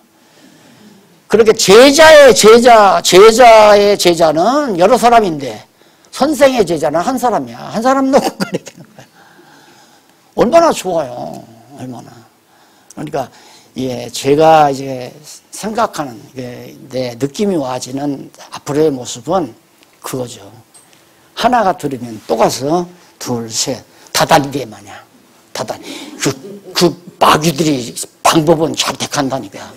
Speaker 1: 그렇게 제자의 제자는 여러 사람인데 선생의 제자는 한 사람이야. 한 사람 놓고 가르치는 거야. 얼마나 좋아요. 얼마나. 그러니까 제가 이제 생각하는 내 느낌이 와지는 앞으로의 모습은 그거죠. 하나가 들으면 또 가서 둘, 셋, 다단계 마냥. 그 마귀들이 방법은 잘 택한다니까.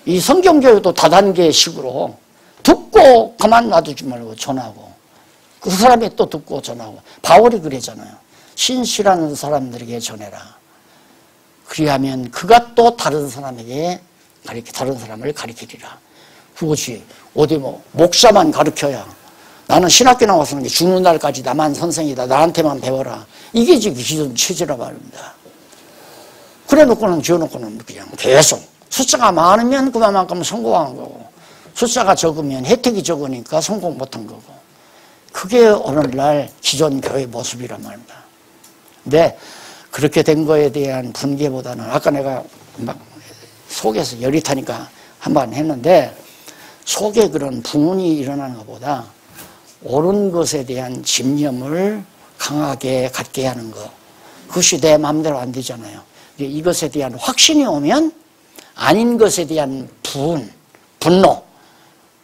Speaker 1: 이 성경교육도 다단계식으로 듣고 가만 놔두지 말고 전하고 그 사람이 또 듣고 전하고 바울이 그랬잖아요. 신실한 사람들에게 전해라. 그리하면 그가 또 다른 사람을 가르치리라. 그것이 어디 목사만 가르쳐야 나는 신학교 나왔으니 죽는 날까지 나만 선생이다. 나한테만 배워라. 이게 지금 기존 체제라 말입니다. 그래 놓고는 지어놓고는 그냥 계속 숫자가 많으면 그만큼 성공한 거고 숫자가 적으면 혜택이 적으니까 성공 못한 거고 그게 오늘날 기존 교회 모습이란 말입니다. 근데 그렇게 된 거에 대한 분개보다는 아까 내가 막 속에서 열이 타니까 한번 했는데 속에 그런 분운이 일어나는 것보다 옳은 것에 대한 집념을 강하게 갖게 하는 것 그것이 내 마음대로 안 되잖아요. 이것에 대한 확신이 오면 아닌 것에 대한 분노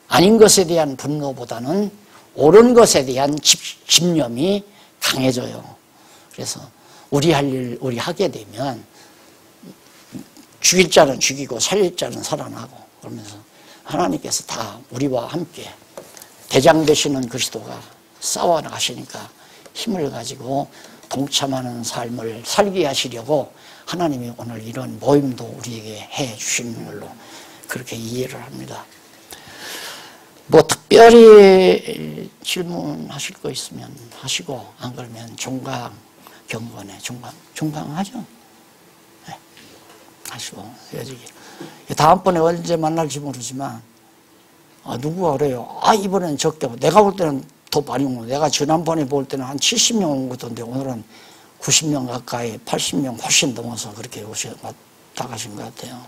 Speaker 1: 아닌 것에 대한 분노보다는 옳은 것에 대한 집념이 강해져요. 그래서 우리 할 일 우리 하게 되면 죽일 자는 죽이고 살릴 자는 살아나고 그러면서 하나님께서 다 우리와 함께 대장 되시는 그리스도가 싸워 나가시니까 힘을 가지고 동참하는 삶을 살게 하시려고 하나님이 오늘 이런 모임도 우리에게 해 주시는 걸로 그렇게 이해를 합니다. 특별히 질문하실 거 있으면 하시고 안 그러면 종강 경건에 종강하죠. 네. 하시고 헤어지기. 다음번에 언제 만날지 모르지만 누구가 그래요. 이번엔 적게 내가 볼 때는 더 많이 온 거. 내가 지난번에 볼 때는 한 70명 온 것던데 오늘은 90명 가까이, 80명 훨씬 넘어서 그렇게 왔다 가신 것 같아요.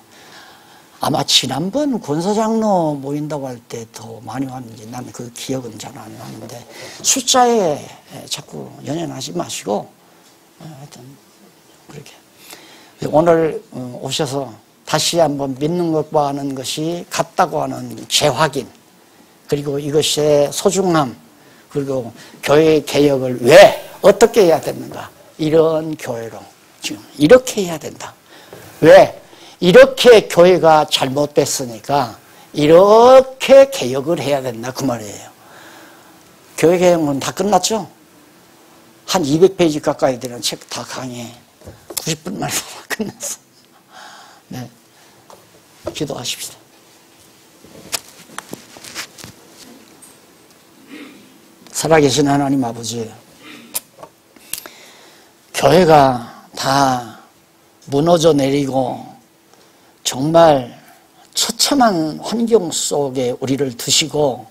Speaker 1: 아마 지난번 권사장로 모인다고 할 때 더 많이 왔는지 나는 그 기억은 잘 안 나는데 숫자에 자꾸 연연하지 마시고 하여튼 그렇게 오늘 오셔서 다시 한번 믿는 것과 하는 것이 같다고 하는 재확인, 그리고 이것의 소중함, 그리고 교회 개혁을 왜 어떻게 해야 되는가, 이런 교회로 지금 이렇게 해야 된다. 왜? 이렇게 교회가 잘못됐으니까 이렇게 개혁을 해야 된다, 그 말이에요. 교회 개혁은 다 끝났죠? 한 200페이지 가까이 되는 책 다 강의 90분 만에 다 끝났어. 네, 기도하십시다. 살아계신 하나님 아버지, 교회가 다 무너져 내리고 정말 처참한 환경 속에 우리를 두시고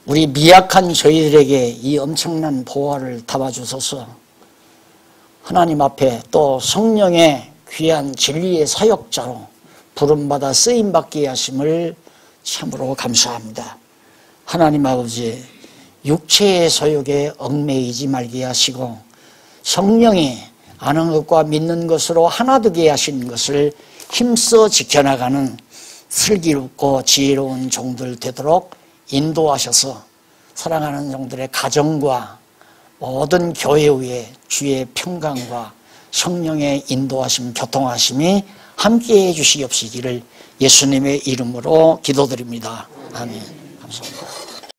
Speaker 1: 우리 미약한 저희들에게 이 엄청난 보화를 담아주셔서 하나님 앞에 또 성령의 귀한 진리의 사역자로 부름받아 쓰임받게 하심을 참으로 감사합니다. 하나님 아버지, 육체의 소욕에 얽매이지 말게 하시고 성령이 아는 것과 믿는 것으로 하나 되게 하신 것을 힘써 지켜나가는 슬기롭고 지혜로운 종들 되도록 인도하셔서 사랑하는 종들의 가정과 모든 교회 위에 주의 평강과 성령의 인도하심, 교통하심이 함께해 주시옵시기를 예수님의 이름으로 기도드립니다. 아멘. 감사합니다.